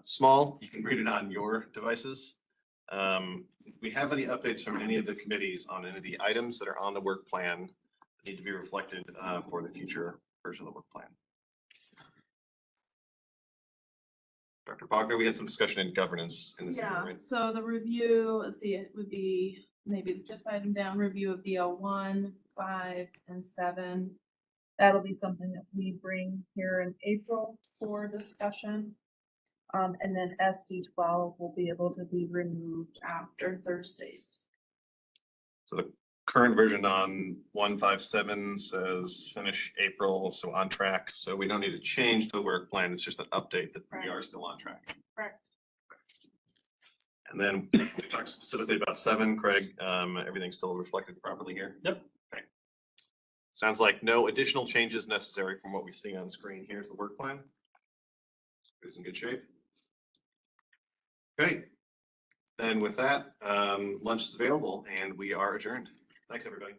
Small, you can read it on your devices. If we have any updates from any of the committees on any of the items that are on the work plan that need to be reflected for the future version of the work plan. Dr. Bogner, we had some discussion in governance in this. Yeah, right? so the review, let's see, it would be maybe the fifth item down, review of DL 1, 5, and 7. That'll be something that we bring here in April for discussion. And then SD 12 will be able to be removed after Thursdays. So the current version on 157 says finish April, so on track. So we don't need to change the work plan. It's just an update that we are still on track. Correct. And then we talked specifically about 7, Craig. Everything's still reflected properly here? Yep. Okay. Sounds like no additional changes necessary from what we see on screen. Here's the work plan. It's in good shape. Great. Then with that, lunch is available and we are adjourned. Thanks, everybody.